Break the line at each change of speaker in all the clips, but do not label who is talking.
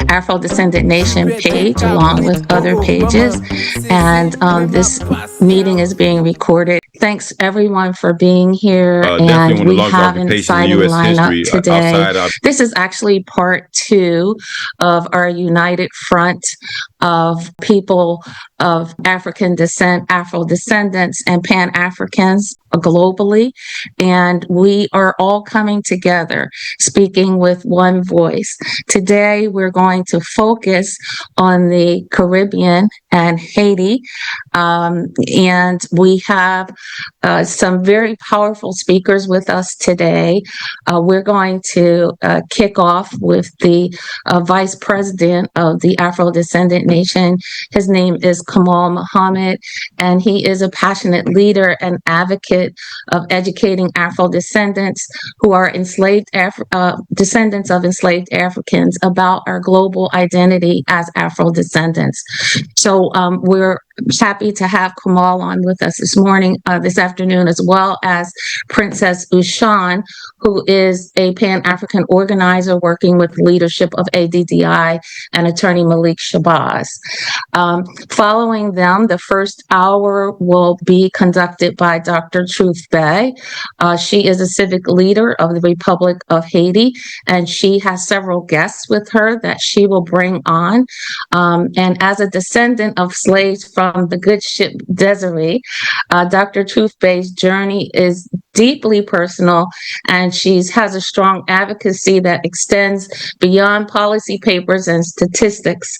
Afro-Descendant Nation page along with other pages. And this meeting is being recorded. Thanks everyone for being here. And we have an exciting lineup today. This is actually part 2 of our united front of people of African descent, Afro-descendants, and Pan-Africans globally. And we are all coming together, speaking with one voice. Today, we're going to focus on the Caribbean and Haiti. And we have some very powerful speakers with us today. We're going to kick off with the Vice President of the Afro-Descendant Nation. His name is Kamal Muhammad, and he is a passionate leader and advocate of educating Afro-descendants who are descendants of enslaved Africans about our global identity as Afro-descendants. So we're happy to have Kamal on with us this afternoon, as well as Princess Ushan, who is a Pan-African organizer working with the leadership of ADDI, and attorney Malik Shabazz. Following them, the first hour will be conducted by Dr. Truth Bey. She is a civic leader of the Republic of Haiti, and she has several guests with her that she will bring on. And as a descendant of slaves from the good ship Desiree, Dr. Truth Bey's journey is deeply personal, and she has a strong advocacy that extends beyond policy papers and statistics.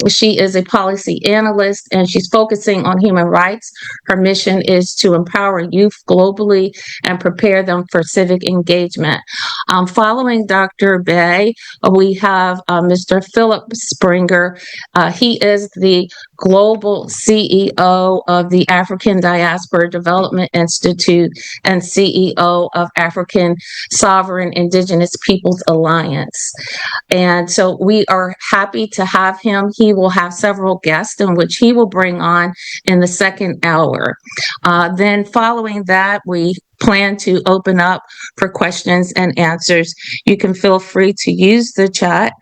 She is a policy analyst, and she's focusing on human rights. Her mission is to empower youth globally and prepare them for civic engagement. Following Dr. Bey, we have Mr. Philip Springer. He is the global CEO of the African Diaspora Development Institute and CEO of African Sovereign Indigenous Peoples Alliance. And so we are happy to have him. He will have several guests in which he will bring on in the second hour. Then following that, we plan to open up for questions and answers. You can feel free to use the chat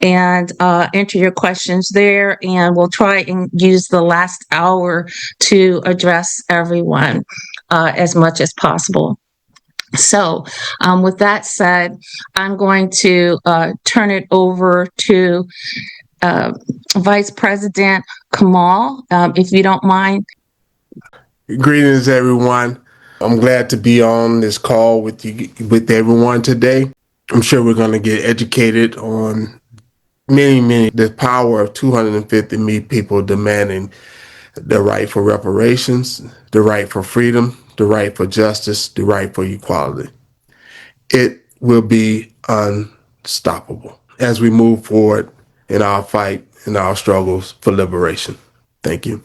and enter your questions there, and we'll try and use the last hour to address everyone as much as possible. So with that said, I'm going to turn it over to Vice President Kamal, if you don't mind.
Greetings, everyone. I'm glad to be on this call with everyone today. I'm sure we're going to get educated on the power of 250 million people demanding the right for reparations, the right for freedom, the right for justice, the right for equality. It will be unstoppable as we move forward in our fight, in our struggles for liberation. Thank you.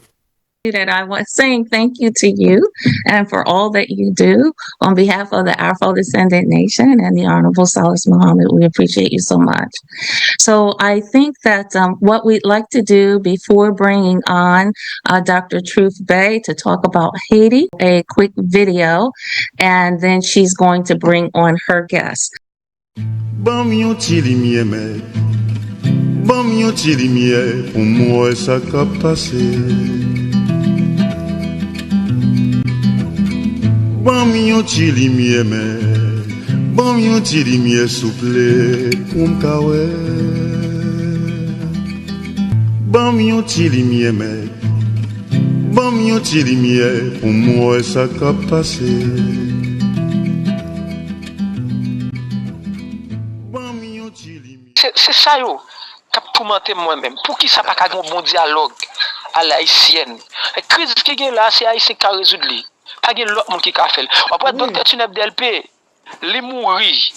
That I was saying thank you to you and for all that you do on behalf of the Afro-Descendant Nation and the Honorable Salis Muhammad. We appreciate you so much. So I think that what we'd like to do before bringing on Dr. Truth Bey to talk about Haiti, a quick video, and then she's going to bring on her guest.
Bam yon ti limye men, bam yon ti limye souple pou mkawe. Bam yon ti limye men, bam yon ti limye pou mwe sa ka pase. Bam yon ti limye.
C'est ça yo qui a tourmenté moi-même. Pour qui ça pas un bon dialogue à l'haïtienne? La crise qui est là, c'est haïtien qui a résoudre. Pas de l'autre monde qui a fait. Après, docteur Tuneb DLP, il mourit.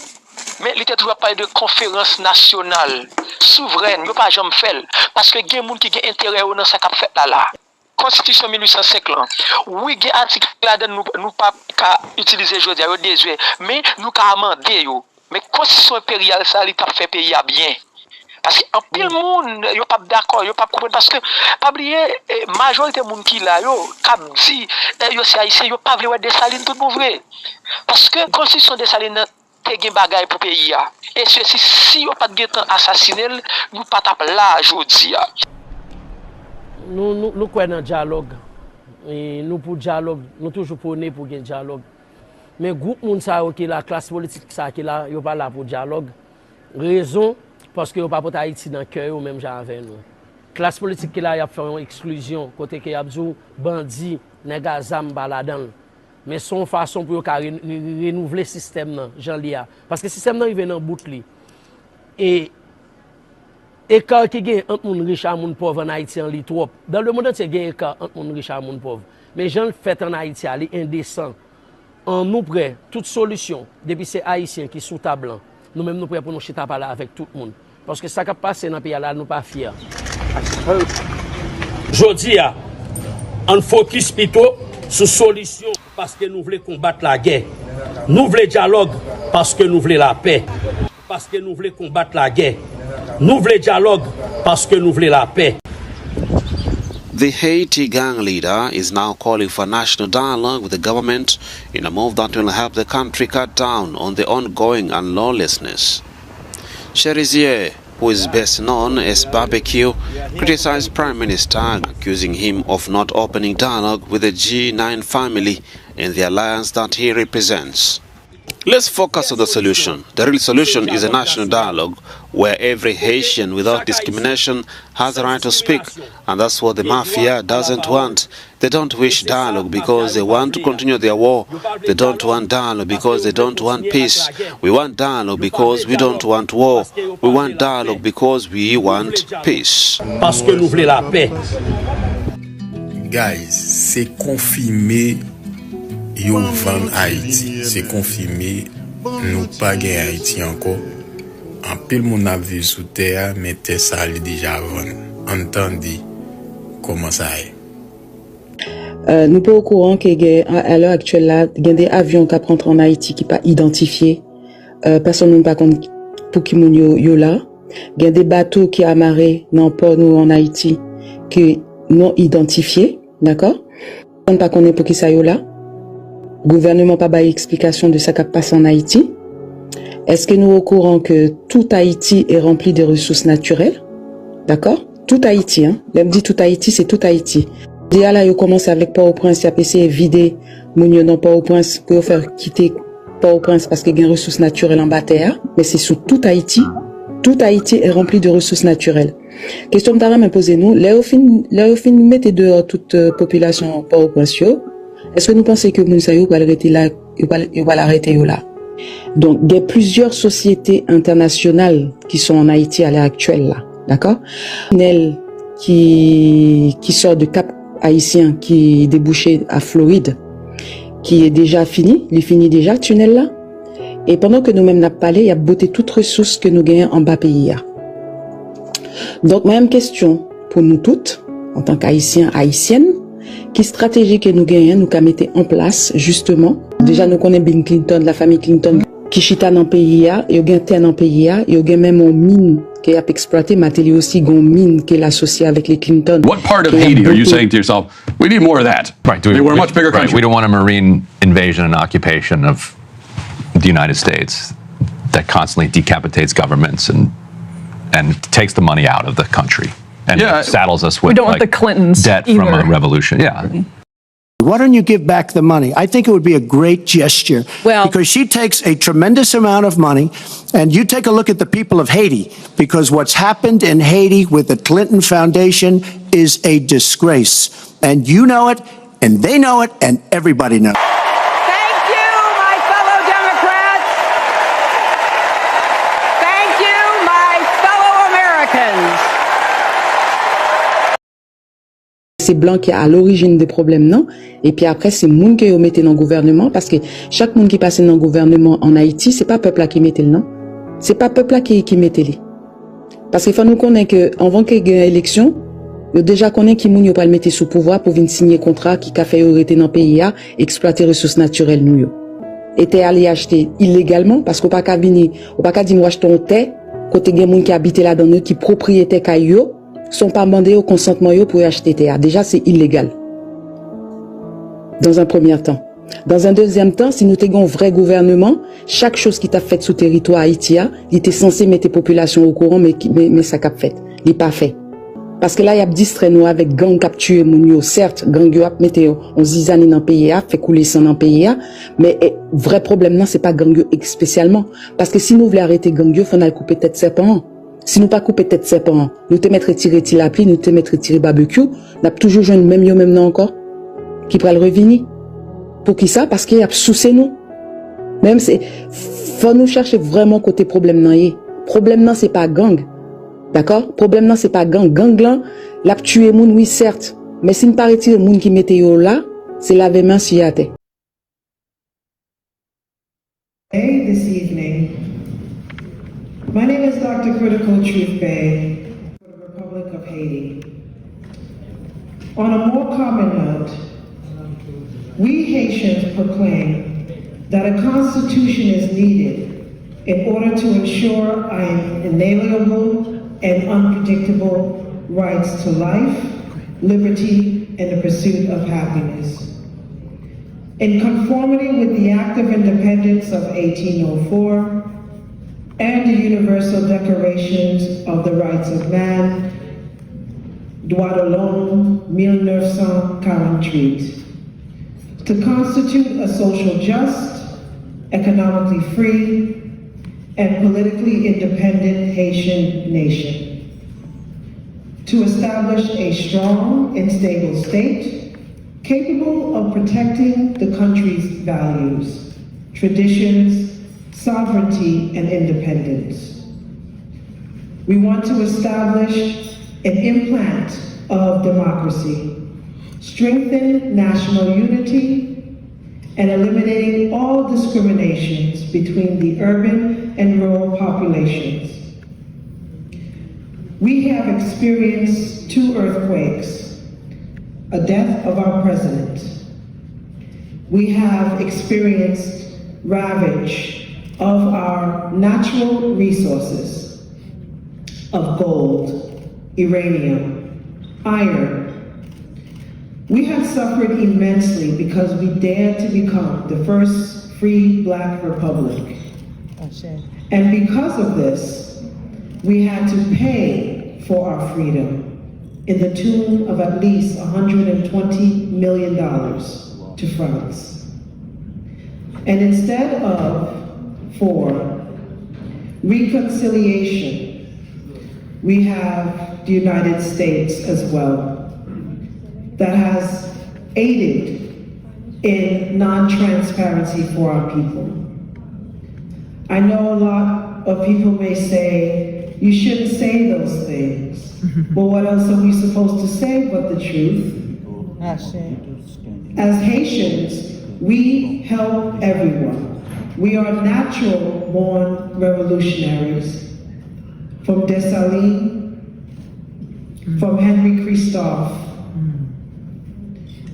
Mais il était toujours parlé de conférence nationale, souveraine, il n'y a pas jamais fait. Parce que il y a des gens qui ont intérêt dans ce qu'on fait là. Constitution 1805 là. Oui, il y a un article là nous pas utiliser aujourd'hui, mais nous avons amendé. Mais constitution impériale, ça, il a fait pays à bien. Parce qu'en pile monde, yo pas d'accord, yo pas comprendre parce que pas oublier majorité monde qui là yo cap dit yo c'est haïtien, yo pas vle Dessalines tout pour vrai. Parce que constitution Dessalines te gen bagay pour pays ya. Et ceci si yo pas de temps assassiné, nous pas tap là jodi ya.
Nous quoi dans dialogue. Et nous pour dialogue, nous toujours prôner pour un dialogue. Mais groupe moun sa qui la classe politique ça qui là, yo pas là pour dialogue. Raison parce que yo pas pour Haïti dans cœur ou même avec nous. Classe politique qui là y a fait une exclusion côté que y a dit bandi, nèg azam baladan. Mais son façon pour renouveler le système Jean Lia parce que le système il vient dans bout li. Et écart qui gagne entre moun riche et moun pauvre en Haïti en li trop. Dans le monde entier gagne écart entre moun riche et moun pauvre. Mais Jean fait en Haïti ali indécent. En nous prêt toute solution depuis c'est Haïtien qui sous table. Nous même nous prêt pour nous chita parler avec tout le monde parce que ça qui passe dans le pays là nous pas fiers. Jodi a on focus plutôt sur solution parce que nous voulons combattre la guerre. Nous voulons dialogue parce que nous voulons la paix. Parce que nous voulons combattre la guerre. Nous voulons dialogue parce que nous voulons la paix.
The Haiti gang leader is now calling for national dialogue with the government in a move that will help the country cut down on the ongoing unlawlessness. Cherizier, who is best known as Barbecue, criticized Prime Minister, accusing him of not opening dialogue with the G9 family and the alliance that he represents. Let's focus on the solution. The real solution is a national dialogue where every Haitian without discrimination has a right to speak, and that's what the mafia doesn't want. They don't wish dialogue because they want to continue their war. They don't want dialogue because they don't want peace. We want dialogue because we don't want war. We want dialogue because we want peace.
Parce que nous voulons la paix.
Guys, c'est confirmé. Yo vend Haïti, c'est confirmé, nous pas gain Haïti encore. En pile mon a vu sous terre, mais t'es ça déjà vend. Entendez comment ça est.
Nous pas au courant qu'à l'heure actuelle là, il y a des avions qui rentrent en Haïti qui pas identifiés. Personne ne pas compte pour qui moun yo là. Il y a des bateaux qui amarrés dans port nous en Haïti qui non identifiés, d'accord? On ne pas connaît pour qui ça yo là. Gouvernement pas bail explication de ça qui passe en Haïti. Est-ce que nous au courant que tout Haïti est rempli de ressources naturelles? D'accord? Tout Haïti, hein. Là, me dit tout Haïti, c'est tout Haïti. Déjà là, ils commencent avec Port-au-Prince, ils ont essayé de vider moun dans Port-au-Prince pour faire quitter Port-au-Prince parce qu'il y a des ressources naturelles en bas terre. Mais c'est sous tout Haïti. Tout Haïti est rempli de ressources naturelles. Question que t'as posé nous, là, au fin, mettez dehors toute population Port-au-Prince. Est-ce que nous pensons que Mounsaïou va l'arrêter là, il va l'arrêter là? Donc, il y a plusieurs sociétés internationales qui sont en Haïti à l'heure actuelle là, d'accord? Tunnel qui sort de Cap Haïtien, qui est débouché à Floride, qui est déjà fini, il est fini déjà, tunnel là. Et pendant que nous-mêmes n'a pas parlé, il y a beauté toutes ressources que nous gagnons en bas pays. Donc, même question pour nous toutes, en tant qu'Haïtiens, Haïtiennes, qui stratégie que nous gagnons, nous qu'à mettre en place, justement. Déjà, nous connaissons Bill Clinton, la famille Clinton, qui chita dans le pays, et il y a terre dans le pays, et il y a même une mine qui a exploité, mais il y a aussi une mine qui est associée avec les Clinton.
What part of Haiti are you saying to yourself, we need more of that?
Right.
They were a much bigger country.
We don't want a marine invasion and occupation of the United States that constantly decapitates governments and takes the money out of the country. And saddles us with
we don't want the Clintons
debt
either.
from a revolution. Yeah.
Why don't you give back the money? I think it would be a great gesture.
Well,
because she takes a tremendous amount of money, and you take a look at the people of Haiti, because what's happened in Haiti with the Clinton Foundation is a disgrace. And you know it, and they know it, and everybody knows.
thank you, my fellow Democrats. Thank you, my fellow Americans.
C'est blanc qui est à l'origine des problèmes, non? Et puis après, c'est moun qui ont mis dans le gouvernement, parce que chaque monde qui passe dans le gouvernement en Haïti, c'est pas peuple là qui mettait le nom. C'est pas peuple là qui mettait les. Parce qu'il faut nous connaître que, avant qu'il y ait une élection, il déjà connaît qui moun yo pas le mettre sous pouvoir pour venir signer contrat qui a fait arrêter dans le pays, exploiter ressources naturelles nous yo. Et t'es allé acheter illégalement, parce qu'on pas qu'à venir, on pas qu'à dire nous achetons terre, côté gen moun qui habite là dans nous, qui propriétaire caillou, sont pas demandés au consentement pour acheter terre. Déjà, c'est illégal. Dans un premier temps. Dans un deuxième temps, si nous avons un vrai gouvernement, chaque chose qui t'a fait sous territoire haïtien, il était censé mettre les populations au courant, mais ça qu'a fait. Il n'est pas fait. Parce que là, il y a distrait nous avec gang capturé mounio. Certes, gang yo a metté on zizani dans le pays, fait couler sang dans le pays, mais vrai problème, non, c'est pas gang yo spécialement. Parce que si nous voulons arrêter gang yo, faut nous couper tête serpent. Si nous pas couper tête serpent, nous te mettre tirer tilapli, nous te mettre tirer barbecue, n'a toujours joué même yo même non encore, qui pourra le revenir. Pour qui ça? Parce qu'il y a sous nous. Même c'est, faut nous chercher vraiment côté problème non yé. Problème non, c'est pas gang. D'accord? Problème non, c'est pas gang. Gang là, l'a tué moun, oui, certes. Mais si nous pas retirer moun qui mette yo là, c'est laver main si yate.
Hey, this evening. My name is Dr. Critical Truth Bay for the Republic of Haiti. On a more common note, we Haitians proclaim that a constitution is needed in order to ensure our inalienable and unpredictable rights to life, liberty, and the pursuit of happiness. In conformity with the Act of Independence of 1804 and the Universal Declarations of the Rights of Man, Droit de l'Homme, 1948, to constitute a social just, economically free, and politically independent Haitian nation, to establish a strong and stable state capable of protecting the country's values, traditions, sovereignty, and independence. We want to establish an implant of democracy, strengthen national unity, and eliminating all discriminations between the urban and rural populations. We have experienced 2 earthquakes, a death of our president. We have experienced ravage of our natural resources of gold, uranium, iron. We have suffered immensely because we dared to become the first free Black republic. And because of this, we had to pay for our freedom in the tune of at least $120 million to France. And instead of for reconciliation, we have the United States as well, that has aided in non-transparency for our people. I know a lot of people may say, you shouldn't say those things. Well, what else are we supposed to say but the truth? As Haitians, we help everyone. We are natural born revolutionaries. From Dessalines, from Henry Christophe,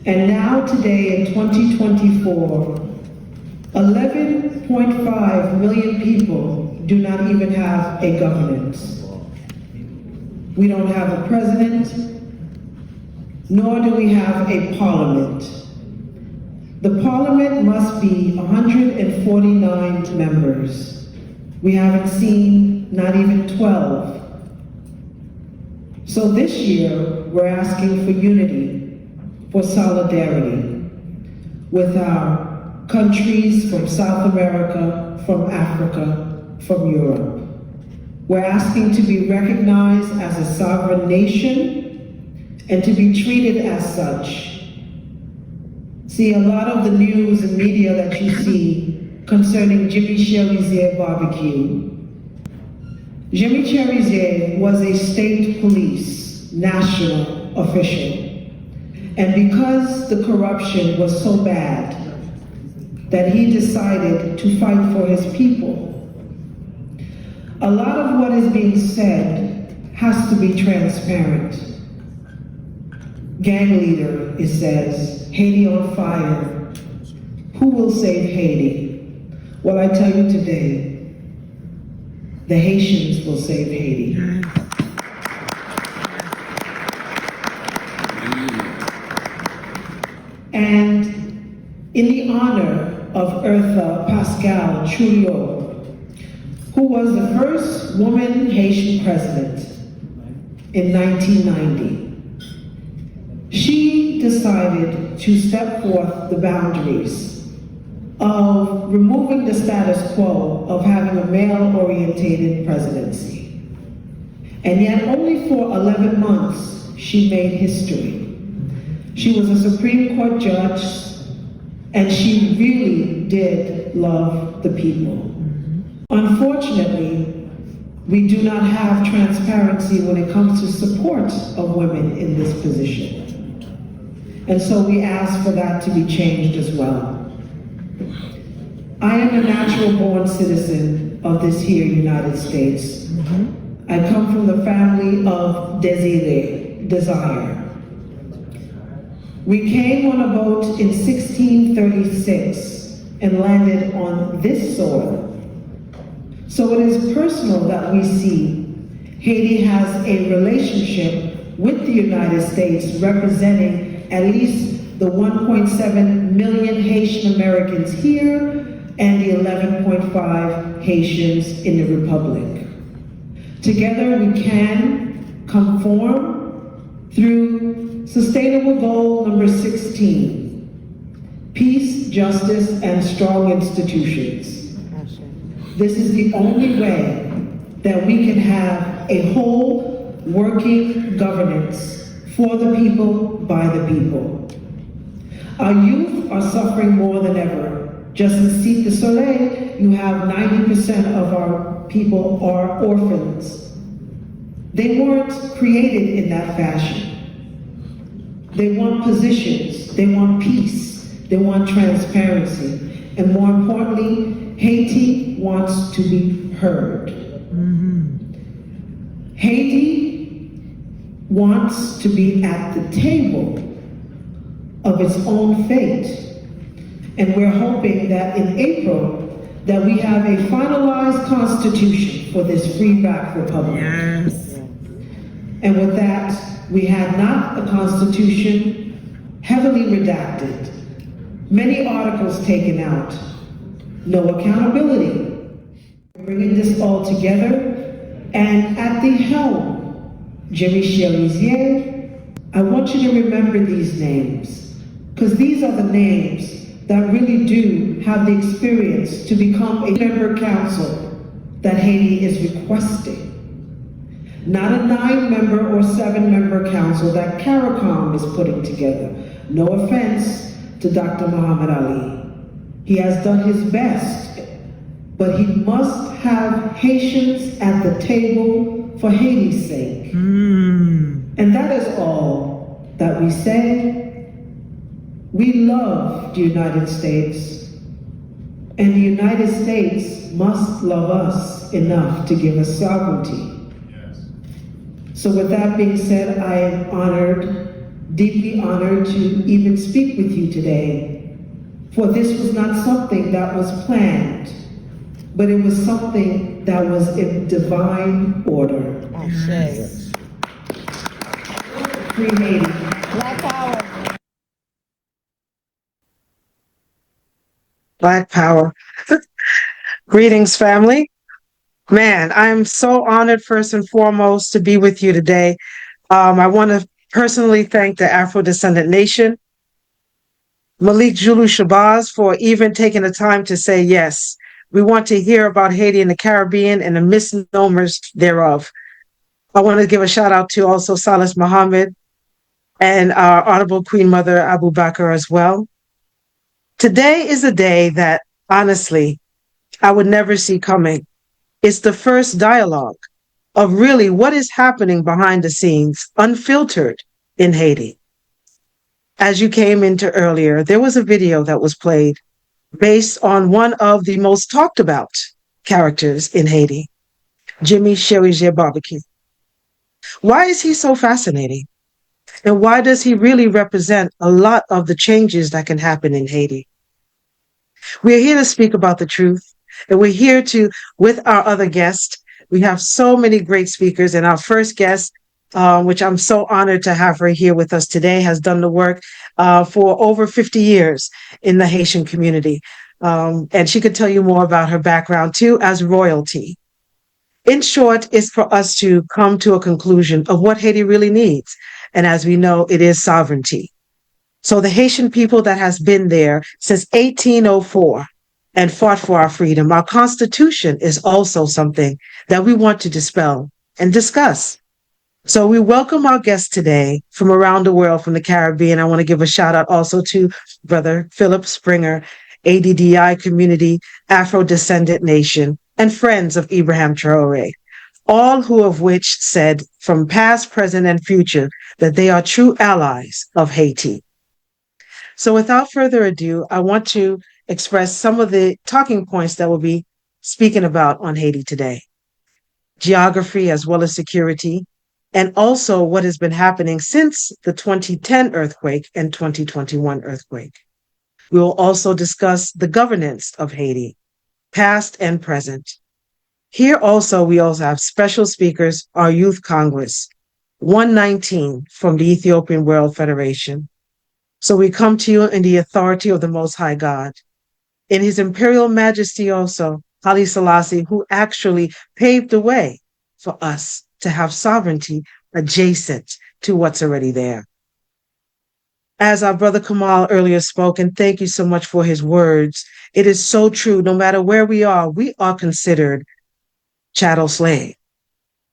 and now today in 2024, 11.5 million people do not even have a governance. We don't have a president, nor do we have a parliament. The parliament must be 149 members. We haven't seen not even 12. So this year, we're asking for unity, for solidarity with our countries from South America, from Africa, from Europe. We're asking to be recognized as a sovereign nation and to be treated as such. See, a lot of the news and media that you see concerning Jimmy Cherizier barbecue. Jimmy Cherizier was a state police national official. And because the corruption was so bad that he decided to fight for his people, a lot of what is being said has to be transparent. Gang leader, it says, Haiti on fire. Who will save Haiti? Well, I tell you today, the Haitians will save Haiti. And in the honor of Eartha Pascal Trujillo, who was the first woman Haitian president in 1990. She decided to step forth the boundaries of removing the status quo of having a male-orientated presidency. And yet only for 11 months, she made history. She was a Supreme Court judge, and she really did love the people. Unfortunately, we do not have transparency when it comes to support of women in this position. And so we ask for that to be changed as well. I am a natural born citizen of this here United States. I come from the family of Desire. We came on a boat in 1636 and landed on this soil. So it is personal that we see Haiti has a relationship with the United States representing at least the 1.7 million Haitian Americans here and the 11.5 Haitians in the Republic. Together we can conform through sustainable goal number 16, peace, justice, and strong institutions. This is the only way that we can have a whole working governance for the people, by the people. Our youth are suffering more than ever. Just in Cité du Soleil, you have 90% of our people are orphans. They weren't created in that fashion. They want positions, they want peace, they want transparency, and more importantly, Haiti wants to be heard. Haiti wants to be at the table of its own fate. And we're hoping that in April, that we have a finalized constitution for this free black republic. Yes. And with that, we had not a constitution, heavily redacted, many articles taken out, no accountability. Bringing this all together, and at the helm, Jimmy Cherizier, I want you to remember these names, because these are the names that really do have the experience to become a member council that Haiti is requesting. Not a 9-member or 7-member council that CARICOM is putting together. No offense to Dr. Muhammad Ali. He has done his best, but he must have Haitians at the table for Haiti's sake. And that is all that we say. We love the United States, and the United States must love us enough to give us sovereignty. So with that being said, I am honored, deeply honored to even speak with you today, for this was not something that was planned, but it was something that was in divine order.
Yes.
Free Haiti.
Black power.
Black power. Greetings, family. Man, I'm so honored first and foremost to be with you today. I want to personally thank the Afro-Descendant Nation, Malik Julu Shabazz, for even taking the time to say yes. We want to hear about Haiti and the Caribbean and the misnomers thereof. I want to give a shout out to also Salas Muhammad and our Honorable Queen Mother Abu Bakr as well. Today is a day that, honestly, I would never see coming. It's the first dialogue of really what is happening behind the scenes, unfiltered in Haiti. As you came into earlier, there was a video that was played based on one of the most talked about characters in Haiti, Jimmy Cherizier Barbecue. Why is he so fascinating? And why does he really represent a lot of the changes that can happen in Haiti? We're here to speak about the truth, and we're here to, with our other guest, we have so many great speakers, and our first guest which I'm so honored to have her here with us today, has done the work for over 50 years in the Haitian community. And she could tell you more about her background too as royalty. In short, it's for us to come to a conclusion of what Haiti really needs. And as we know, it is sovereignty. So the Haitian people that has been there since 1804 and fought for our freedom, our Constitution is also something that we want to dispel and discuss. So we welcome our guests today from around the world, from the Caribbean. I want to give a shout out also to Brother Philip Springer, ADDI community, Afro-descendant nation, and friends of Ibrahim Traoré, all who of which said from past, present, and future that they are true allies of Haiti. So without further ado, I want to express some of the talking points that we'll be speaking about on Haiti today. Geography as well as security, and also what has been happening since the 2010 earthquake and 2021 earthquake. We will also discuss the governance of Haiti, past and present. Here also, we also have special speakers, our Youth Congress, 119 from the Ethiopian World Federation. So we come to you in the authority of the Most High God, in His Imperial Majesty also, Haile Selassie, who actually paved the way for us to have sovereignty adjacent to what's already there. As our brother Kamal earlier spoke, and thank you so much for his words, it is so true. No matter where we are considered chattel slave.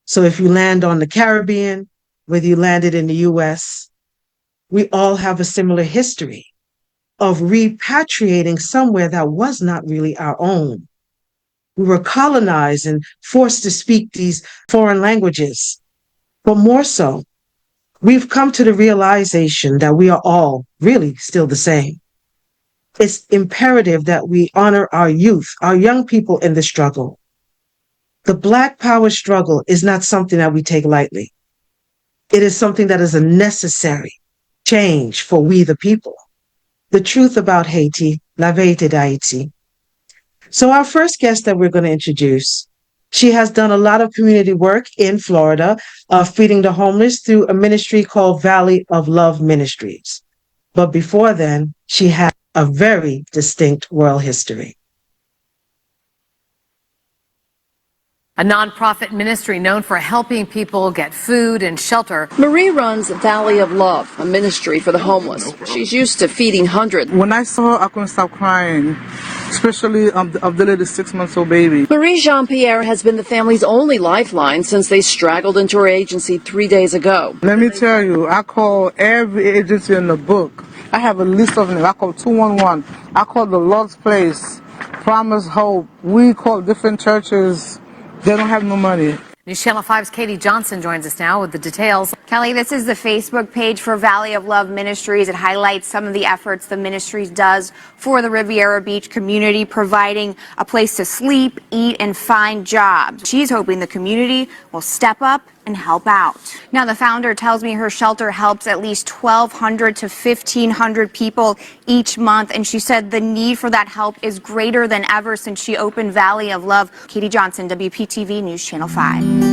So if you land on the Caribbean, whether you landed in the US, we all have a similar history of repatriating somewhere that was not really our own. We were colonized and forced to speak these foreign languages. But more so, we've come to the realization that we are all really still the same. It's imperative that we honor our youth, our young people in the struggle. The Black Power struggle is not something that we take lightly. It is something that is a necessary change for we the people. The truth about Haiti, la Verite d'Haïti. So our first guest that we're going to introduce, she has done a lot of community work in Florida, feeding the homeless through a ministry called Valley of Love Ministries. But before then, she had a very distinct royal history.
A nonprofit ministry known for helping people get food and shelter.
Marie runs Valley of Love, a ministry for the homeless. She's used to feeding hundreds.
When I saw her, I couldn't stop crying, especially of the little 6-month-old baby.
Marie Jean-Pierre has been the family's only lifeline since they straggled into her agency 3 days ago.
Let me tell you, I call every agency in the book. I have a list of them. I call 211. I call the Lord's Place, Promise Hope. We call different churches. They don't have no money.
News Channel 5's Katie Johnson joins us now with the details.
Kelly, this is the Facebook page for Valley of Love Ministries. It highlights some of the efforts the ministry does for the Riviera Beach community, providing a place to sleep, eat, and find jobs. She's hoping the community will step up and help out. Now, the founder tells me her shelter helps at least 1,200 to 1,500 people each month, and she said the need for that help is greater than ever since she opened Valley of Love. Katie Johnson, WPTV News Channel 5.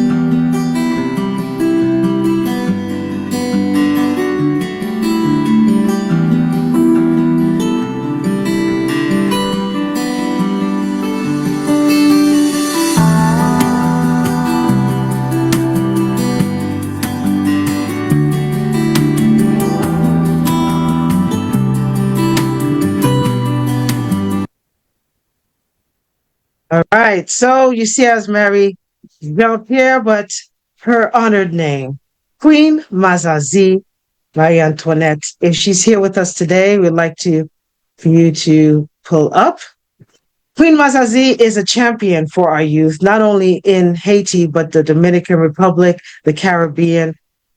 All right, so you see as Mary Jean-Pierre, but her honored name, Queen Mazazi Marie Antoinette. If she's here with us today, we'd like for you to pull up. Queen Mazazi is a champion for our youth, not only in Haiti, but the Dominican Republic, the Caribbean,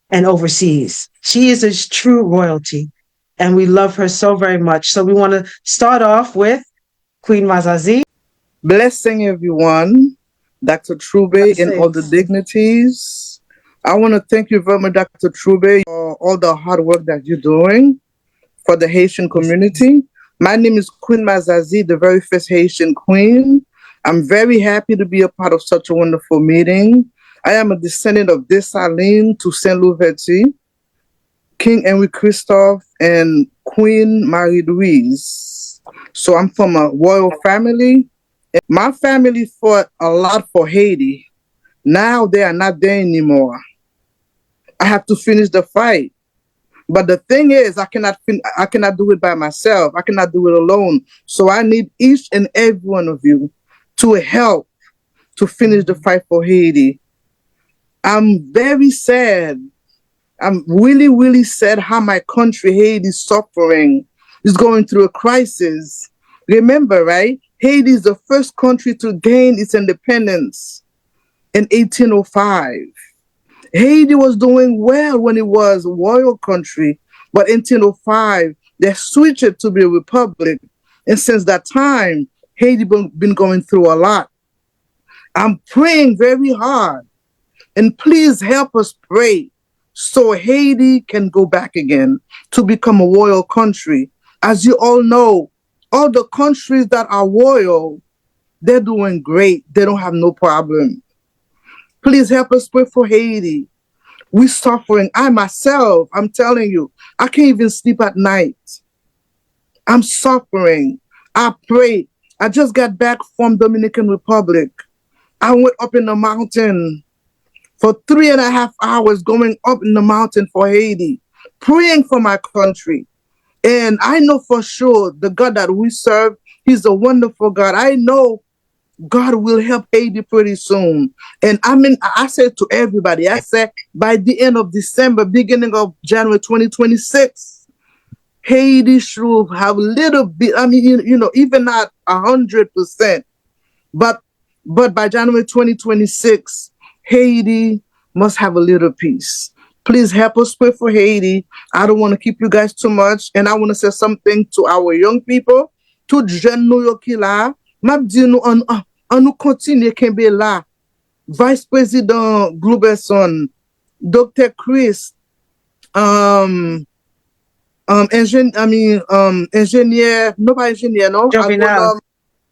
and overseas. She is a true royalty, and we love her so very much. So we want to start off with Queen Mazazi.
Blessing everyone, Dr. Trube, and all the dignities. I want to thank you very much, Dr. Trube, for all the hard work that you're doing for the Haitian community. My name is Queen Mazazi, the very first Haitian queen. I'm very happy to be a part of such a wonderful meeting. I am a descendant of Dessalines to Saint Louverture, King Henry Christophe, and Queen Marie Louise. So I'm from a royal family. My family fought a lot for Haiti. Now they are not there anymore. I have to finish the fight. But the thing is, I cannot do it by myself. I cannot do it alone. So I need each and every one of you to help to finish the fight for Haiti. I'm very sad. I'm really, really sad how my country, Haiti, is suffering. Is going through a crisis. Remember, right? Haiti is the first country to gain its independence in 1805. Haiti was doing well when it was a royal country, but in 1805, they switched it to be a republic. And since that time, Haiti been going through a lot. I'm praying very hard. And please help us pray so Haiti can go back again to become a royal country. As you all know, all the countries that are royal, they're doing great. They don't have no problem. Please help us pray for Haiti. We're suffering. I myself, I'm telling you, I can't even sleep at night. I'm suffering. I pray. I just got back from Dominican Republic. I went up in the mountain for 3.5 hours going up in the mountain for Haiti, praying for my country. And I know for sure the God that we serve, he's a wonderful God. I know God will help Haiti pretty soon. And I said to everybody, I said by the end of December, beginning of January 2026, Haiti should have a little bit, even not 100%, but by January 2026, Haiti must have a little peace. Please help us pray for Haiti. I don't want to keep you guys too much. And I want to say something to our young people, to jeunes New York là. M'a dit nous on nous continue kembe là. Vice President Globerson, Dr. Chris, ingénieur, non pas ingénieur, non?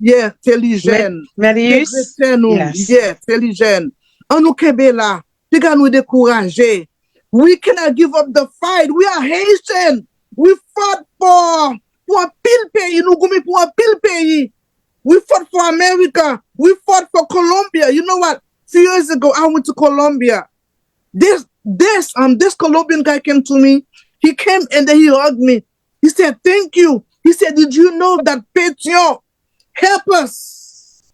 Yeah, intelligent.
Marius? Yes.
Yeah, intelligent. On nous kembe là. Piga nous décourager. We cannot give up the fight. We are Haitian. We fought for a pile pays. Nous gomi pour un pile pays. We fought for America. We fought for Colombia. You know what? A few years ago, I went to Colombia. This Colombian guy came to me. He came and then he hugged me. He said, "Thank you." He said, "Did you know that Pétion helped us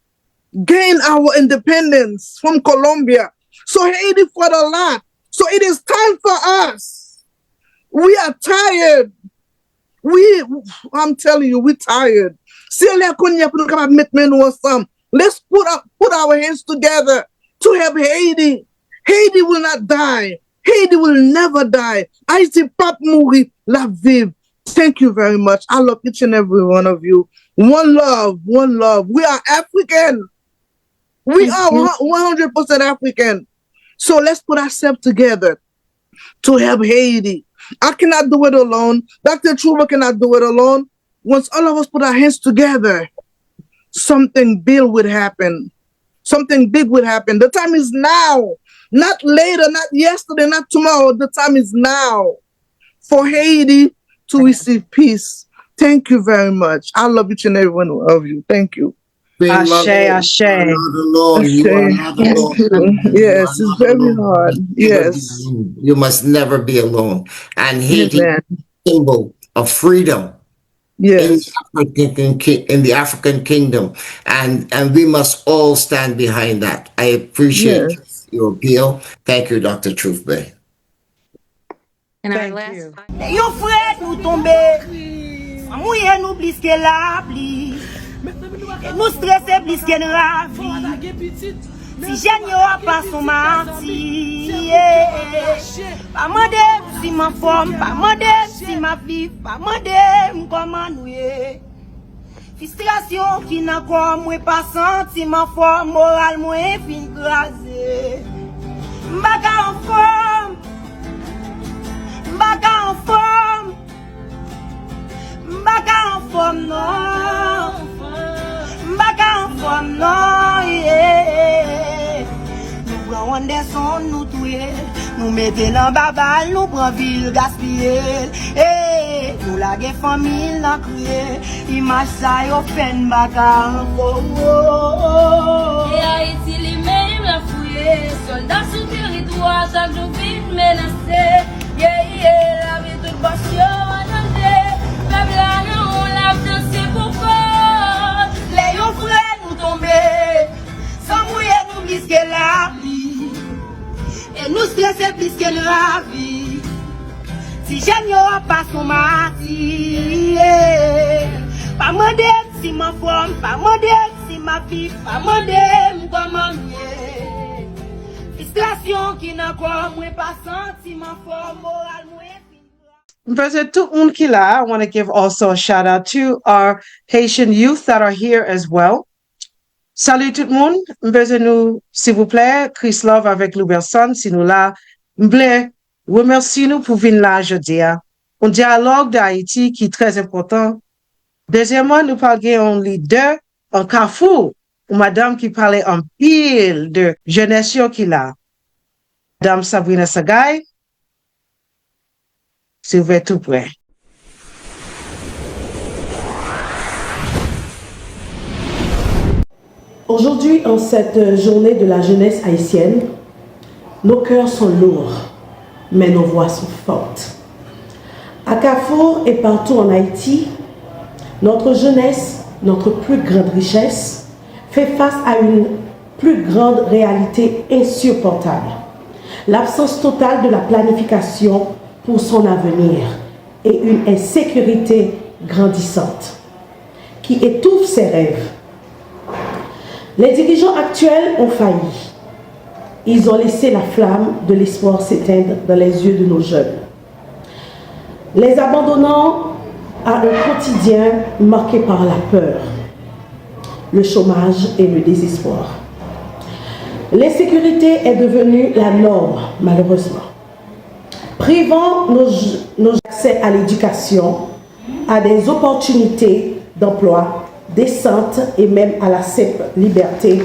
gain our independence from Colombia?" So Haiti fought a lot. So it is time for us. We are tired. I'm telling you, we're tired. Let's put our hands together to help Haiti. Haiti will not die. Haiti will never die. Haiti pas mourir, la vive. Thank you very much. I love each and every one of you. One love, one love. We are African. We are 100% African. So let's put ourselves together to help Haiti. I cannot do it alone. Dr. Trouba cannot do it alone. Once all of us put our hands together, something big would happen. Something big would happen. The time is now. Not later, not yesterday, not tomorrow. The time is now for Haiti to receive peace. Thank you very much. I love each and every one of you. Thank you.
Ashe, Ashe.
Yes, it's very hard. Yes.
You must never be alone. And Haiti is a symbol of freedom.
Yes.
In the African kingdom. And we must all stand behind that. I appreciate your appeal. Thank you, Dr. Truthbay.
And our last
Yo frère nous tomber. Mouye nous bliske la pli. Nous stressé bliske ravi. Si jen yo a pas son marti. Pa mande si ma forme, pa mande si ma vie, pa mande comment nous ye. Frustration qui n'a quoi moi pas senti ma forme morale moi fin crasé. M'baka en forme. M'baka en forme. M'baka en forme non. M'baka en forme non. Yeah. Nous prenons des mettez l'en babal, nous prenons ville gaspiller. Eh, nous la famille n'a crié, image ça yo fen baka.
Et Haïti lui-même l'a fouillé, soldats sous territoire, chaque jour vite menacé. Yeah, la vie toute passion à danger, peuple là on l'a dansé pour quoi?
Les yon frères nous tomber, sans mouiller nous risquer la vie. Et nous stresser plus que la vie. Si j'aime yo pas son mati, pas demander si ma forme, pas demander si ma vie, pas demander comment mieux. Frustration qui n'a quoi moins pas senti ma forme morale moins.
President, tout le monde qui là, I want to give also a shout out to our Haitian youth that are here as well. Salut tout le monde. M'besoin nous, s'il vous plaît, Chris Love avec Louberson, si nous là, m'plaît, remercie nous pour venir là aujourd'hui. Un dialogue d'Haïti qui est très important. Deuxièmement, nous parlons un leader, un carrefour, une madame qui parlait en pile de jeunesse qui là. Madame Sabrina Sagay, si vous êtes tout près.
Aujourd'hui, en cette journée de la jeunesse haïtienne, nos cœurs sont lourds, mais nos voix sont fortes. À Carrefour et partout en Haïti, notre jeunesse, notre plus grande richesse, fait face à une plus grande réalité insupportable. L'absence totale de la planification pour son avenir et une insécurité grandissante qui étouffe ses rêves. Les dirigeants actuels ont failli. Ils ont laissé la flamme de l'espoir s'éteindre dans les yeux de nos jeunes, les abandonnant à un quotidien marqué par la peur, le chômage et le désespoir. L'insécurité est devenue la norme, malheureusement, privant nos accès à l'éducation, à des opportunités d'emploi décentes et même à la simple liberté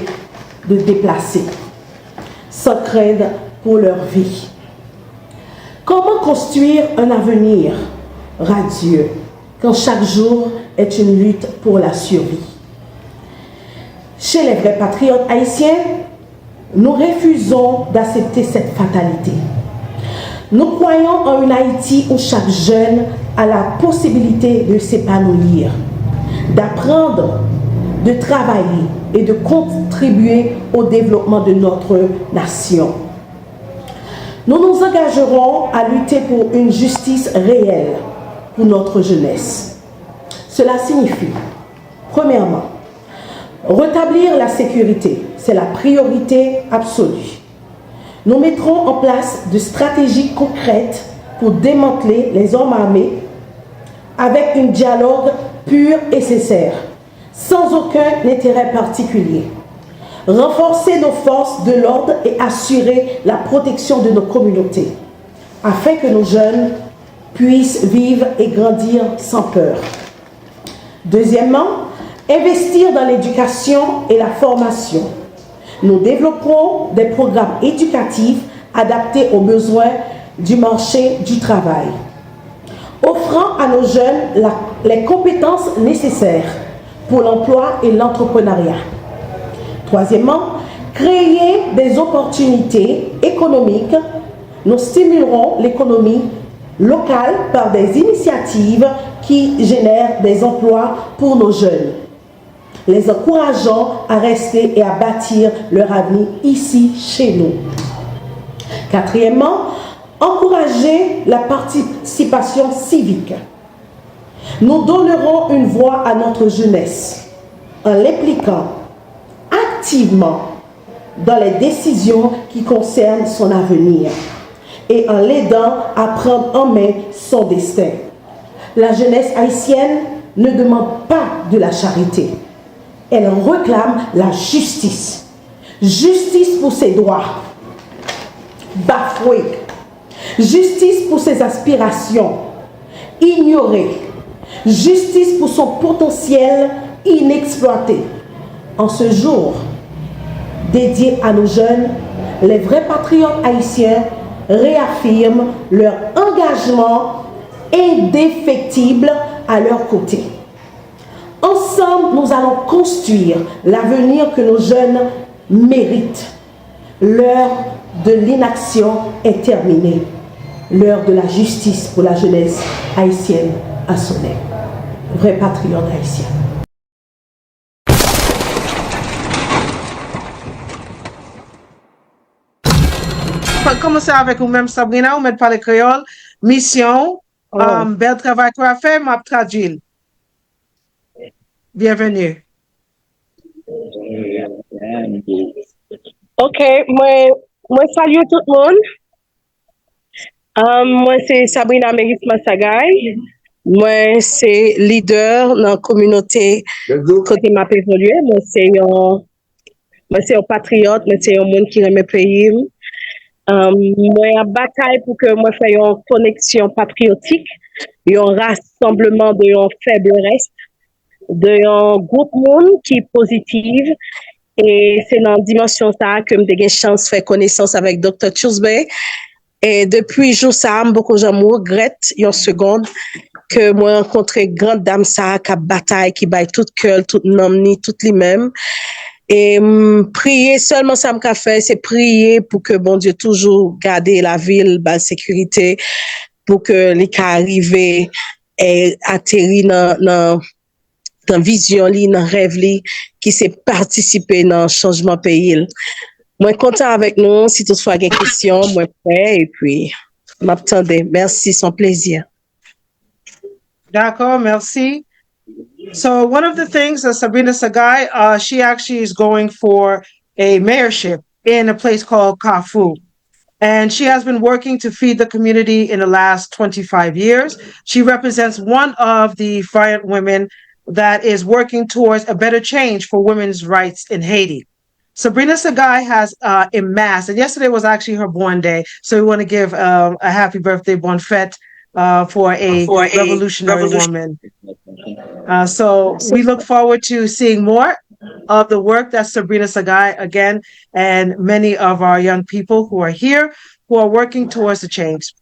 de déplacer, sans crainte pour leur vie. Comment construire un avenir radieux quand chaque jour est une lutte pour la survie? Chez les vrais patriotes haïtiens, nous refusons d'accepter cette fatalité. Nous croyons en une Haïti où chaque jeune a la possibilité de s'épanouir, d'apprendre, de travailler et de contribuer au développement de notre nation. Nous nous engagerons à lutter pour une justice réelle pour notre jeunesse. Cela signifie, premièrement, rétablir la sécurité, c'est la priorité absolue. Nous mettrons en place de stratégies concrètes pour démanteler les hommes armés avec un dialogue pur et sincère, sans aucun intérêt particulier. Renforcer nos forces de l'ordre et assurer la protection de nos communautés, afin que nos jeunes puissent vivre et grandir sans peur. Deuxièmement, investir dans l'éducation et la formation. Nous développerons des programmes éducatifs adaptés aux besoins du marché du travail, offrant à nos jeunes les compétences nécessaires pour l'emploi et l'entrepreneuriat. Troisièmement, créer des opportunités économiques. Nous stimulerons l'économie locale par des initiatives qui génèrent des emplois pour nos jeunes, les encourageant à rester et à bâtir leur avenir ici, chez nous. Quatrièmement, encourager la participation civique. Nous donnerons une voix à notre jeunesse en l'impliquant activement dans les décisions qui concernent son avenir et en l'aidant à prendre en main son destin. La jeunesse haïtienne ne demande pas de la charité. Elle réclame la justice. Justice pour ses droits bafoués. Justice pour ses aspirations ignorées. Justice pour son potentiel inexploité. En ce jour dédié à nos jeunes, les vrais patriotes haïtiens réaffirment leur engagement indéfectible à leur côté. Ensemble, nous allons construire l'avenir que nos jeunes méritent. L'heure de l'inaction est terminée. L'heure de la justice pour la jeunesse haïtienne a sonné. Vrai patriote haïtien.
Commencer avec vous-même, Sabrina, vous m'êtes parlé créole. Mission, bel travail qu'on a fait, m'a traduit. Bienvenue.
Ok, moi salue tout le monde. Moi c'est Sabrina Meris Massagay. Moi c'est leader dans la communauté côté m'a évolué. Moi c'est un patriote, moi c'est un monde qui aime le pays. Moi en bataille pour que moi fasse une connexion patriotique, un rassemblement de un faible reste, de un groupe monde qui est positif. Et c'est dans la dimension ça que j'ai eu chance de faire connaissance avec Dr. Toujou. Et depuis jour ça, beaucoup de gens me regrettent une seconde que moi rencontré grande dame ça qui bataille, qui baille toute cœur, toute nomni, toute lui-même. Et prier seulement ça m'a fait, c'est prier pour que bon Dieu toujours garder la ville, la sécurité, pour que les cas arrivent et atterrir dans vision li, dans rêve li, qui s'est participé dans le changement pays. Moi content avec nous, si toutefois il y a des questions, moi prêt et puis m'attendais. Merci, son plaisir.
D'accord, merci. So one of the things that Sabrina Sagai, she actually is going for a mayorship in a place called Kafu. And she has been working to feed the community in the last 25 years. She represents one of the vibrant women that is working towards a better change for women's rights in Haiti. Sabrina Sagai has amassed, and yesterday was actually her born day, so we want to give a happy birthday, bon fête, for a revolutionary woman. So we look forward to seeing more of the work that Sabrina Sagai, again, and many of our young people who are here, who are working towards the change.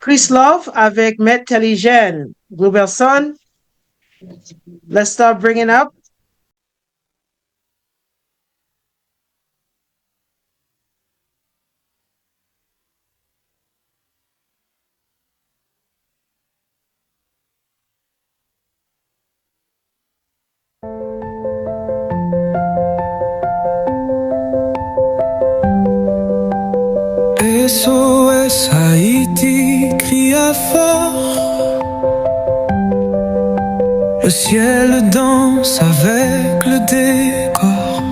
Chris Love avec Met Teligène, Bluebell Sun. Let's start bringing up.
SOS Haïti cria fort. Le ciel danse avec le décor.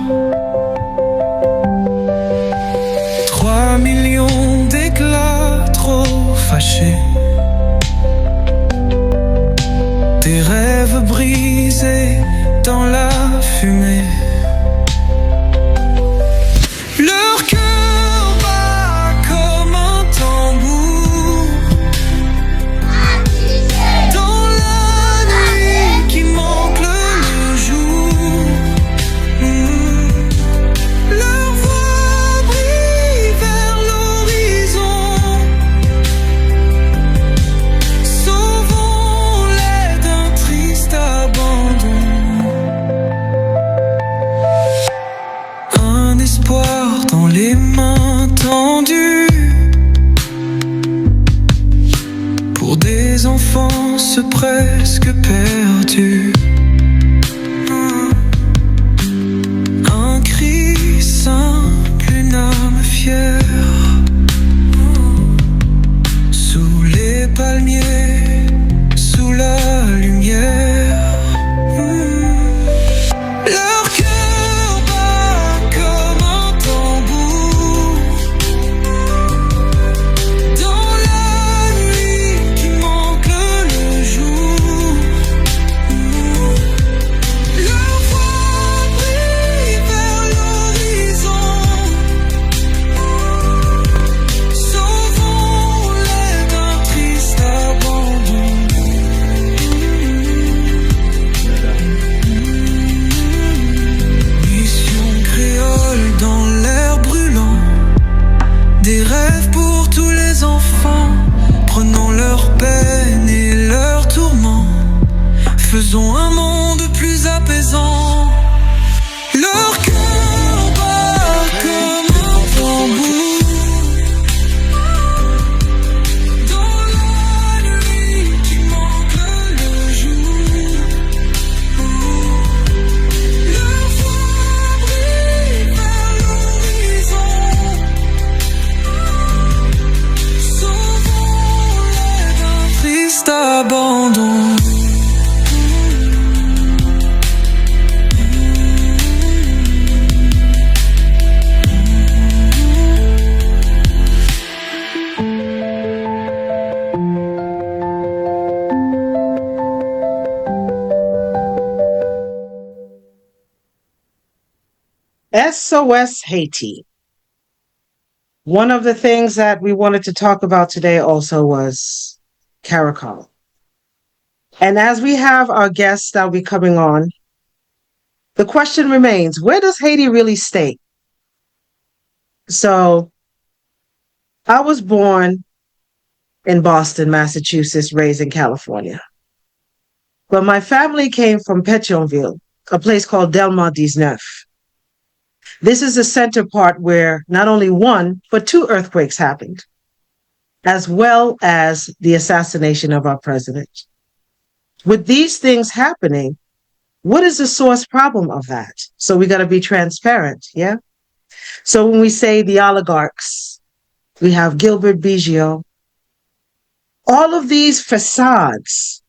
3 millions d'éclats trop fâchés. Des rêves brisés dans la fumée. Leur cœur les mains tendues pour des enfances presque perdues. Un cri simple, une âme fière sous les palmiers, sous la lumière. Leur cœur bat comme un tambour dans la nuit qui manque le jour. Leur voix brille vers l'horizon. Sauvons-les d'un triste abandon. faisons un monde plus apaisant. Leur cœur bat comme un tambour. Dans la nuit qui manque le jour. Leur voix brille vers l'horizon. Sauvons-les d'un triste abandon.
SOS Haiti. One of the things that we wanted to talk about today also was CARICOM. And as we have our guests that will be coming on, the question remains, where does Haiti really stay? So, I was born in Boston, Massachusetts, raised in California. But my family came from Pétionville, a place called Delmont 19. This is the center part where not only one, but two earthquakes happened, as well as the assassination of our president. With these things happening, what is the source problem of that? So we got to be transparent, yeah? So when we say the oligarchs, we have Gilbert Biggio, all of these facades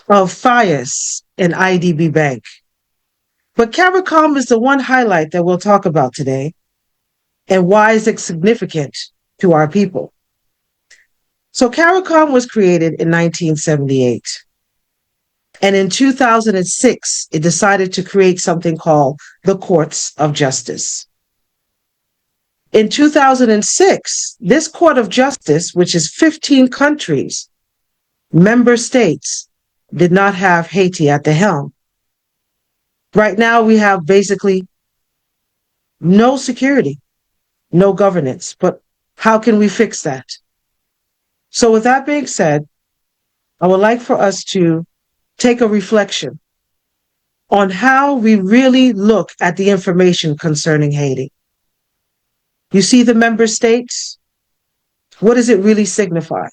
of FIAS and IDB Bank. But CARICOM is the one highlight that we'll talk about today. And why is it significant to our people? So CARICOM was created in 1978. And in 2006, it decided to create something called the Courts of Justice. In 2006, this Court of Justice, which is 15 countries, member states, did not have Haiti at the helm. Right now, we have basically no security, no governance. But how can we fix that? So with that being said, I would like for us to take a reflection on how we really look at the information concerning Haiti. You see the member states? What does it really signify?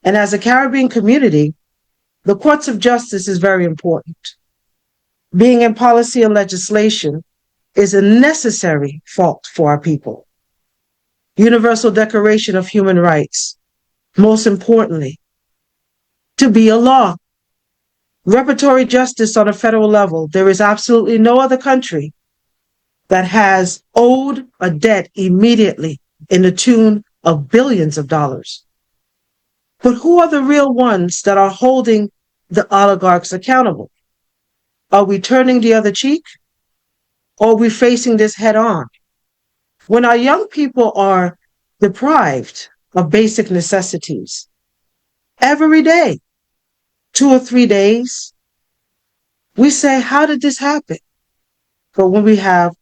And as a Caribbean community, the courts of justice is very important. Being in policy and legislation is a necessary fault for our people. Universal Declaration of Human Rights, most importantly, to be a law. Reparatory justice on a federal level. There is absolutely no other country that has owed a debt immediately in the tune of billions of dollars. But who are the real ones that are holding the oligarchs accountable? Are we turning the other cheek? Or are we facing this head on? When our young people are deprived of basic necessities every day, 2 or 3 days, we say, how did this happen? But when we have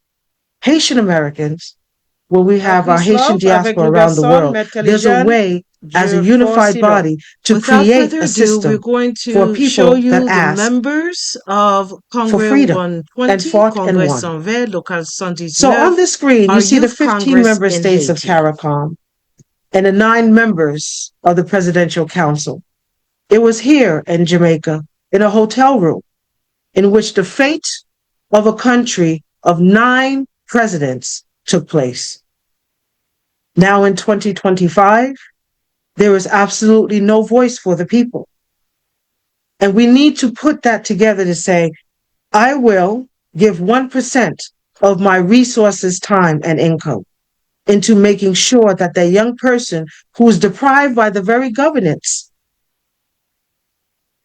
Haitian Americans, when we have our Haitian diaspora around the world, there's a way as a unified body to create a system
we're going to
for people
show you
that
the
ask
members of
for
Congress
freedom
120,
and fought and
Congress
won.
120, Local 79.
So on the screen,
our
you see the
youth
15
Congress
member
in
states of
Haiti.
CARICOM and the 9 members of the Presidential Council. It was here in Jamaica, in a hotel room, in which the fate of a country of 9 presidents took place. Now in 2025, there is absolutely no voice for the people. And we need to put that together to say, I will give 1% of my resources, time, and income into making sure that the young person who is deprived by the very governance,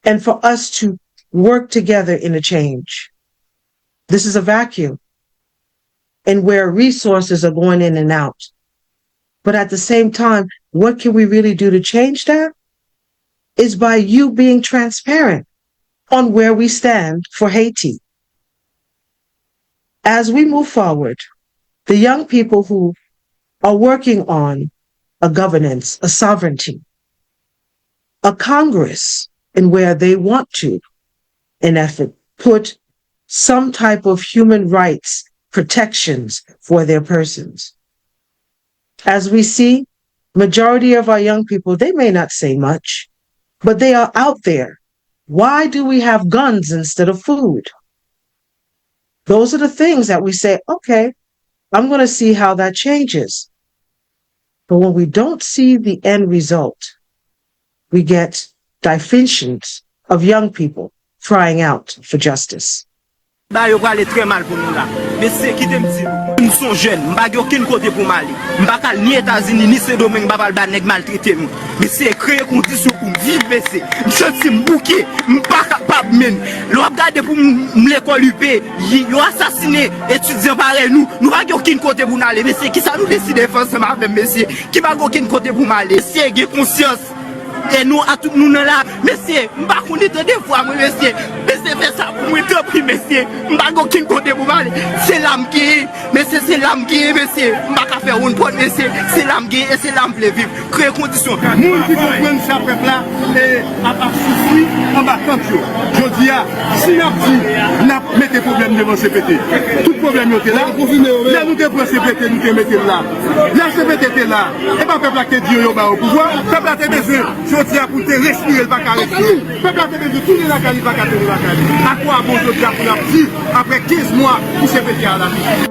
and for us to work together in a change. This is a vacuum, and where resources are going in and out. But at the same time, what can we really do to change that? Is by you being transparent on where we stand for Haiti. As we move forward, the young people who are working on a governance, a sovereignty, a Congress, and where they want to an effort, put some type of human rights protections for their persons. As we see, majority of our young people, they may not say much, but they are out there. Why do we have guns instead of food? Those are the things that we say, okay, I'm going to see how that changes. But when we don't see the end result, we get definitions of young people crying out for justice.
Ba yo prale très mal pour nous là. Mais c'est qui te me dit nous sommes jeunes, m'pa gen aucun côté pour m'aller. M'pa kal ni États-Unis ni Saint-Domingue, m'pa pal ba nèg maltraiter nous. Mais c'est créer condition pour vivre c'est. M'senti m'bouqué, m'pa capable men. L'on regarder pour l'école UP, yo assassiné étudiants pareil nous pas gen aucun côté pour aller. Mais c'est qui ça nous décider faire ensemble avec messieurs, qui pas aucun côté pour m'aller. C'est gen conscience. Et nous, à tout nous là, messieurs, m'pa connaître des fois, messieurs, fait ça pour moi, tant pis, messieurs, m'pa aucun côté pour aller. C'est l'âme qui, messieurs, c'est l'âme qui, messieurs, m'pa faire une bonne, messieurs, c'est l'âme qui, et c'est l'âme qui vivre. Créer conditions. Nous qui comprennent ça, peuple là, et à part souci, en bas, tant que je dis, si on dit, n'a mis des problèmes devant CPT, tout problème était là, là, nous devons CPT, nous devons mettre là. Là, CPT était là, et pas peuple là qui dit, au pouvoir, peuple là, t'es besoin. Je tiens pour te respirer le bac à respirer. Peuple a besoin de tourner la cali, bac à tourner la cali. À quoi bon je tiens pour la petite après 15 mois pour se péter à la vie.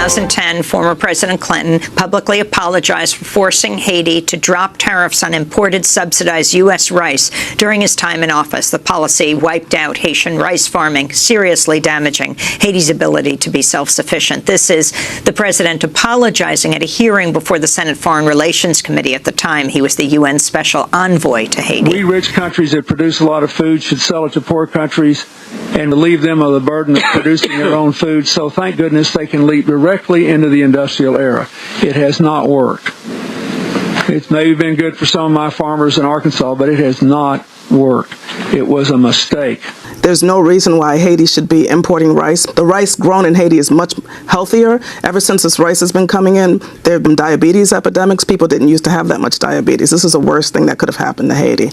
2010, former President Clinton publicly apologized for forcing Haiti to drop tariffs on imported subsidized U.S. rice during his time in office. The policy wiped out Haitian rice farming, seriously damaging Haiti's ability to be self-sufficient. This is the president apologizing at a hearing before the Senate Foreign Relations Committee. At the time, he was the UN Special Envoy to Haiti.
We rich countries that produce a lot of food should sell it to poor countries and relieve them of the burden of producing their own food. So thank goodness they can leap directly into the industrial era. It has not worked. It's maybe been good for some of my farmers in Arkansas, but it has not worked. It was a mistake.
There's no reason why Haiti should be importing rice. The rice grown in Haiti is much healthier. Ever since this rice has been coming in, there have been diabetes epidemics. People didn't used to have that much diabetes. This is the worst thing that could have happened to Haiti.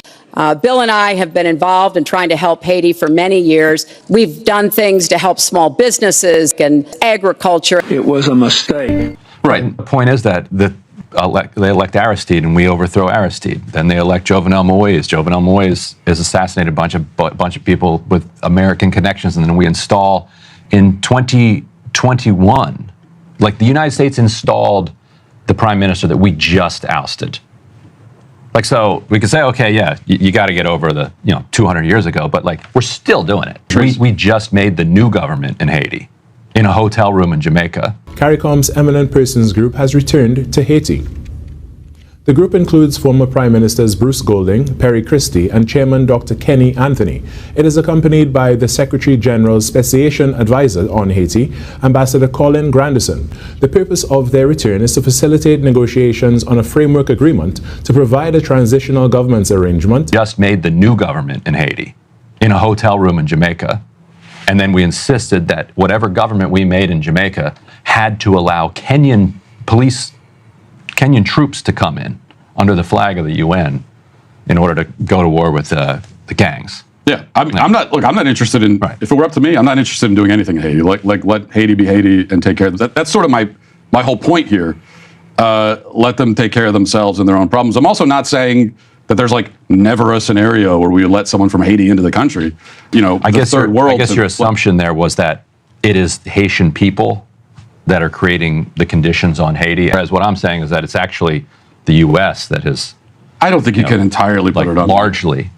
Bill and I have been involved in trying to help Haiti for many years. We've done things to help small businesses and agriculture.
It was a mistake.
Right. The point is that they elect Aristide and we overthrow Aristide. Then they elect Jovenel Moïse. Jovenel Moïse is assassinated a bunch of people with American connections, and then we install in 2021, like the United States installed the prime minister that we just ousted. Like, so we could say, okay, yeah, you got to get over the, 200 years ago, but like, we're still doing it. We just made the new government in Haiti in a hotel room in Jamaica.
CARICOM's Eminent Persons Group has returned to Haiti. The group includes former Prime Ministers Bruce Golding, Perry Christie, and Chairman Dr. Kenny Anthony. It is accompanied by the Secretary General's Speciation Advisor on Haiti, Ambassador Colin Grandison. The purpose of their return is to facilitate negotiations on a framework agreement to provide a transitional governance arrangement.
Just made the new government in Haiti in a hotel room in Jamaica. And then we insisted that whatever government we made in Jamaica had to allow Kenyan troops to come in under the flag of the UN in order to go to war with the gangs.
Yeah, I'm not interested in, if it were up to me, I'm not interested in doing anything in Haiti. Like let Haiti be Haiti and take care of them. That's sort of my whole point here. Let them take care of themselves and their own problems. I'm also not saying that there's like never a scenario where we let someone from Haiti into the country. I guess
your assumption there was that it is Haitian people that are creating the conditions on Haiti. Whereas what I'm saying is that it's actually the U.S. that has.
I don't think you can entirely put it on.
Largely.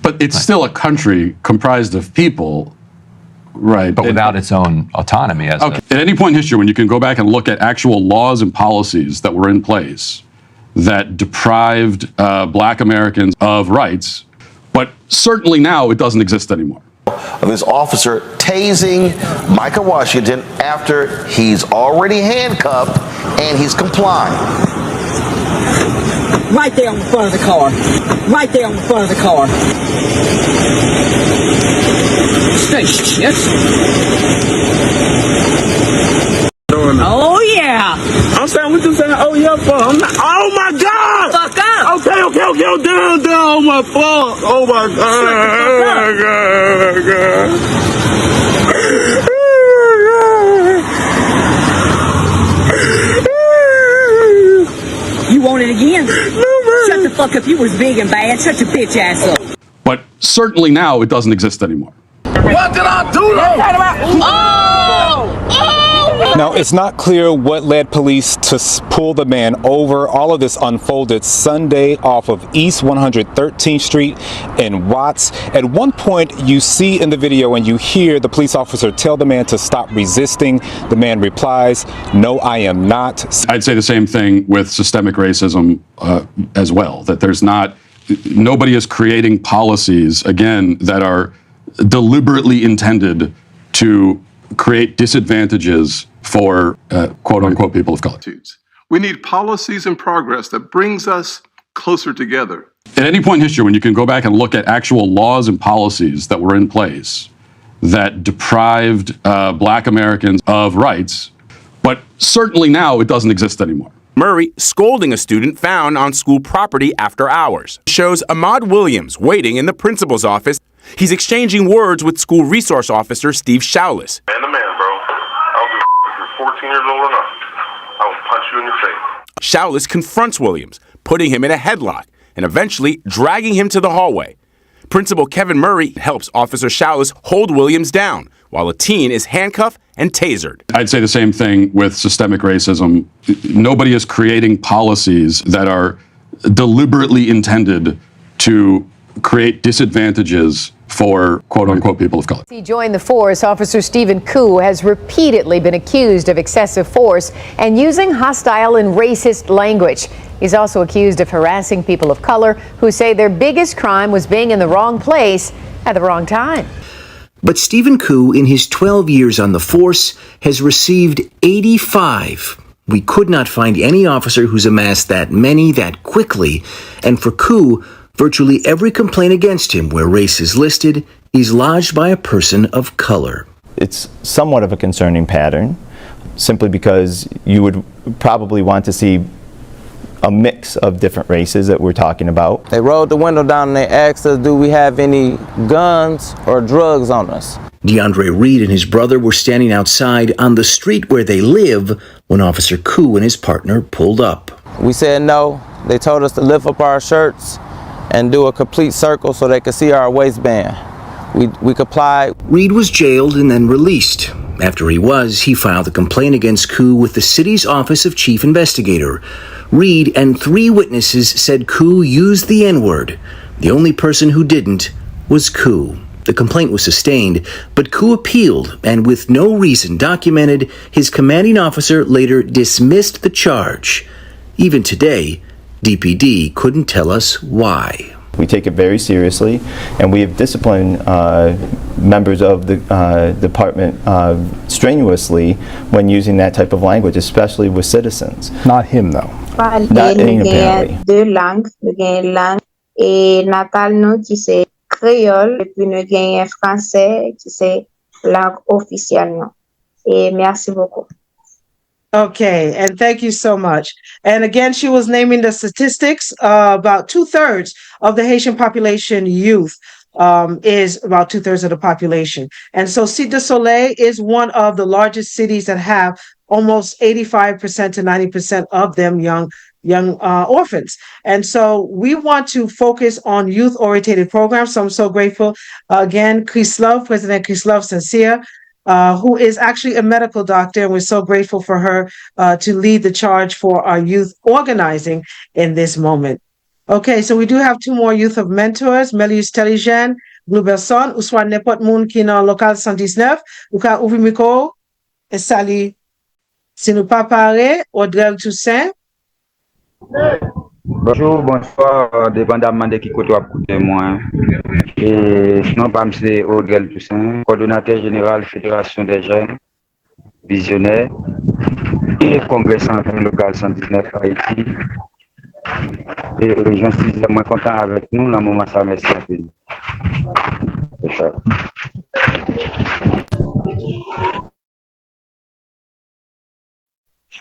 But it's still a country comprised of people, right?
But without its own autonomy.
At any point in history, when you can go back and look at actual laws and policies that were in place that deprived Black Americans of rights, but certainly now it doesn't exist anymore.
Of his officer tasing Micah Washington after he's already handcuffed and he's complying.
Right there on the front of the car. Right there on the front of the car. Stay shit. Oh yeah.
I'm saying, what you saying, oh yeah, for? I'm not, oh my God!
Fuck up!
Okay.
down, my fault. Oh my
You want it again? No, man. Shut the fuck up. You was big and bad. Shut your bitch ass up.
But certainly now it doesn't exist anymore.
What did I do though?
Now, it's not clear what led police to pull the man over. All of this unfolded Sunday off of East 113th Street in Watts. At one point, you see in the video and you hear the police officer tell the man to stop resisting. The man replies, "No, I am not."
I'd say the same thing with systemic racism as well, that nobody is creating policies, again, that are deliberately intended to create disadvantages for quote-unquote people of color.
We need policies and progress that brings us closer together.
At any point in history, when you can go back and look at actual laws and policies that were in place that deprived Black Americans of rights, but certainly now it doesn't exist anymore.
Murray scolding a student found on school property after hours. Shows Ahmad Williams waiting in the principal's office. He's exchanging words with school resource officer Steve Shaulis.
Man to man, bro. I don't give a if you're 14 years old or not. I will punch you in your face.
Shaulis confronts Williams, putting him in a headlock and eventually dragging him to the hallway. Principal Kevin Murray helps Officer Shaulis hold Williams down while a teen is handcuffed and tasered.
I'd say the same thing with systemic racism. Nobody is creating policies that are deliberately intended to create disadvantages for quote-unquote people of color.
He joined the force. Officer Stephen Koo has repeatedly been accused of excessive force and using hostile and racist language. He's also accused of harassing people of color who say their biggest crime was being in the wrong place at the wrong time.
But Stephen Koo, in his 12 years on the force, has received 85. We could not find any officer who's amassed that many that quickly. And for Koo, virtually every complaint against him where race is listed is lodged by a person of color.
It's somewhat of a concerning pattern, simply because you would probably want to see a mix of different races that we're talking about.
They rolled the window down and they asked us, do we have any guns or drugs on us?
DeAndre Reed and his brother were standing outside on the street where they live when Officer Koo and his partner pulled up.
We said no. They told us to lift up our shirts and do a complete circle so they could see our waistband. We complied.
Reed was jailed and then released. After he filed a complaint against Koo with the city's Office of Chief Investigator. Reed and 3 witnesses said Koo used the N-word. The only person who didn't was Koo. The complaint was sustained, but Koo appealed and with no reason documented. His commanding officer later dismissed the charge. Even today, DPD couldn't tell us why.
We take it very seriously, and we have disciplined members of the department strenuously when using that type of language, especially with citizens. Not him, though. Not him, apparently.
Deux langues, nous gagnons langue et natal nous qui c'est créole et puis nous gagnons français qui c'est langue officielle nous. Et merci beaucoup.
Okay, and thank you so much. And again, she was naming the statistics. About 2/3 of the Haitian population youth is about 2/3 of the population. And so Cité du Soleil is one of the largest cities that have almost 85% to 90% of them young orphans. And so we want to focus on youth-oriented programs. So I'm so grateful. Again, President Krislov Sincere, who is actually a medical doctor, and we're so grateful for her to lead the charge for our youth organizing in this moment. Okay, so we do have 2 more youth of mentors, Melius Telijan, Blueberson, ou soit n'importe moun qui nan local 119, ou ka ouvri micro, et sali. Si nous pas parler, Audrey Toussaint.
Bonjour, bonsoir, dépendamment de qui côté vous écoutez moi. Et sinon, c'est Audrey Toussaint, coordonnateur général Fédération des jeunes visionnaires et congrès central local 119 Haïti. Et je suis vraiment content avec nous dans le moment ça merci à vous. C'est ça.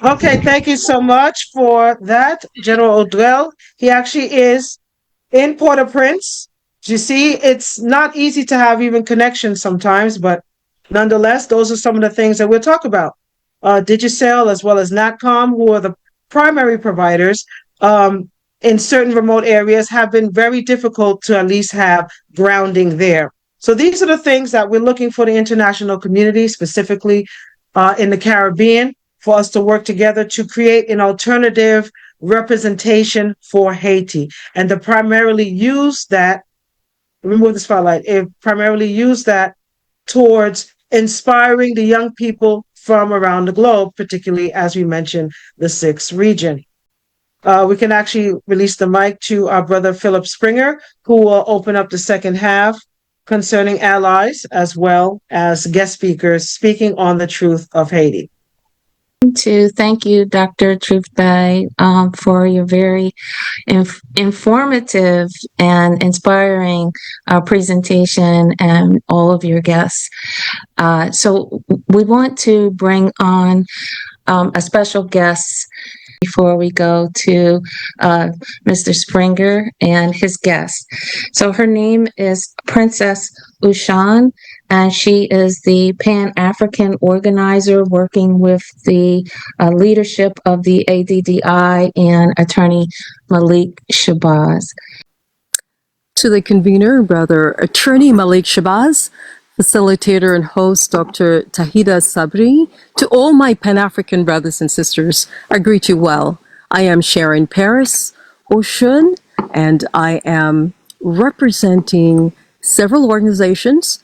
Okay, thank you so much for that, General Odrell. He actually is in Port-au-Prince. You see, it's not easy to have even connections sometimes, but nonetheless, those are some of the things that we'll talk about. Digicel as well as Natcom, who are the primary providers in certain remote areas, have been very difficult to at least have grounding there. So these are the things that we're looking for the international community, specifically in the Caribbean, for us to work together to create an alternative representation for Haiti, and to primarily use that, remove the spotlight, primarily use that towards inspiring the young people from around the globe, particularly, as we mentioned, the 6th region. We can actually release the mic to our brother Philip Springer, who will open up the second half concerning allies as well as guest speakers speaking on the truth of Haiti.
To thank you, Dr. Truthbay, for your very informative and inspiring presentation, and all of your guests. So we want to bring on a special guest before we go to Mr. Springer and his guest. So her name is Princess Ushan, and she is the Pan-African organizer working with the leadership of the ADDI and attorney Malik Shabazz.
To the convener, Brother Attorney Malik Shabazz, facilitator and host Dr. Tahida Sabri, to all my Pan-African brothers and sisters, I greet you well. I am Sharon Paris Oshun, and I am representing several organizations,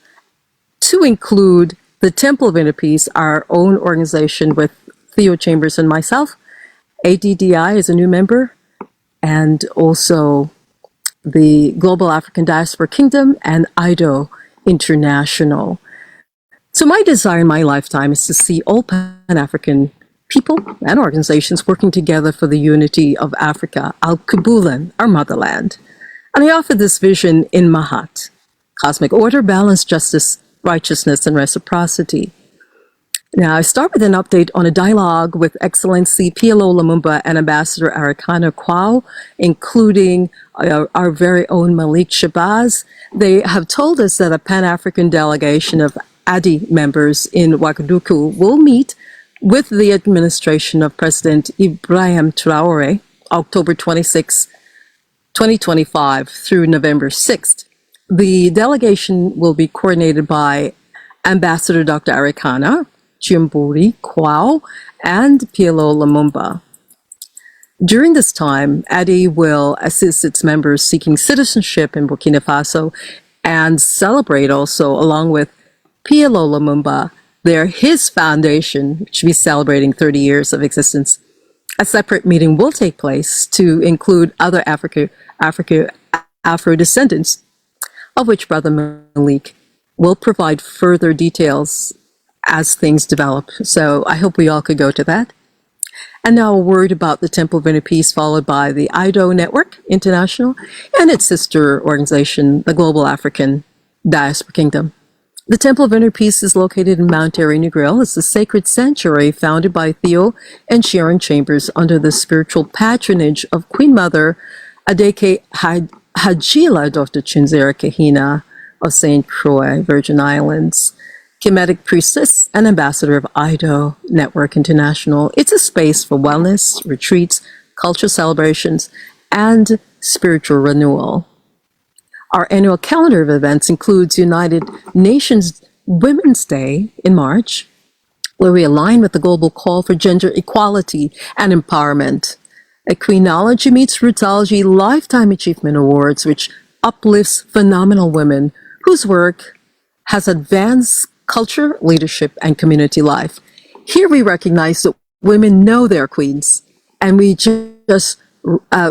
to include the Temple of Inner Peace, our own organization with Theo Chambers and myself. ADDI is a new member, and also the Global African Diaspora Kingdom and IDO International. So my desire in my lifetime is to see all Pan-African people and organizations working together for the unity of Africa, Al-Kubulan, our motherland. And I offer this vision in Mahat: cosmic order, balance, justice, righteousness, and reciprocity. Now, I start with an update on a dialogue with Excellency PLO Lumumba and Ambassador Arikana Kwao, including our very own Malik Shabazz. They have told us that a Pan-African delegation of ADI members in Ouagadougou will meet with the administration of President Ibrahim Traoré, October 26, 2025 through November 6th. The delegation will be coordinated by Ambassador Dr. Arikana, Chimburi Kwao, and PLO Lumumba. During this time, ADI will assist its members seeking citizenship in Burkina Faso and celebrate also, along with PLO Lumumba, his foundation, which will be celebrating 30 years of existence. A separate meeting will take place to include other Afro-descendants, of which Brother Malik will provide further details as things develop. So I hope we all could go to that. And now a word about the Temple of Inner Peace, followed by the IDO Network International and its sister organization, the Global African Diaspora Kingdom. The Temple of Inner Peace is located in Mount Airy Negril. It's a sacred sanctuary founded by Theo and Sharon Chambers under the spiritual patronage of Queen Mother Adeke Hajila Dr. Chinzera Kahina of St. Croix, Virgin Islands, Kemetic priestess and ambassador of IDO Network International. It's a space for wellness, retreats, cultural celebrations, and spiritual renewal. Our annual calendar of events includes United Nations Women's Day in March, where we align with the global call for gender equality and empowerment. A Queenology meets Rootology Lifetime Achievement Awards, which uplifts phenomenal women whose work has advanced culture, leadership, and community life. Here we recognize that women know they're queens, and we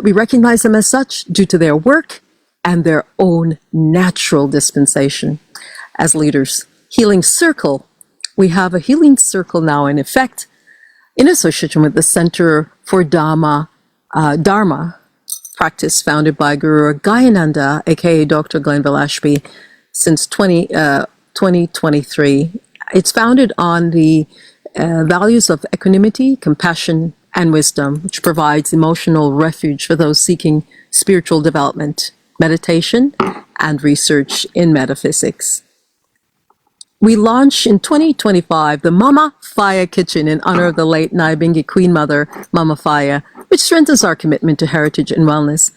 recognize them as such due to their work and their own natural dispensation as leaders. Healing Circle. We have a healing circle now in effect in association with the Center for Dharma practice founded by Guru Gayananda, aka Dr. Glenville Ashby, since 2023. It's founded on the values of equanimity, compassion, and wisdom, which provides emotional refuge for those seeking spiritual development meditation, and research in metaphysics. We launched in 2025 the Mama Faya Kitchen in honor of the late Nyabingi Queen Mother, Mama Faya, which strengthens our commitment to heritage and wellness.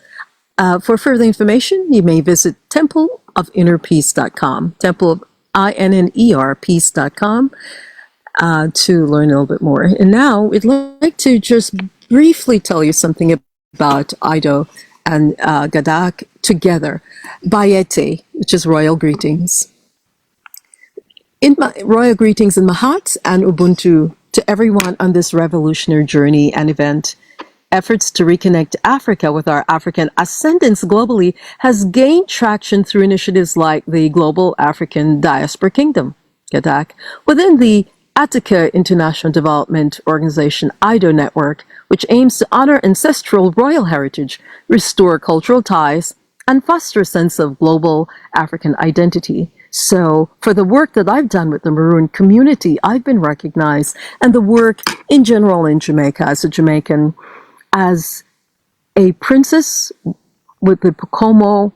For further information, you may visit templeofinnerpeace.com, temple of I-N-N-E-R peace.com, to learn a little bit more. And now we'd like to just briefly tell you something about Ido and Gadak together. Bayete, which is royal greetings. Royal greetings in Mahat and Ubuntu to everyone on this revolutionary journey and event. Efforts to reconnect Africa with our African ascendants globally has gained traction through initiatives like the Global African Diaspora Kingdom, GADAC, within the Attica International Development Organization IDO network, which aims to honor ancestral royal heritage, restore cultural ties, and foster a sense of global African identity. So for the work that I've done with the Maroon community, I've been recognized, and the work in general in Jamaica as a Jamaican, as a princess with the Pocomo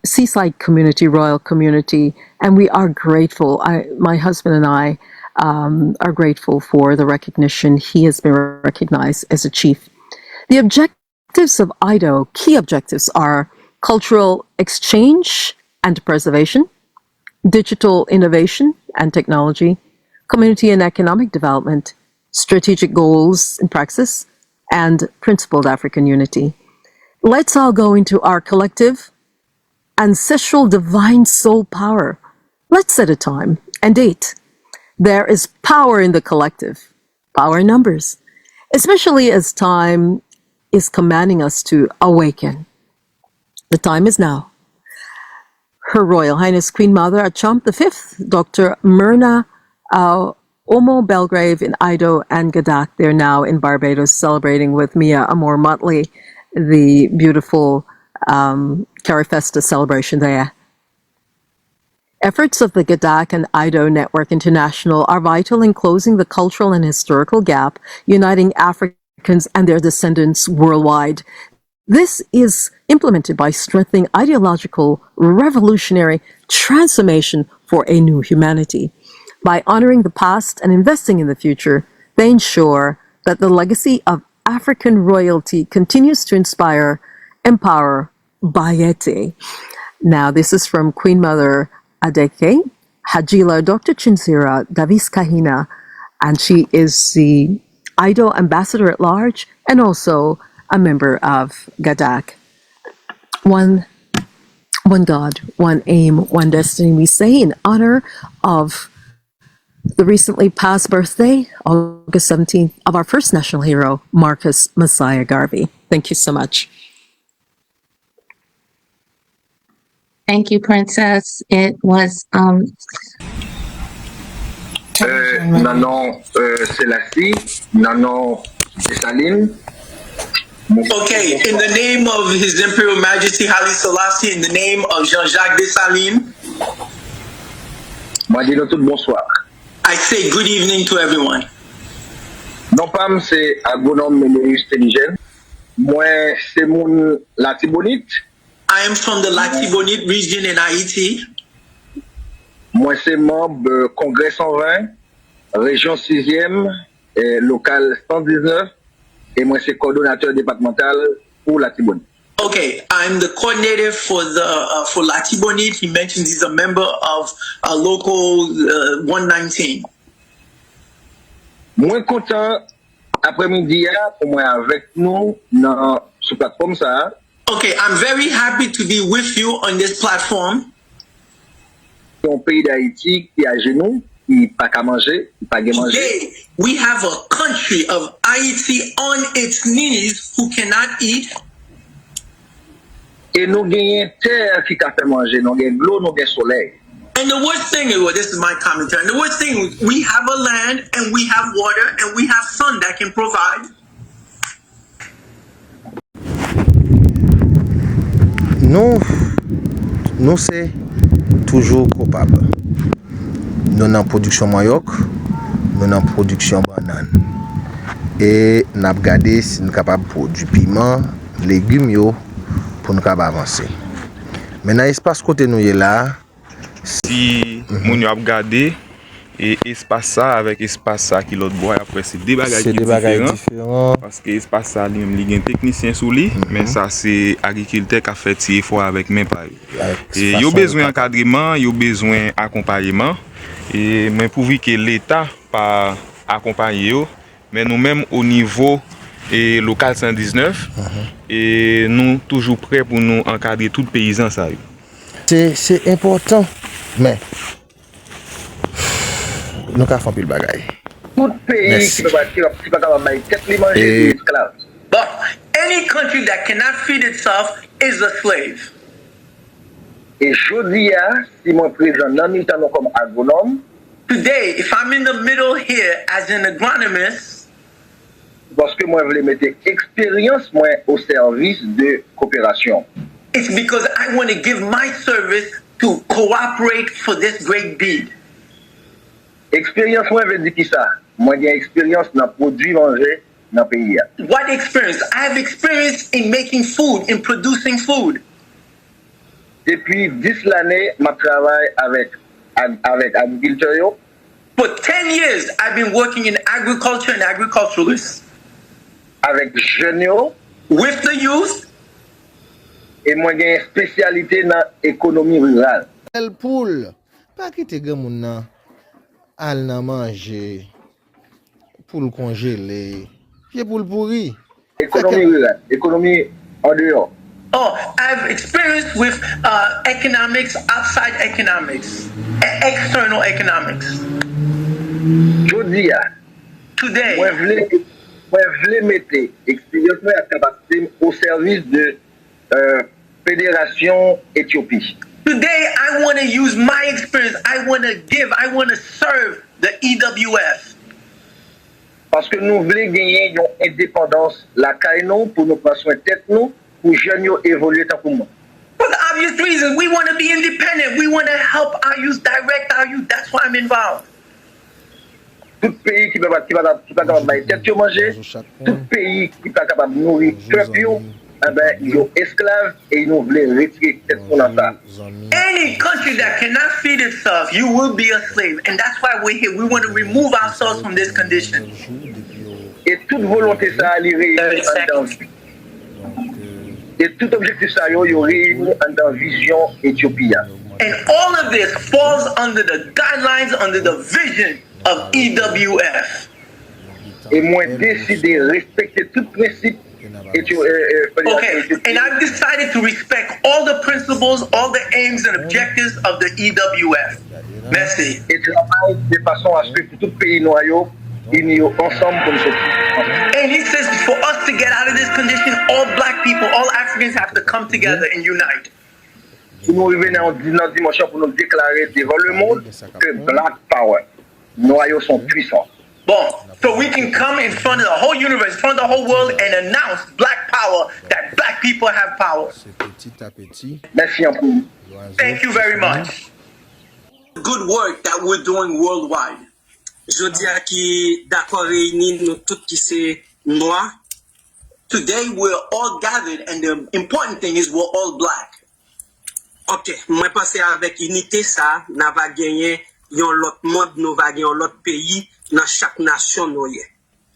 seaside community, royal community, and we are grateful. My husband and I are grateful for the recognition. He has been recognized as a chief. The objectives of IDO, key objectives, are cultural exchange and preservation, digital innovation and technology, community and economic development, strategic goals and praxis, and principled African unity. Let's all go into our collective ancestral divine soul power. Let's set a time and date. There is power in the collective, power in numbers, especially as time is commanding us to awaken. The time is now. Her Royal Highness Queen Mother Achamp V, Dr. Myrna Omo Belgrave in Ido and Gadak. They're now in Barbados celebrating with Mia Amor Motley the beautiful Carifesta celebration there. Efforts of the Gadak and Ido Network International are vital in closing the cultural and historical gap, uniting Africans and their descendants worldwide. This is implemented by strengthening ideological revolutionary transformation for a new humanity. By honoring the past and investing in the future, they ensure that the legacy of African royalty continues to inspire, empower, Bayete. Now, this is from Queen Mother Adeke, Hajila Dr. Chinzira Davis Kahina, and she is the Ido Ambassador at Large and also a member of GADAC. One God, one aim, one destiny, we say in honor of the recently passed birthday, August 17th, of our first national hero, Marcus Messiah Garvey. Thank you so much.
Thank you, Princess. It was
Nanon Selassie, Nanon Desaline.
Okay, in the name of His Imperial Majesty Haile Selassie, in the name of Jean-Jacques Dessalines,
bonsoir.
I say good evening to everyone.
Non pam c'est agronome Méléus Téligène. Moi c'est mon Latibonite.
I am from the Latibonite region in Haiti.
Moi c'est membre Congrès 120, région 6e, local 119. Et moi, c'est coordonnateur départemental pour Latibonite.
Okay, I'm the coordinator for the for Latibonite. He mentions he's a member of local 119.
Moi content après-midi pour moi avec nous dans cette plateforme ça.
Okay, I'm very happy to be with you on this platform.
Un pays d'Haïti qui est à genoux.
Today, we have a country of Haiti on its knees who cannot eat.
Et nous gagnons terre qui a fait manger, nous gagnons l'eau, nous gagnons soleil.
And the worst thing is, well, this is my commentary. And the worst thing is, we have a land and we have water and we have sun that can provide.
Nous c'est toujours coupable. Nous avons production manioc, nous avons production banane. Et nous avons regardé si nous sommes capables de produire piment, légumes,
pour nous avancer. Maintenant, l'espace côté nous est là.
Si moun yo ap gade et espace ça avec espace ça qui l'autre bois après c'est des bagages différents parce que espace ça lui même li gen technicien sous lui mais ça c'est agriculteur qui a fait tirer fois avec main pa et yo besoin encadrement, yo besoin accompagnement et mais pourvu que l'état pas accompagner yo mais nous même au niveau et local 119 et nous toujours prêts pour nous encadrer tout paysan ça.
C'est important mais nous avons fait le bagage.
Tout pays qui peut pas manger tête li manger esclave.
But any country that cannot feed itself is a slave.
Et jodi si moi présent dans militant comme agronome.
Today, if I'm in the middle here as an agronomist,
parce que moi je voulais mettre expérience moi au service de coopération.
It's because I want to give my service to cooperate for this great deed.
Expérience moi veut dire qui ça? Moi j'ai expérience dans produire manger dans pays.
What experience? I have experience in making food, in producing food.
Depuis 10 l'année, je travaille avec agriculture.
For 10 years, I've been working in agriculture and agriculturalists.
Avec jeunes.
With the youth.
Et moi j'ai une spécialité dans l'économie rurale.
El poule, pas quitter grand moun nan al nan manger poule congelé, pied poule pourri.
Économie rurale, économie en dehors.
Oh, I've experienced with economics, outside economics, external economics. Today,
moi voulais mettre expérience et capacité au service de Fédération Éthiopie.
Today, I want to use my experience. I want to give. I want to serve the EWF.
Parce que nous voulons gagner une indépendance la caille pour nous prendre soin de tête nous pour jeunes évoluer tant que nous.
For the obvious reason, we want to be independent. We want to help our youth, direct our youth. That's why I'm involved.
Tout pays qui peut pas capable de tête manger, tout pays qui pas capable de nourrir peuple, ils sont esclaves et ils nous veulent retirer tête pour ça.
Any country that cannot feed itself, you will be a slave, and that's why we're here. We want to remove ourselves from this condition.
Et toute volonté ça aller réunir en et tout objectif ça yo réunir en vision Éthiopie.
And all of this falls under the guidelines, under the vision of EWF.
Et moi décidé de respecter tout principe.
Okay, and I've decided to respect all the principles, all the aims and objectives of the EWF. Merci.
Et travaille de façon à ce que tout pays noyau unis ensemble comme ça.
And he says for us to get out of this condition, all black people, all Africans have to come together and unite.
Nous revenons dans dimanche pour nous déclarer devant le monde que Black Power, noyaux sont puissants.
Bon, so we can come in front of the whole universe, in front of the whole world, and announce black power, that black people have power.
Merci un peu.
Thank you very much. Good work that we're doing worldwide.
Je dis à qui d'accord réunis nous tous qui c'est noirs.
Today we're all gathered, and the important thing is we're all black.
Ok, moi pense avec unité ça, n'a va gagner yon l'autre monde, nous va gagner l'autre pays dans chaque nation nous y.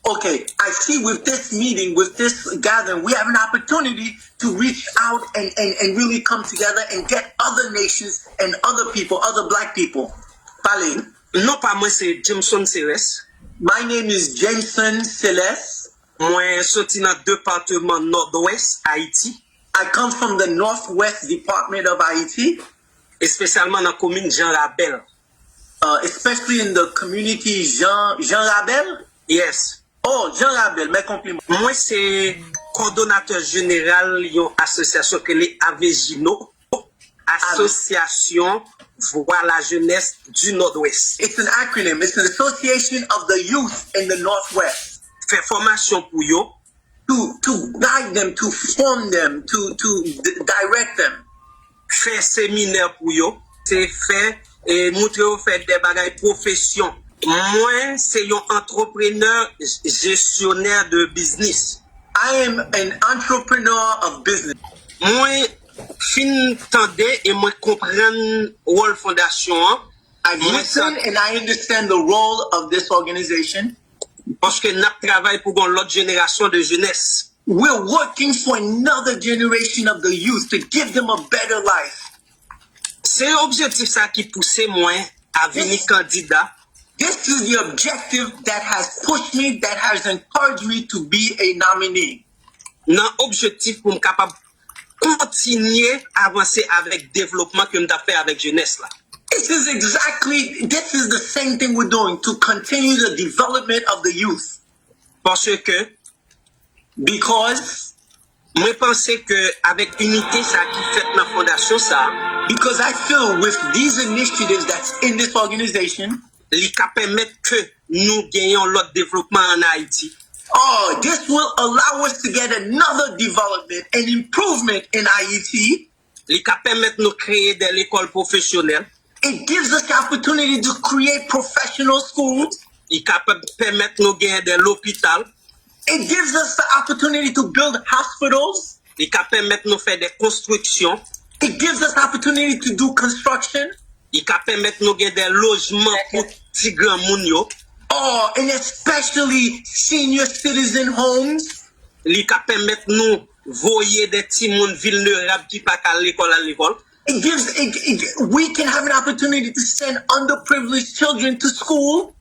Okay, I see with this meeting, with this gathering, we have an opportunity to reach out and really come together and get other nations and other people, other black people. Parlez.
Non, pas moi, c'est Jameson Ceres.
My name is Jameson Celes.
Moi, sorti dans département nord-ouest, Haïti.
I come from the northwest department of Haiti.
Spécialement dans la commune Jean Rabel.
Especially in the community Jean Rabel?
Yes.
Oh, Jean Rabel, mes compliments.
Moi, c'est coordonnateur général d'une association que les Avegino, Association Voir la Jeunesse du Nord-Ouest.
It's an acronym. It's an association of the youth in the Northwest.
Fait formation pour yo.
To guide them, to form them, to direct them.
Fait séminaire pour yo. C'est fait et montrer au fait des bagages profession. Moi, c'est un entrepreneur gestionnaire de business.
I am an entrepreneur of business.
Moi, fin tande et moi comprendre rôle fondation.
I've listened and I understand the role of this organization.
Parce que nous travaillons pour l'autre génération de jeunesse.
We're working for another generation of the youth to give them a better life.
C'est l'objectif ça qui pousse moi à venir candidat.
This is the objective that has pushed me, that has encouraged me to be a nominee.
Non objectif pour me capable continuer à avancer avec développement que nous avons fait avec jeunesse là.
This is the same thing we're doing to continue the development of the youth. Because
moi pense que avec unité ça qui fait dans fondation ça,
because I feel with these initiatives that's in this organization,
li ka permettre que nous gagnions l'autre développement en Haïti.
Oh, this will allow us to get another development and improvement in Haiti.
Li ka permettre nous créer des écoles professionnelles.
It gives us the opportunity to create professional schools.
Il ka permettre nous gagner des l'hôpital.
It gives us the opportunity to build hospitals.
Il ka permettre nous faire des constructions.
It gives us the opportunity to do construction.
Il ka permettre nous gagner des logements pour ti grand moun yo.
Oh, and especially senior citizen homes.
Li ka permettre nous voyer des ti moun vulnérables qui pas à l'école.
We can have an opportunity to send underprivileged children to school.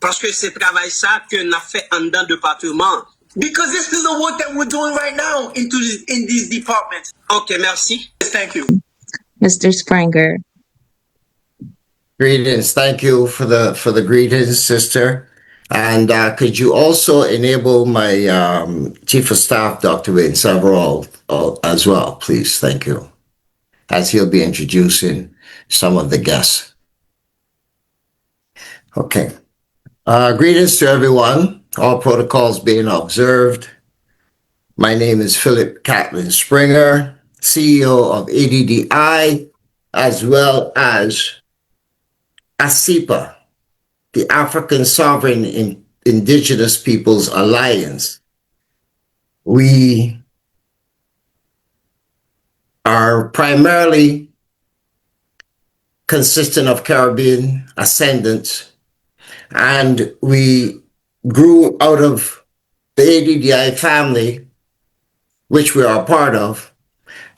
Parce que c'est travail ça que n'a fait en dans département.
Because this is the work that we're doing right now in these departments.
Okay, merci.
Thank you.
Mr. Springer.
Greetings. Thank you for the greetings, sister. And could you also enable my Chief of Staff, Dr. Wayne Several, as well, please? Thank you. As he'll be introducing some of the guests. Okay. Greetings to everyone. All protocols being observed. My name is Philip Catlin Springer, CEO of ADDI, as well as ASIPA, the African Sovereign Indigenous Peoples Alliance. We are primarily consistent of Caribbean ascendants, and we grew out of the ADDI family, which we are a part of,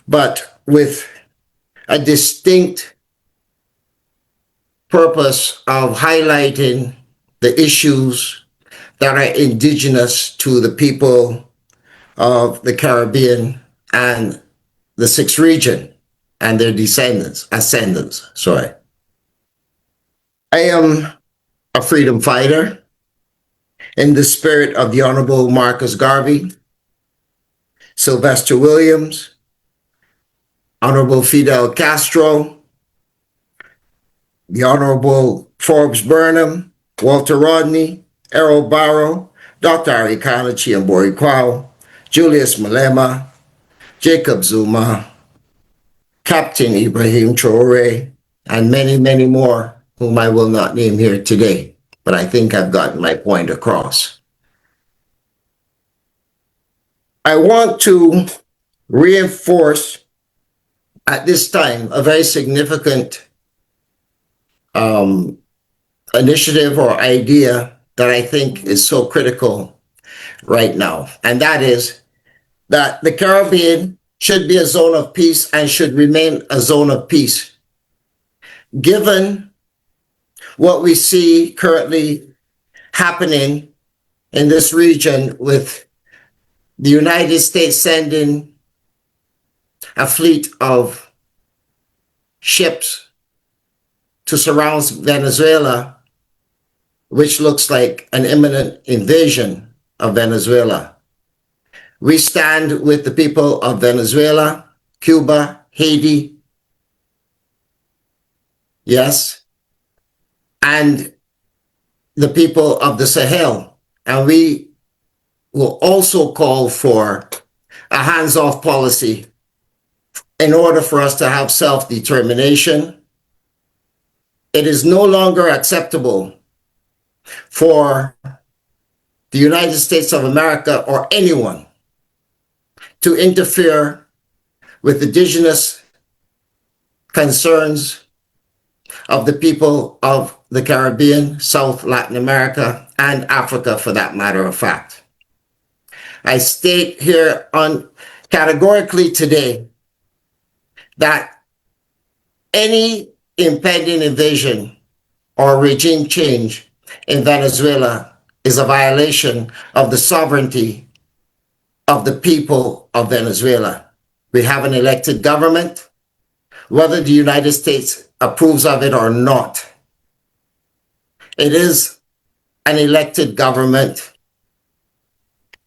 but with a distinct purpose of highlighting the issues that are indigenous to the people of the Caribbean and the sixth region and their ascendants, sorry. I am a freedom fighter in the spirit of the Honorable Marcus Garvey, Sylvester Williams, Honorable Fidel Castro, the Honorable Forbes Burnham, Walter Rodney, Errol Barrow, Dr. Arikana Chiambori Kwao, Julius Malema, Jacob Zuma, Captain Ibrahim Traore, and many, many more whom I will not name here today, but I think I've gotten my point across. I want to reinforce at this time a very significant initiative or idea that I think is so critical right now, and that is that the Caribbean should be a zone of peace and should remain a zone of peace. Given what we see currently happening in this region with the United States sending a fleet of ships to surround Venezuela, which looks like an imminent invasion of Venezuela. We stand with the people of Venezuela, Cuba, Haiti, yes, and the people of the Sahel. And we will also call for a hands-off policy in order for us to have self-determination. It is no longer acceptable for the United States of America or anyone to interfere with indigenous concerns of the people of the Caribbean, South Latin America, and Africa, for that matter of fact. I state here categorically today that any impending invasion or regime change in Venezuela is a violation of the sovereignty of the people of Venezuela. We have an elected government, whether the United States approves of it or not. It is an elected government,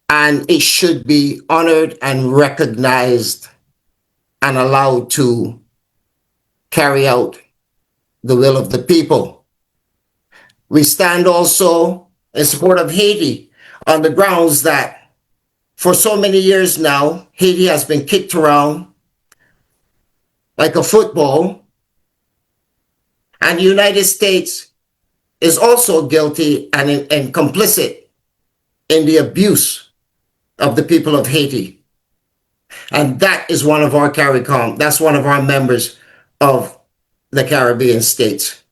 and it should be honored and recognized and allowed to carry out the will of the people. We stand also in support of Haiti on the grounds that for so many years now, Haiti has been kicked around like a football, and the United States is also guilty and complicit in the abuse of the people of Haiti. And that is one of our CARICOM, that's one of our members of the Caribbean states.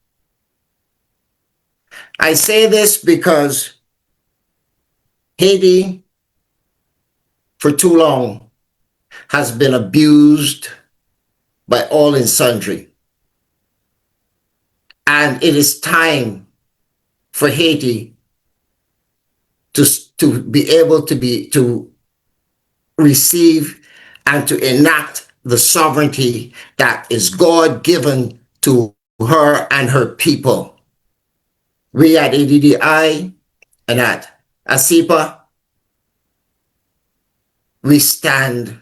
I say this because Haiti, for too long, has been abused by all and sundry. And it is time for Haiti to be able to receive and to enact the sovereignty that is God-given to her and her people. We at ADDI and at ASIPA, we stand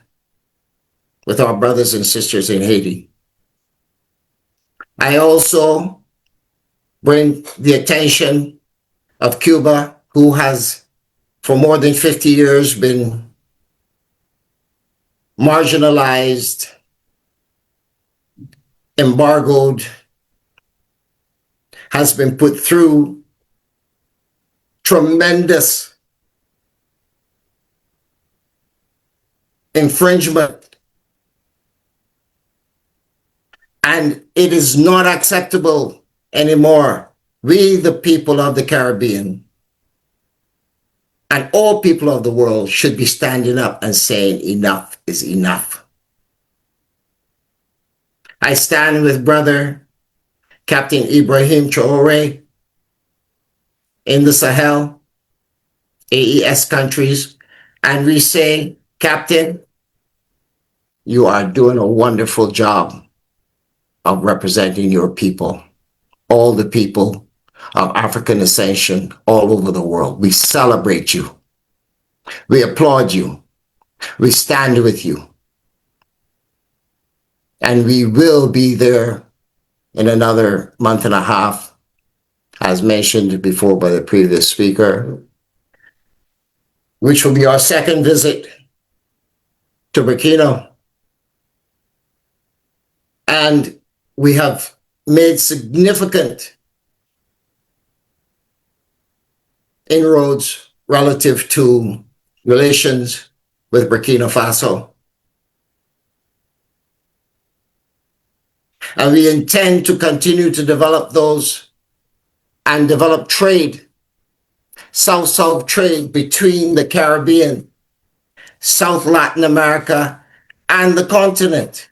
with our brothers and sisters in Haiti. I also bring the attention of Cuba, who has for more than 50 years been marginalized, embargoed, has been put through tremendous infringement. And it is not acceptable anymore. We, the people of the Caribbean, and all people of the world should be standing up and saying enough is enough. I stand with brother Captain Ibrahim Traoré in the Sahel, AES countries, and we say, Captain, you are doing a wonderful job of representing your people, all the people of African ascension all over the world. We celebrate you. We applaud you. We stand with you. And we will be there in another month and a half, as mentioned before by the previous speaker, which will be our second visit to Burkina. And we have made significant inroads relative to relations with Burkina Faso. And we intend to continue to develop those and develop trade, South-South trade between the Caribbean, South Latin America, and the continent.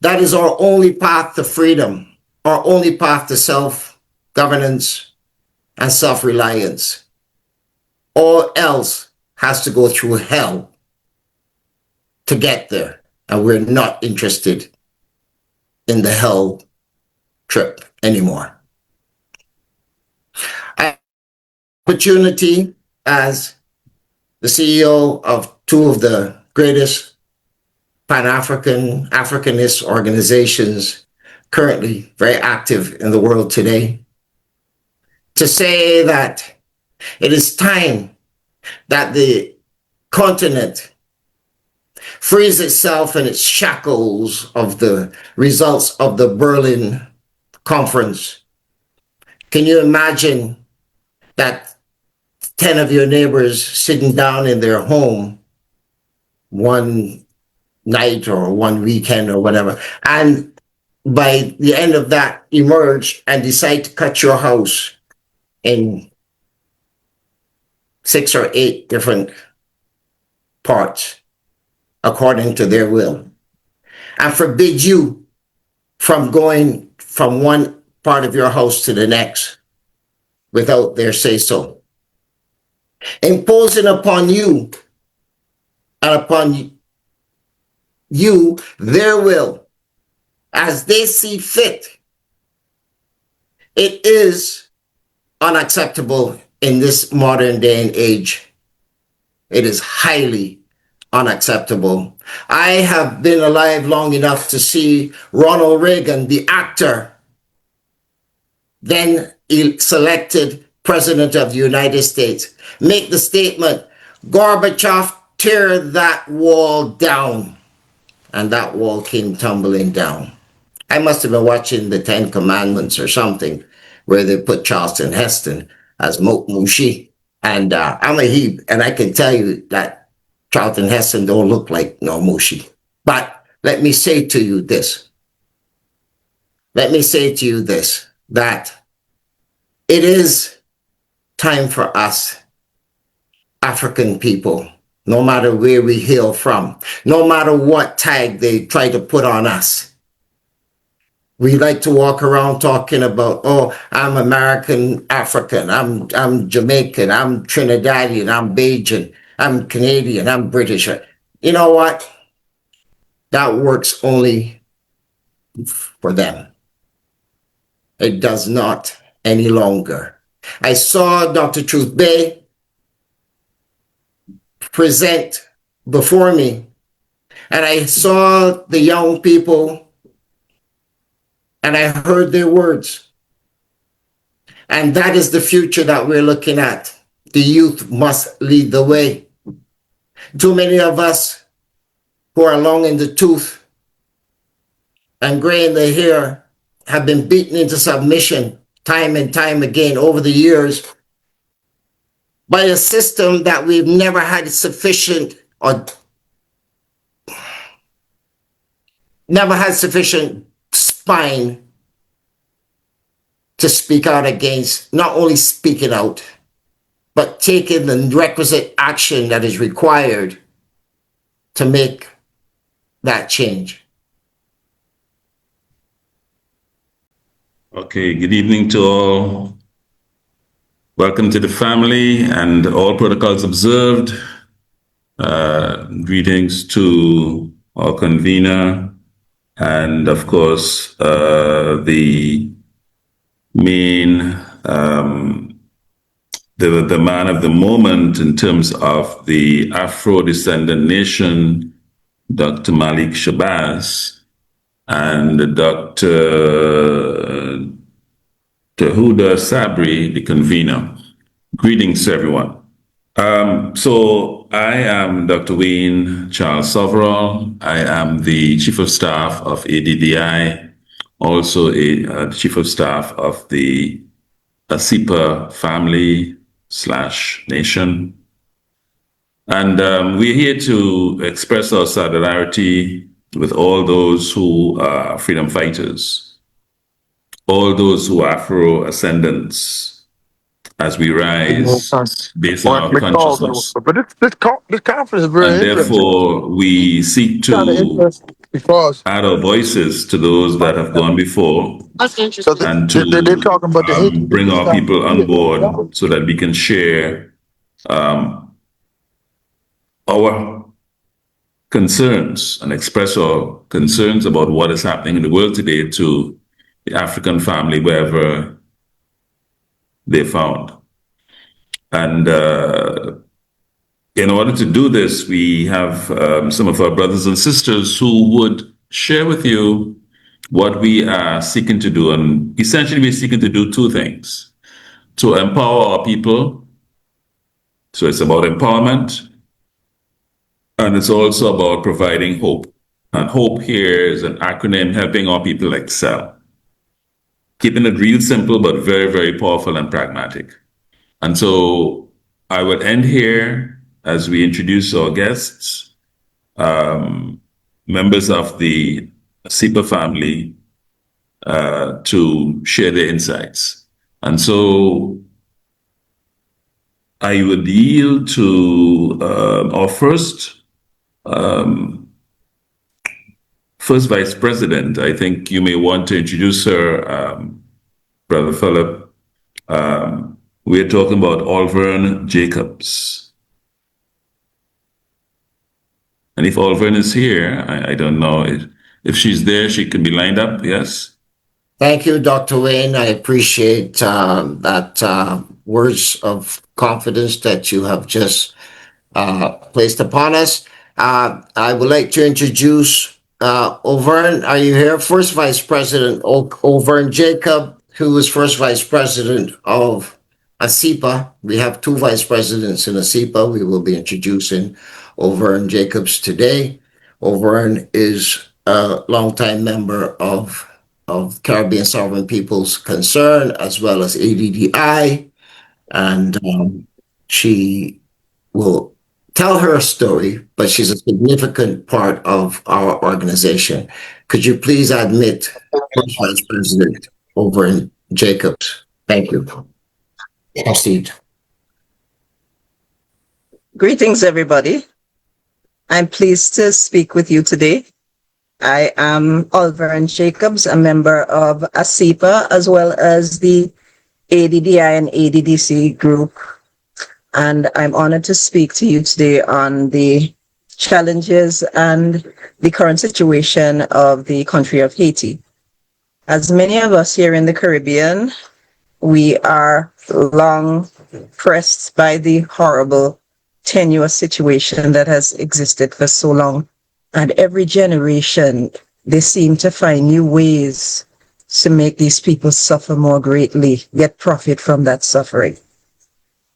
That is our only path to freedom, our only path to self-governance and self-reliance. All else has to go through hell to get there. And we're not interested in the hell trip anymore. Opportunity as the CEO of two of the greatest Pan-African, Africanist organizations currently very active in the world today, to say that it is time that the continent frees itself in its shackles of the results of the Berlin Conference. Can you imagine that 10 of your neighbors sitting down in their home one night or one weekend or whatever. And by the end of that, emerge and decide to cut your house in 6 or 8 different parts according to their will, and forbid you from going from one part of your house to the next without their say-so, imposing upon you and upon you their will as they see fit. It is unacceptable in this modern day and age. It is highly unacceptable. I have been alive long enough to see Ronald Reagan, the actor, then selected President of the United States, make the statement, Gorbachev, tear that wall down. And that wall came tumbling down. I must have been watching the 10 Commandments or something where they put Charlton Heston as Mushi. And I'm a Heb, and I can tell you that Charlton Heston don't look like no Mushi. But let me say to you this. Let me say to you this, that it is time for us, African people, no matter where we hail from, no matter what tag they try to put on us. We like to walk around talking about, oh, I'm American African, I'm Jamaican, I'm Trinidadian, I'm Bajan, I'm Canadian, I'm British. You know what? That works only for them. It does not any longer. I saw Dr. Truth Bay present before me, and I saw the young people and I heard their words. And that is the future that we're looking at. The youth must lead the way. Too many of us who are long in the tooth and gray in the hair have been beaten into submission time and time again over the years by a system that we've never had sufficient or never had sufficient spine to speak out against, not only speaking out, but taking the requisite action that is required to make that change.
Okay, good evening to all. Welcome to the family and all protocols observed. Greetings to our convener and of course the main, the man of the moment in terms of the Afro-descendant nation, Dr. Malik Shabazz, and Dr. Tahuda Sabri, the convener. Greetings to everyone. So I am Dr. Wayne Charles Soverall. I am the Chief of Staff of ADDI, also a Chief of Staff of the ASIPA family/nation. And we're here to express our solidarity with all those who are freedom fighters, all those who are Afro-ascendants, as we rise based on our consciousness.
But this conference is very
and therefore, we seek to add our voices to those that have gone before and to bring our people on board so that we can share our concerns and express our concerns about what is happening in the world today to the African family, wherever they're found. And in order to do this, we have some of our brothers and sisters who would share with you what we are seeking to do. And essentially, we're seeking to do two things: to empower our people. So it's about empowerment, and it's also about providing hope. And hope here is an acronym helping our people excel. Keeping it real simple, but very, very powerful and pragmatic. And so I would end here as we introduce our guests. members of the SIPA family to share their insights. And so I would yield to our first Vice President. I think you may want to introduce her, Brother Philip. We're talking about Olvern Jacobs. And if Olvern is here, I don't know. If she's there, she can be lined up, yes?
Thank you, Dr. Wayne. I appreciate that words of confidence that you have just placed upon us. I would like to introduce Olvern. Are you here? First Vice President Olvern Jacob, who was first Vice President of ASIPA. We have two Vice Presidents in ASIPA. We will be introducing Olvern Jacobs today. Olvern is a longtime member of Caribbean Sovereign Peoples Concern, as well as ADDI, and she will tell her story, but she's a significant part of our organization. Could you please admit First Vice President Olvern Jacobs? Thank you. Proceed.
Greetings, everybody. I'm pleased to speak with you today. I am Olvern Jacobs, a member of ASIPA, as well as the ADDI and ADDC group. And I'm honored to speak to you today on the challenges and the current situation of the country of Haiti. As many of us here in the Caribbean, we are long pressed by the horrible, tenuous situation that has existed for so long. And every generation, they seem to find new ways to make these people suffer more greatly, get profit from that suffering.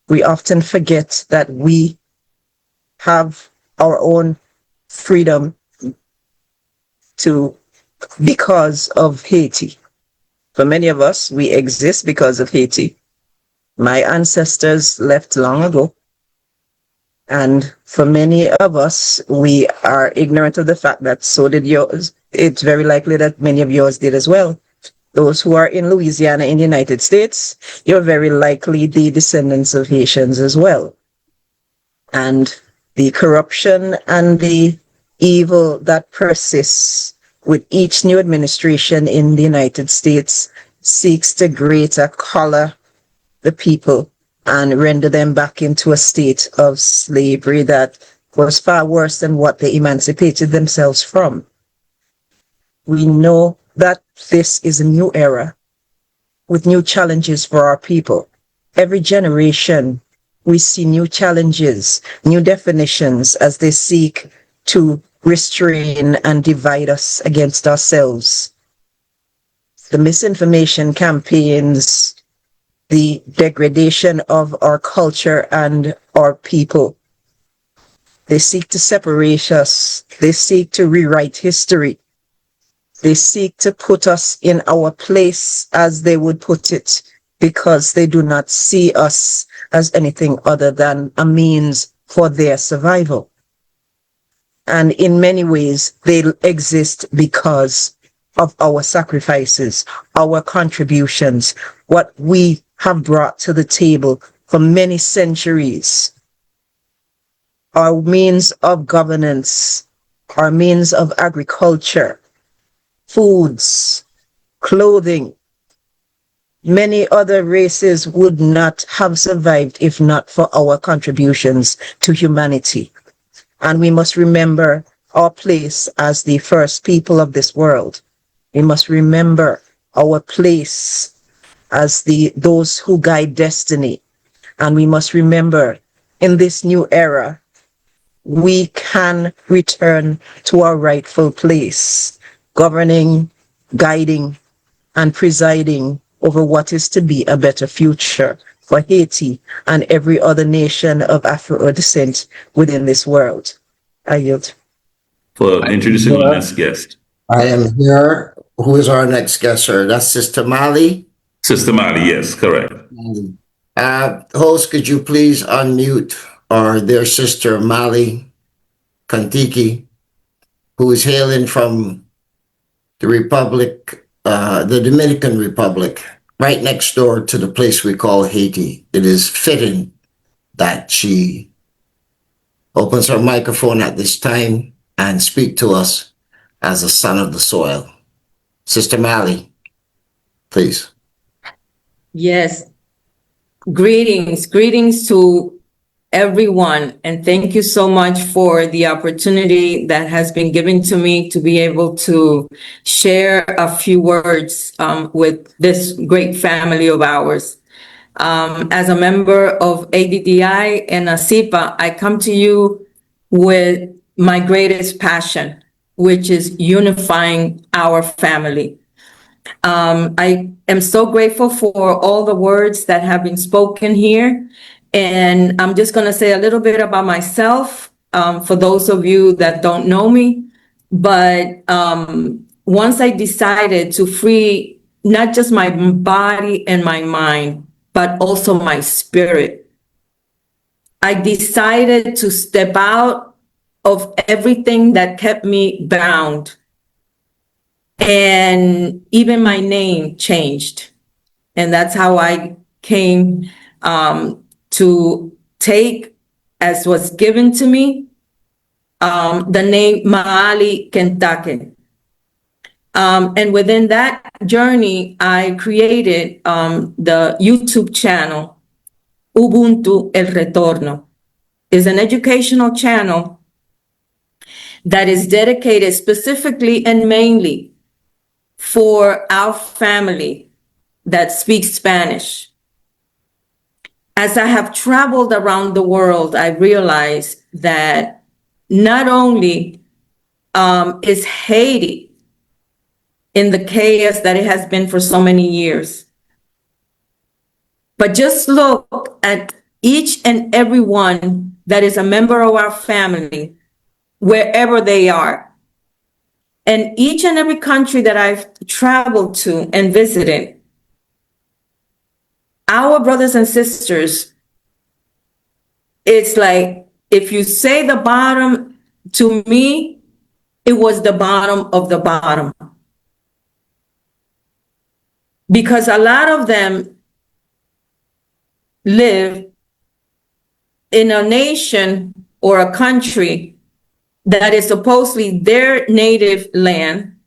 We often forget that we have our own freedom because of Haiti. For many of us, we exist because of Haiti. My ancestors left long ago. And for many of us, we are ignorant of the fact that so did yours. It's very likely that many of yours did as well. Those who are in Louisiana in the United States, you're very likely the descendants of Haitians as well. And the corruption and the evil that persists with each new administration in the United States seeks to greater color the people and render them back into a state of slavery that was far worse than what they emancipated themselves from. We know that this is a new era with new challenges for our people. Every generation, we see new challenges, new definitions as they seek to restrain and divide us against ourselves. The misinformation campaigns, the degradation of our culture and our people. They seek to separate us. They seek to rewrite history. They seek to put us in our place, as they would put it, because they do not see us as anything other than a means for their survival. And in many ways, they exist because of our sacrifices, our contributions, what we have brought to the table for many centuries. Our means of governance, our means of agriculture, foods, clothing. Many other races would not have survived if not for our contributions to humanity. And we must remember our place as the first people of this world. We must remember our place as those who guide destiny. And we must remember, in this new era, we can return to our rightful place, governing, guiding, and presiding over what is to be a better future for Haiti and every other nation of Afro descent within this world. I yield.
For introducing our next guest.
I am here. Who is our next guest, sir? That's Sister Mali?
Sister Mali, yes, correct.
Host, could you please unmute their sister Mali Kantiki? who is hailing from the Republic, the Dominican Republic, right next door to the place we call Haiti. It is fitting that she opens her microphone at this time and speak to us as a son of the soil. Sister Mali, please.
Yes. Greetings to everyone. And thank you so much for the opportunity that has been given to me to be able to share a few words with this great family of ours. As a member of ADDI and ASIPA, I come to you with my greatest passion, which is unifying our family. I am so grateful for all the words that have been spoken here. And I'm just going to say a little bit about myself for those of you that don't know me. But once I decided to free not just my body and my mind, but also my spirit, I decided to step out of everything that kept me bound. And even my name changed. And that's how I came to take, as was given to me, the name Maali Kentake. And within that journey, I created the YouTube channel, Ubuntu El Retorno. It's an educational channel that is dedicated specifically and mainly for our family that speaks Spanish. As I have traveled around the world, I realized that not only is Haiti in the chaos that it has been for so many years, but just look at each and every one that is a member of our family, wherever they are. And each and every country that I've traveled to and visited, our brothers and sisters, it's like, if you say the bottom, to me, it was the bottom of the bottom. Because a lot of them live in a nation or a country that is supposedly their native land.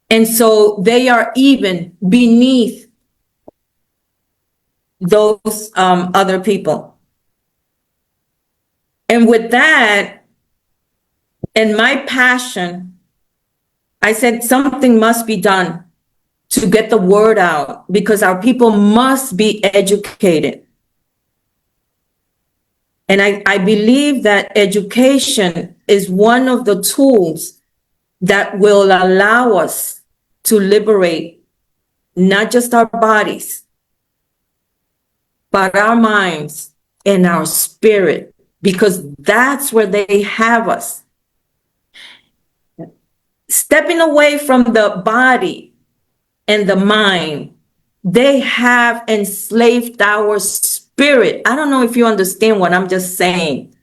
And so they are even beneath those other people. And with that, and my passion, I said something must be done to get the word out, because our people must be educated. And I believe that education is one of the tools that will allow us to liberate not just our bodies, but our minds and our spirit, because that's where they have us. Stepping away from the body and the mind, they have enslaved our spirit. I don't know if you understand what I'm just saying.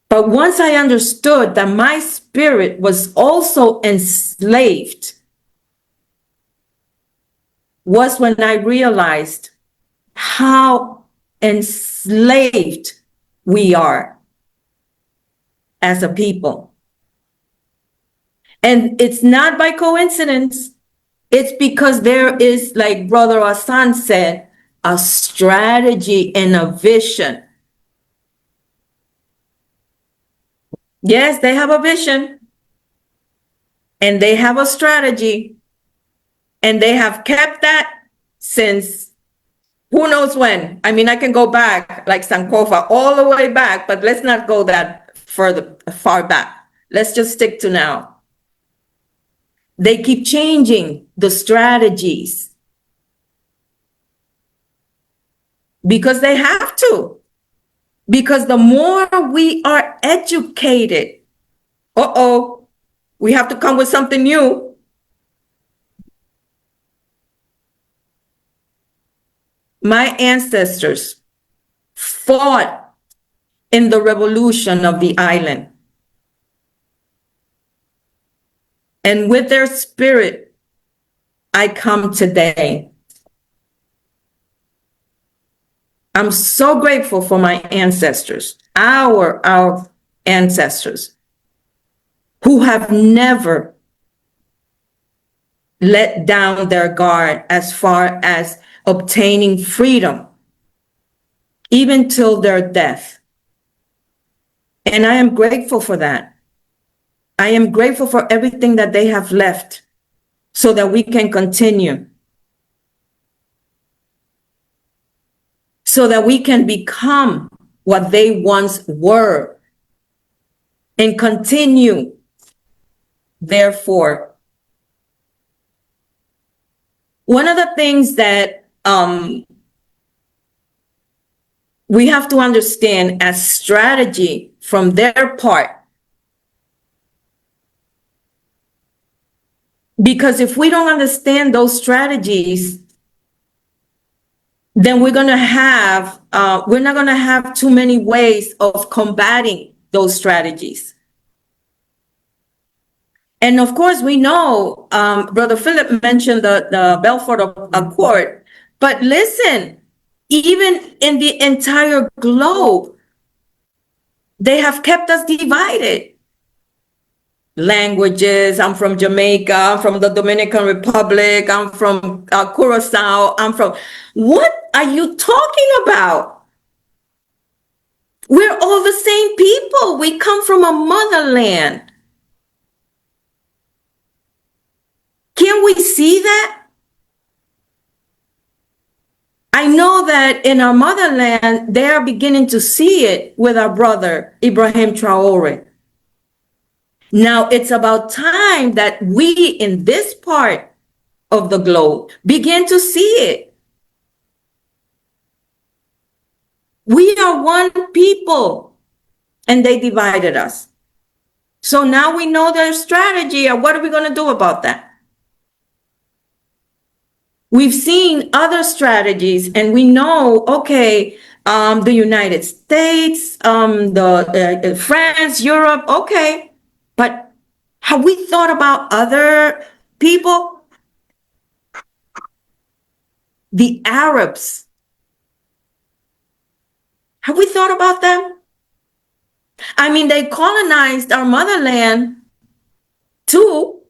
But once I understood that my spirit was also enslaved, was when I realized how enslaved we are as a people. And it's not by coincidence. It's because there is, like Brother Hassan said, a strategy and a vision. Yes, they have a vision and they have a strategy, and they have kept that since who knows when. I mean, I can go back like Sankofa all the way back, but let's not go that far back. Let's just stick to now. They keep changing the strategies because they have to. Because the more we are educated, we have to come with something new. My ancestors fought in the revolution of the island. And with their spirit, I come today. I'm so grateful for my ancestors, our ancestors, who have never let down their guard as far as obtaining freedom, even till their death. And I am grateful for that. I am grateful for everything that they have left so that we can continue, so that we can become what they once were and continue, therefore. One of the things that we have to understand as strategy from their part, because if we don't understand those strategies, then we're not going to have too many ways of combating those strategies. And of course, we know, Brother Philip mentioned the Belfort Accord, but listen, even in the entire globe, they have kept us divided. Languages, I'm from Jamaica, I'm from the Dominican Republic, I'm from Curacao, what are you talking about? We're all the same people. We come from a motherland. Can we see that? I know that in our motherland, they are beginning to see it with our brother, Ibrahim Traore. Now it's about time that we in this part of the globe begin to see it. We are one people and they divided us. So now we know their strategy, and what are we going to do about that? We've seen other strategies and we know, okay, the United States, France, Europe, okay. But have we thought about other people? The Arabs. Have we thought about them? I mean, they colonized our motherland too.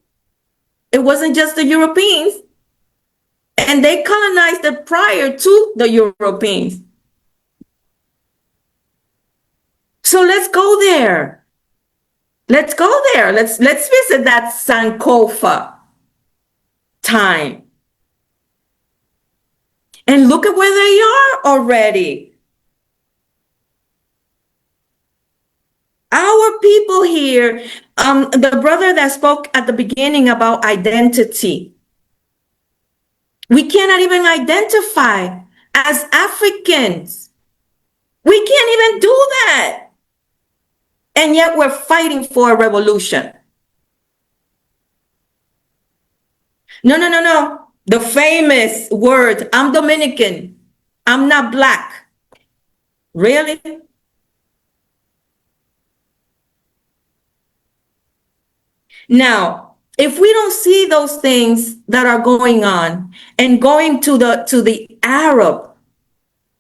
It wasn't just the Europeans. And they colonized it prior to the Europeans. So let's go there. Let's go there. Let's visit that Sankofa time. And look at where they are already. Our people here, the brother that spoke at the beginning about identity, we cannot even identify as Africans. We can't even do that. And yet we're fighting for a revolution. No. The famous word, I'm Dominican, I'm not black. Really? Now, if we don't see those things that are going on and going to the Arab,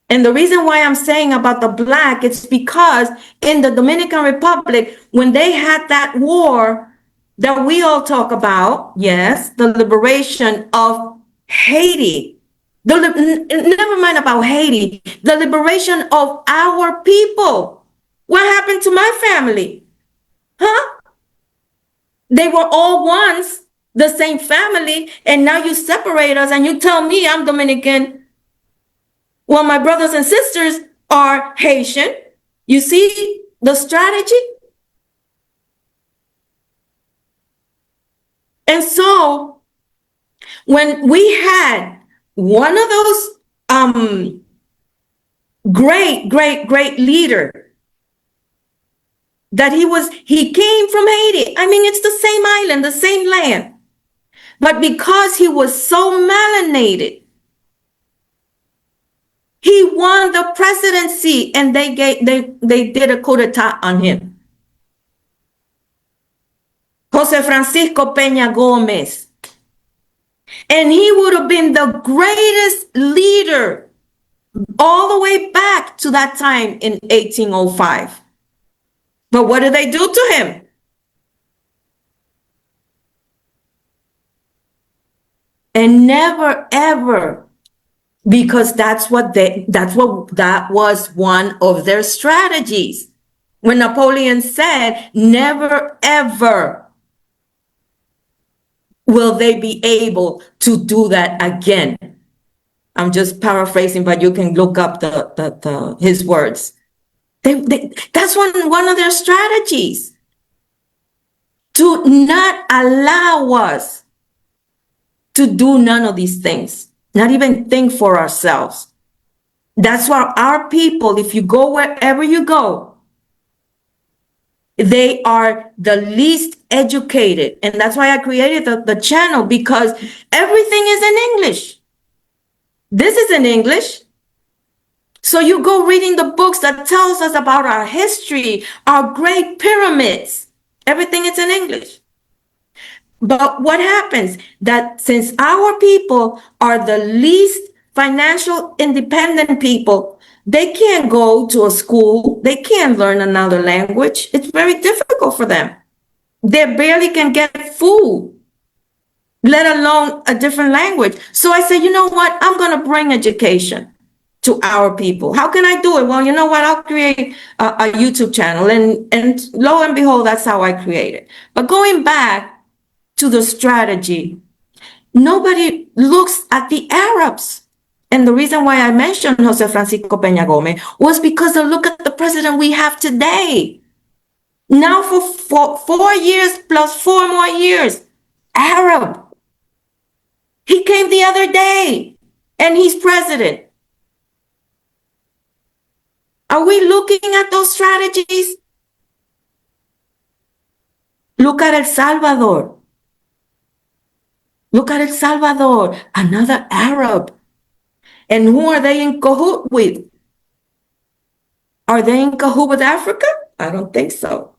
and the reason why I'm saying about the black, it's because in the Dominican Republic, when they had that war that we all talk about, yes, the liberation of Haiti, never mind about Haiti, the liberation of our people. What happened to my family? Huh? They were all once the same family, and now you separate us and you tell me I'm Dominican. Well, my brothers and sisters are Haitian. You see the strategy? And so when we had one of those great leader that he came from Haiti. I mean, it's the same island, the same land. But because he was so melanated, He won the presidency and they did a coup d'etat on him. Jose Francisco Peña Gomez. And he would have been the greatest leader all the way back to that time in 1805. But what did they do to him? And never ever, because that was one of their strategies. When Napoleon said, never ever will they be able to do that again. I'm just paraphrasing, but you can look up his words. That's one of their strategies, to not allow us to do none of these things, not even think for ourselves. That's why our people, if you go wherever you go, they are the least educated. And that's why I created the channel, because everything is in English. This is in English. So you go reading the books that tells us about our history, our great pyramids, everything is in English. But what happens that since our people are the least financial independent people, they can't go to a school, they can't learn another language. It's very difficult for them. They barely can get food, let alone a different language. So I said, you know what? I'm going to bring education to our people. How can I do it? Well, you know what? I'll create a YouTube channel. And lo and behold, that's how I created. But going back to the strategy, nobody looks at the Arabs. And the reason why I mentioned Jose Francisco Peña Gomez was because they look at the president we have today. Now for 4 years plus 4 more years, Arab. He came the other day and he's president. Are we looking at those strategies? Look at El Salvador. Look at El Salvador, another Arab. And who are they in cahoot with? Are they in cahoot with Africa? I don't think so.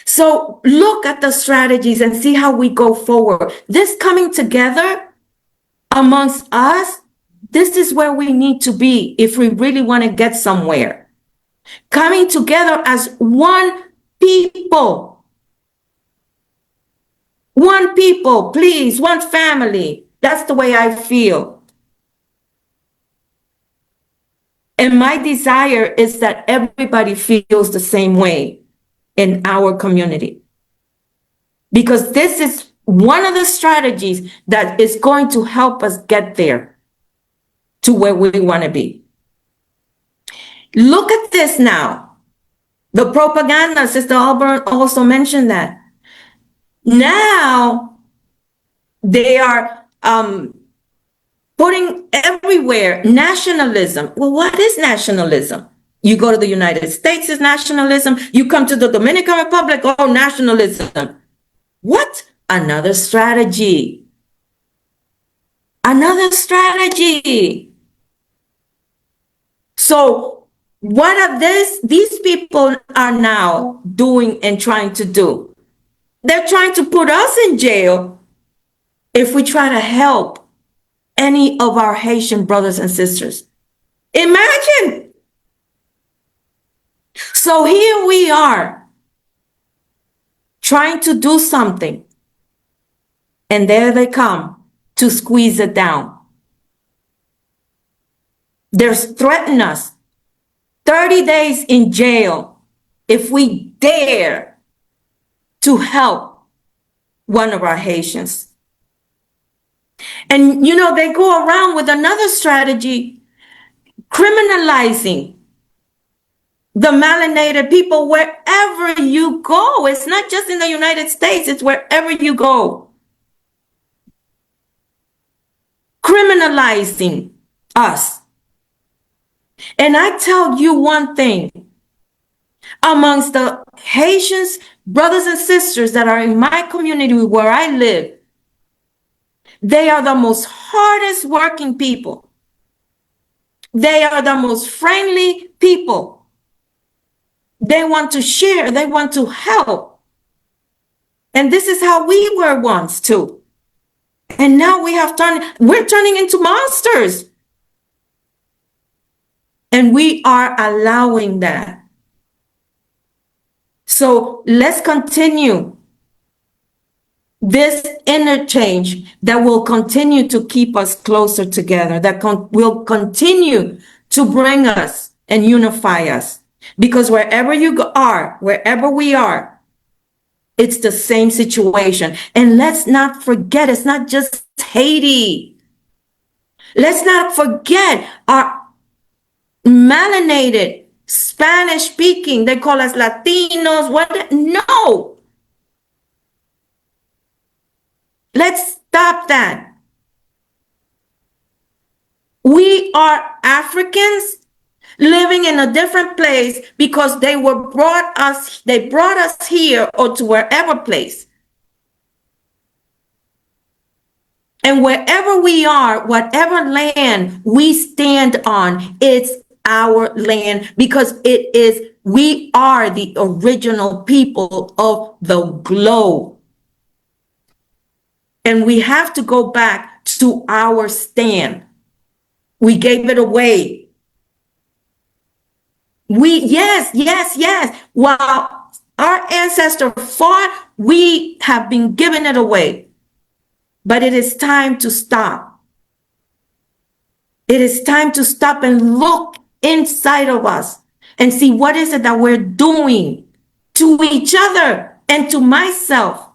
So look at the strategies and see how we go forward. This coming together amongst us, this is where we need to be if we really want to get somewhere. Coming together as one people. One people, please, one family. That's the way I feel. And my desire is that everybody feels the same way in our community. Because this is one of the strategies that is going to help us get there to where we want to be. Look at this now. The propaganda, Sister Albert also mentioned that. Now they are putting everywhere nationalism. Well, what is nationalism? You go to the United States, it's nationalism. You come to the Dominican Republic, oh, nationalism. What? Another strategy. Another strategy. So what are these people are now doing and trying to do? They're trying to put us in jail if we try to help any of our Haitian brothers and sisters. Imagine. So here we are trying to do something, and there they come to squeeze it down. They're threatening us 30 days in jail if we dare to help one of our Haitians. And, you know, they go around with another strategy, criminalizing the melanated people wherever you go. It's not just in the United States, it's wherever you go. Criminalizing us. And I tell you one thing, amongst the Haitians, brothers and sisters that are in my community where I live, They are the most hardest working people. They are the most friendly people. They want to share. They want to help. And this is how we were once too. And now we're turning into monsters. And we are allowing that. So let's continue this interchange that will continue to keep us closer together, that will continue to bring us and unify us. Because wherever wherever we are, it's the same situation. And let's not forget, it's not just Haiti. Let's not forget our melanated, Spanish speaking, they call us Latinos. No. Let's stop that. We are Africans living in a different place because they brought us here or to wherever place. And wherever we are, whatever land we stand on, it's our land because we are the original people of the globe. And we have to go back to our stand. We gave it away. Yes. While our ancestors fought, we have been giving it away. But it is time to stop. It is time to stop and look inside of us and see what is it that we're doing to each other and to myself.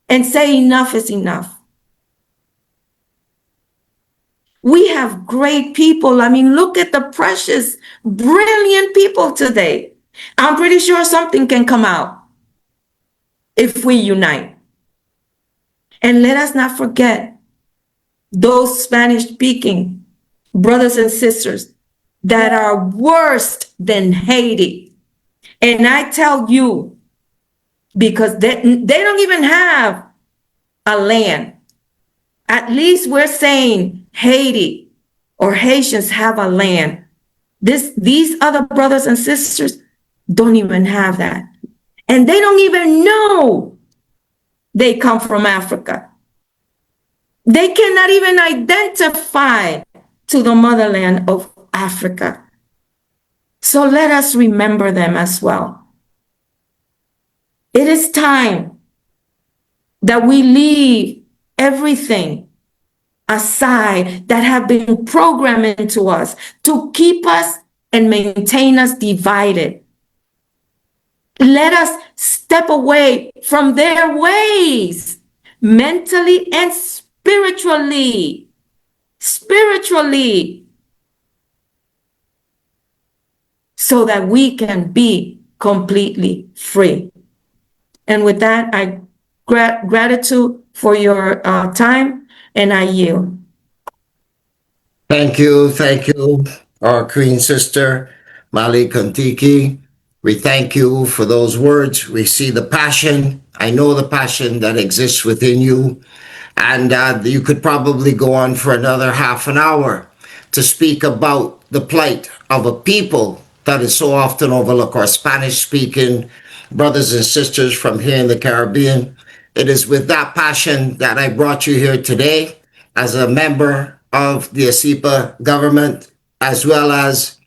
And say enough is enough. We have great people. I mean, look at the precious, brilliant people today. I'm pretty sure something can come out if we unite. And let us not forget those Spanish-speaking brothers and sisters that are worse than Haiti. And I tell you, because they don't even have a land. At least we're saying Haiti or Haitians have a land. These other brothers and sisters don't even have that. And they don't even know they come from Africa. They cannot even identify to the motherland of Africa. So let us remember them as well. It is time that we leave everything aside that have been programmed into us to keep us and maintain us divided. Let us step away from their ways, mentally and spiritually, so that we can be completely free. And with that, I gratitude for your time, and I yield.
Thank you, our Queen Sister, Mali Kontiki. We thank you for those words. We see the passion. I know the passion that exists within you. And you could probably go on for another half an hour to speak about the plight of a people that is so often overlooked, our Spanish-speaking brothers and sisters from here in the Caribbean. It is with that passion that I brought you here today as a member of the ASIPA government, as well as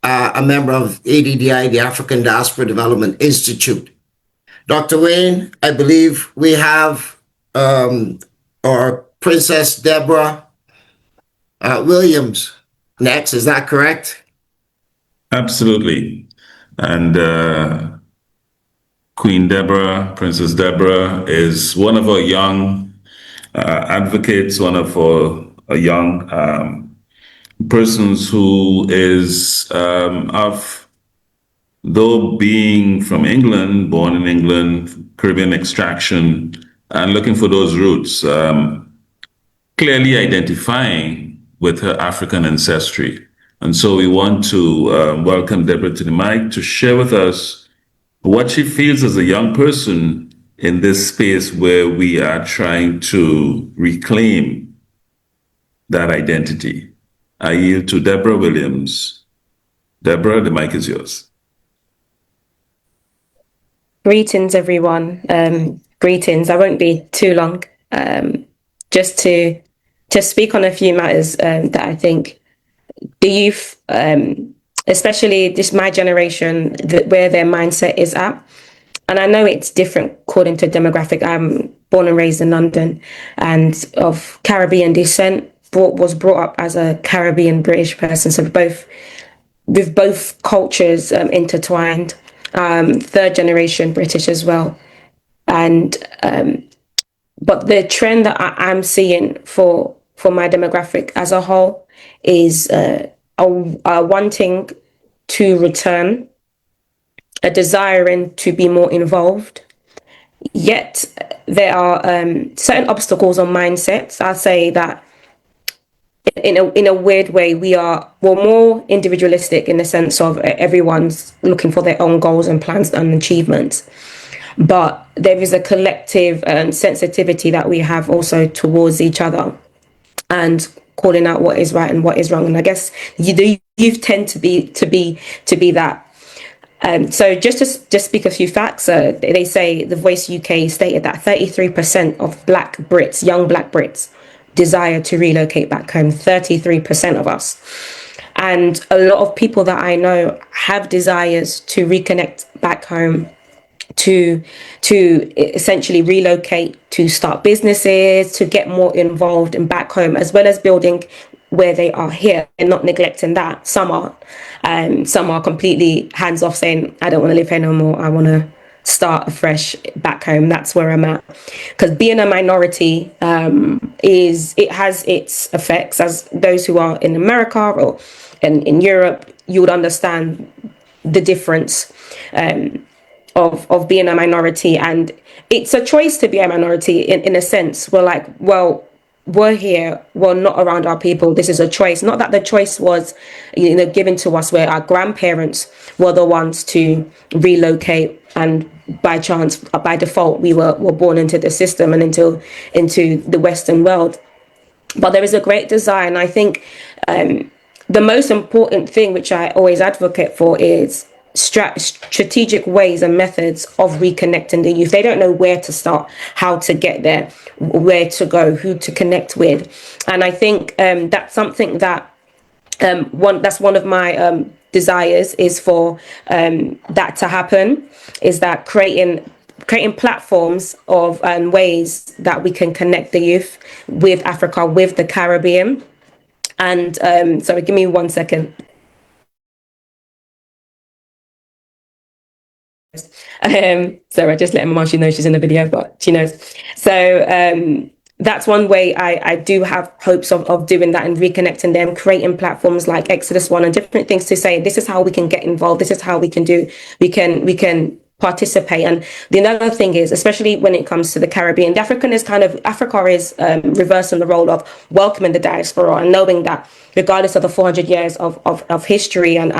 a member of ADDI, the African Diaspora Development Institute. Dr. Wayne, I believe we have our Princess Deborah Williams next. Is that correct?
Absolutely. And Queen Deborah, Princess Deborah, is one of our young advocates, one of our young persons who is though being from England, born in England, Caribbean extraction, and looking for those roots, clearly identifying with her African ancestry. And so we want to welcome Deborah to the mic to share with us what she feels as a young person in this space where we are trying to reclaim that identity. I yield to Deborah Williams. Deborah, the mic is yours.
Greetings, everyone. Greetings. I won't be too long. Just to speak on a few matters that I think the youth, especially this my generation, where their mindset is at. And I know it's different according to demographic. I'm born and raised in London and of Caribbean descent, was brought up as a Caribbean British person. So with both cultures intertwined, third generation British as well. And but the trend that I'm seeing for my demographic as a whole is a wanting to return, a desiring to be more involved. Yet there are certain obstacles on mindsets. I say that in a weird way, we're more individualistic in the sense of everyone's looking for their own goals and plans and achievements. But there is a collective sensitivity that we have also towards each other and calling out what is right and what is wrong. And I guess the youth tend to be that. So just to speak a few facts, they say The Voice UK stated that 33% of Black Brits, young Black Brits, desire to relocate back home. 33% of us. And a lot of people that I know have desires to reconnect back home, to essentially relocate, to start businesses, to get more involved in back home, as well as building where they are here and not neglecting that. Some are completely hands off, saying, I don't want to live here no more. I want to start afresh back home. That's where I'm at. Because being a minority it has its effects. As those who are in America or in Europe, you would understand the difference of being a minority. And it's a choice to be a minority in a sense. We're like, well, we're here, we're not around our people. This is a choice. Not that the choice was, given to us, where our grandparents were the ones to relocate, and by chance, by default, we were born into the system and into the Western world. But there is a great desire, and I think the most important thing, which I always advocate for, is strategic ways and methods of reconnecting the youth. They don't know where to start, how to get there, where to go, who to connect with. And I think that's something that that's one of my desires, is for that to happen, is that creating platforms of ways that we can connect the youth with Africa, with the Caribbean. And sorry, give me 1 second. So I just let my mom, she knows she's in the video, but she knows. So that's one way I do have hopes of doing that and reconnecting them, creating platforms like Exodus One and different things to say, this is how we can get involved. This is how we can participate. And the other thing is, especially when it comes to the Caribbean, Africa is reversing the role of welcoming the diaspora and knowing that regardless of the 400 years of history and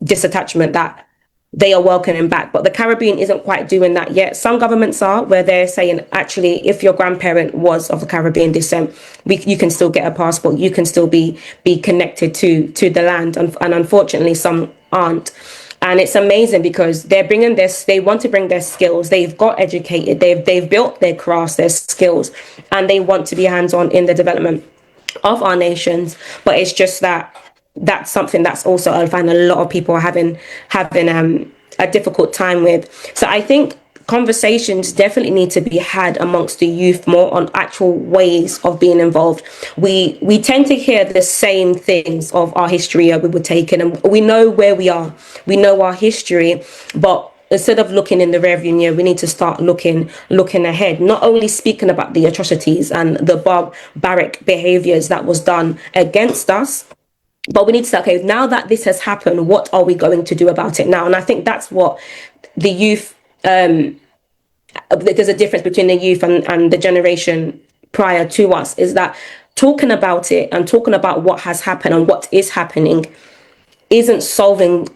disattachment, that they are welcoming back. But the Caribbean isn't quite doing that yet. Some governments are, where they're saying, actually, if your grandparent was of Caribbean descent, you can still get a passport. You can still be connected to the land. And unfortunately, some aren't. And it's amazing because they want to bring their skills. They've got educated. They've built their crafts, their skills, and they want to be hands-on in the development of our nations. But it's just that's something that's also, I find, a lot of people are having a difficult time with. So I think conversations definitely need to be had amongst the youth more on actual ways of being involved. We tend to hear the same things of our history we were taken, and we know where we are. We know our history, but instead of looking in the rearview mirror, we need to start looking ahead, not only speaking about the atrocities and the barbaric behaviors that was done against us, but we need to say, okay, now that this has happened, what are we going to do about it now? And I think that's what the youth, there's a difference between the youth and the generation prior to us, is that talking about it and talking about what has happened and what is happening isn't solving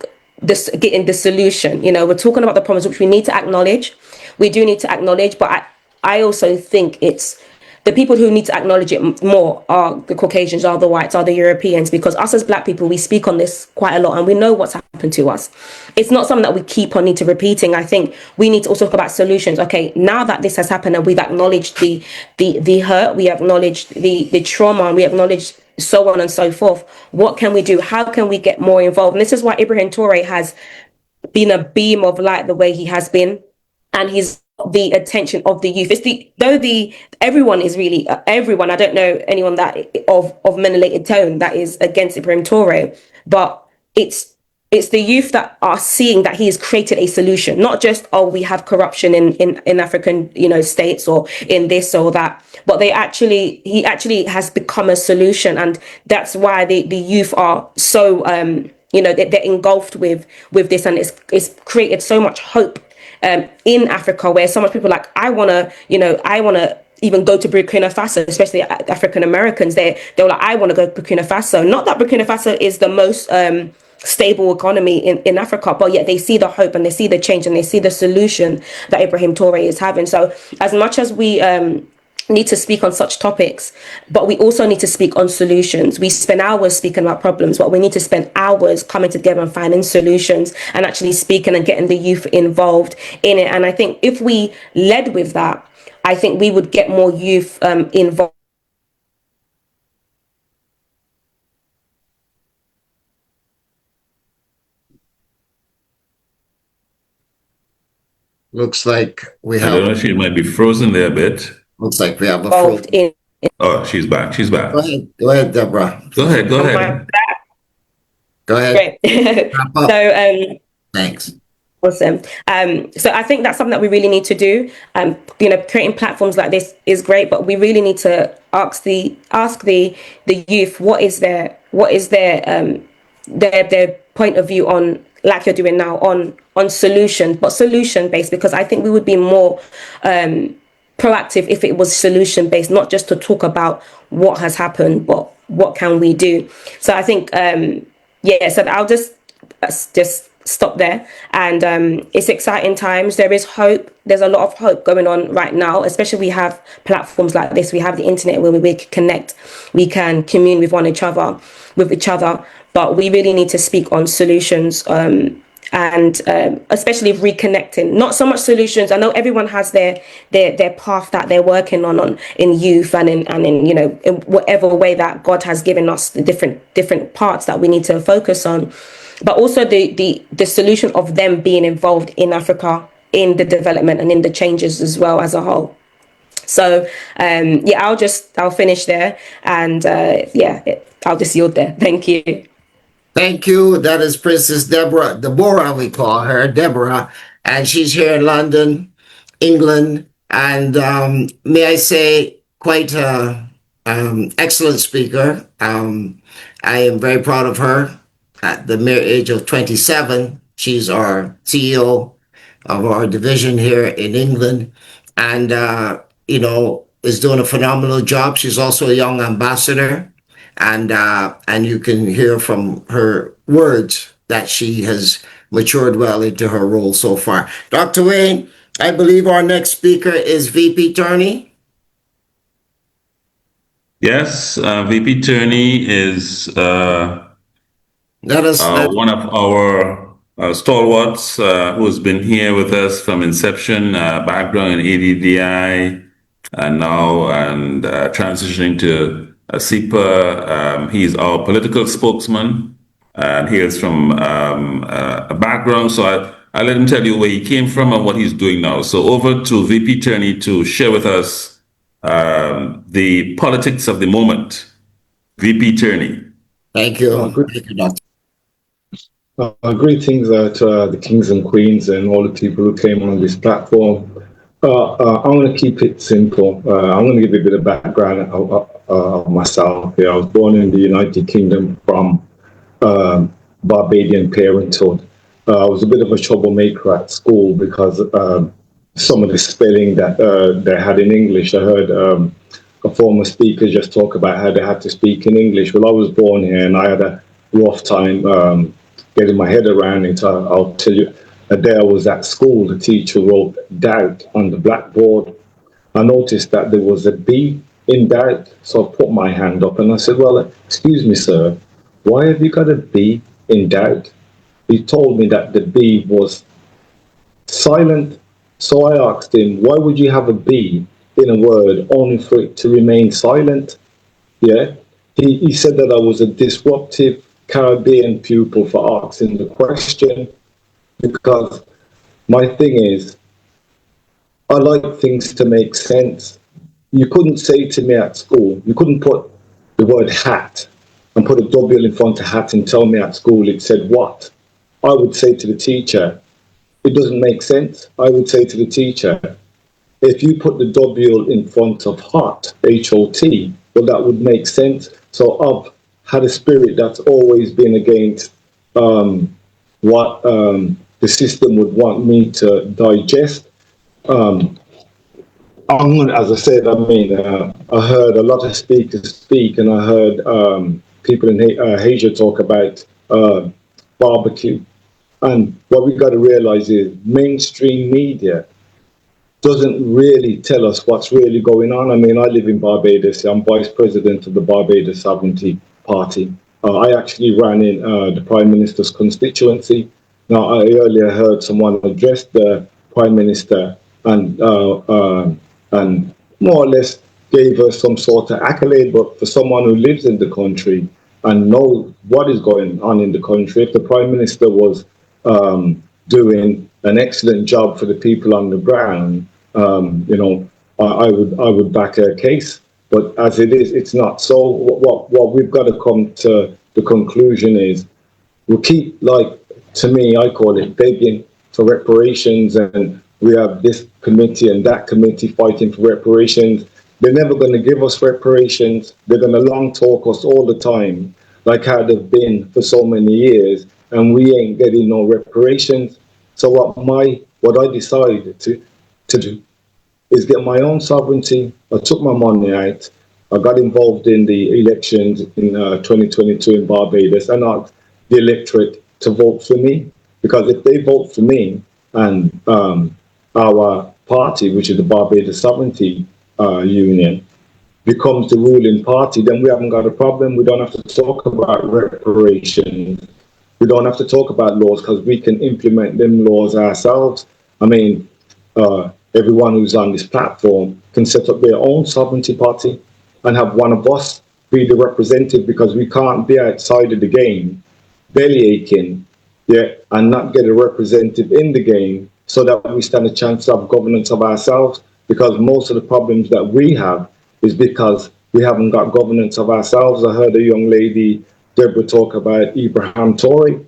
this, getting the solution. We're talking about the problems which we need to acknowledge. we do need to acknowledge, but I also think it's the people who need to acknowledge it more are the Caucasians, are the whites, are the Europeans, because us as Black people, we speak on this quite a lot and we know what's happened to us. It's not something that we keep on need to repeating. I think we need to also talk about solutions. Okay, now that this has happened and we've acknowledged the hurt, we acknowledged the trauma, and we acknowledged so on and so forth. What can we do? How can we get more involved? And this is why Ibrahim Touré has been a beam of light the way he has been, and he's the attention of the youth. Everyone is really everyone. I don't know anyone that of menelated tone that is against Ibrahim Touré, but it's the youth that are seeing that he has created a solution, not just, oh, we have corruption in African, states or in this or that, but he actually has become a solution. And that's why the youth are so, they're engulfed with this, and it's created so much hope in Africa, where so much people are like, I want to even go to Burkina Faso, especially African Americans. They're like, I want to go to Burkina Faso. Not that Burkina Faso is the most stable economy in Africa, but yet they see the hope and they see the change and they see the solution that Ibrahim Touré is having. So as much as we need to speak on such topics, but we also need to speak on solutions. We spend hours speaking about problems, but we need to spend hours coming together and finding solutions and actually speaking and getting the youth involved in it. And I think if we led with that, I think we would get more youth involved.
Looks like we have.
I don't know, she might be frozen there a bit.
Looks like we have a frozen.
Oh, she's back. She's back.
Go ahead, Deborah.
Go ahead.
Go ahead.
Great. So,
thanks.
Awesome. So I think that's something that we really need to do. Creating platforms like this is great, but we really need to ask the youth what is their point of view on, like you're doing now, on solution, but solution based, because I think we would be more proactive if it was solution based, not just to talk about what has happened, but what can we do. So I think so I'll just stop there. And it's exciting times. There is hope. There's a lot of hope going on right now, especially we have platforms like this. We have the internet where we can connect, we can commune with each other, but we really need to speak on solutions, and especially reconnecting. Not so much solutions. I know everyone has their path that they're working on in youth and in whatever way that God has given us, the different parts that we need to focus on, but also the solution of them being involved in Africa, in the development and in the changes as well as a whole. So I'll finish there, and I'll just yield there. Thank you.
Thank you. That is Princess Deborah, we call her, Deborah, and she's here in London, England, and may I say, quite an excellent speaker. I am very proud of her. At the mere age of 27, she's our CEO of our division here in England, and is doing a phenomenal job. She's also a young ambassador. And you can hear from her words that she has matured well into her role so far. Dr. Wayne, I believe our next speaker is VP Turney.
Yes, VP Turney is one of our stalwarts who's been here with us from inception, background in ADDI, and transitioning to SIPA. He's our political spokesman, and he is from a background. So I let him tell you where he came from and what he's doing now. So over to VP Turney to share with us the politics of the moment. VP Turney.
Thank you. Thank you, Doctor.
Greetings to the kings and queens and all the people who came on this platform. I'm going to keep it simple. I'm going to give you a bit of background of myself. I was born in the United Kingdom from Barbadian parenthood. I was a bit of a troublemaker at school because some of the spelling that they had in English. I heard a former speaker just talk about how they had to speak in English. Well, I was born here and I had a rough time getting my head around it. I'll tell you a day I was at school, the teacher wrote doubt on the blackboard. I noticed that there was a B in doubt, so I put my hand up and I said, well, excuse me, sir, why have you got a B in doubt? He told me that the B was silent. So I asked him, why would you have a B in a word only for it to remain silent? Yeah. He said that I was a disruptive Caribbean pupil for asking the question, because my thing is, I like things to make sense. You couldn't say to me at school, you couldn't put the word hat and put a W in front of hat and tell me at school it said what. I would say to the teacher, it doesn't make sense. I would say to the teacher, if you put the W in front of hot, H-O-T, well, that would make sense. So I've had a spirit that's always been against what the system would want me to digest. As I said, I mean, I heard a lot of speakers speak, and I heard people in Asia talk about barbecue. And what we've got to realize is mainstream media doesn't really tell us what's really going on. I mean, I live in Barbados. I'm vice president of the Barbados Sovereignty Party. I actually ran in the Prime Minister's constituency. Now, I earlier heard someone address the Prime Minister and more or less gave her some sort of accolade, but for someone who lives in the country and knows what is going on in the country, if the Prime Minister was doing an excellent job for the people on the ground, you know, I would back her case. But as it is, it's not. So what we've got to come to the conclusion is, we'll keep, like, to me, I call it begging for reparations, and we have this committee and that committee fighting for reparations. They're never going to give us reparations. They're going to long talk us all the time, like how they've been for so many years, and we ain't getting no reparations. So what I decided to do is get my own sovereignty. I took my money out. I got involved in the elections in 2022 in Barbados, and asked the electorate to vote for me, because if they vote for me and our party, which is the Barbados Sovereignty Union, becomes the ruling party, then we haven't got a problem. We don't have to talk about reparations. We don't have to talk about laws, because we can implement them laws ourselves. I mean, everyone who's on this platform can set up their own sovereignty party and have one of us be the representative, because we can't be outside of the game belly aching, yeah, and not get a representative in the game, so that we stand a chance of governance of ourselves. Because most of the problems that we have is because we haven't got governance of ourselves. I heard a young lady, Deborah, talk about Abraham Tory.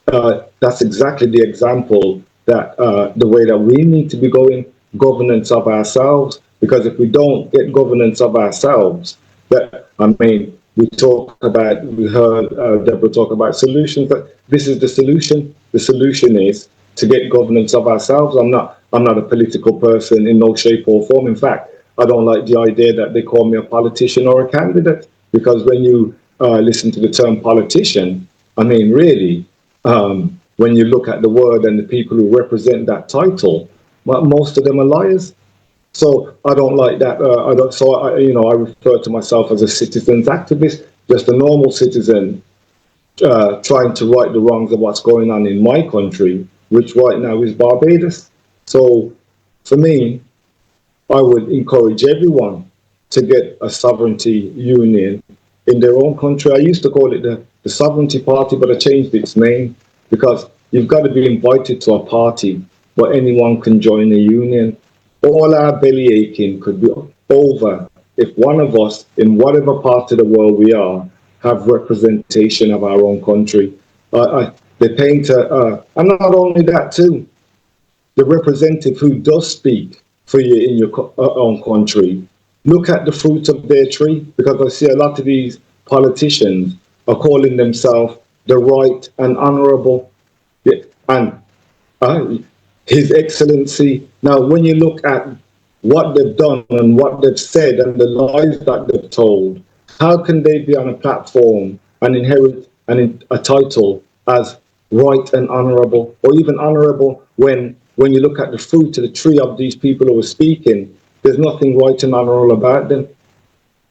That's exactly the example that the way that we need to be going, governance of ourselves. Because if we don't get governance of ourselves, we heard Deborah talk about solutions, but this is the solution. The solution is to get governance of ourselves. I'm not a political person in no shape or form. In fact, I don't like the idea that they call me a politician or a candidate, because when you listen to the term politician, I mean, really, when you look at the word and the people who represent that title, most of them are liars. So I don't like that. I refer to myself as a citizens activist, just a normal citizen trying to right the wrongs of what's going on in my country, which right now is Barbados. So for me, I would encourage everyone to get a sovereignty union in their own country. I used to call it the Sovereignty Party, but I changed its name, because you've got to be invited to a party where anyone can join a union. All our belly aching could be over if one of us, in whatever part of the world we are, have representation of our own country. They paint and not only that too, the representative who does speak for you in your own country, look at the fruit of their tree, because I see a lot of these politicians are calling themselves the right and honourable, and His Excellency. Now, when you look at what they've done and what they've said and the lies that they've told, how can they be on a platform and inherit a title as right and honorable, or even honorable when you look at the fruit of the tree of these people who are speaking, there's nothing right and honorable about them.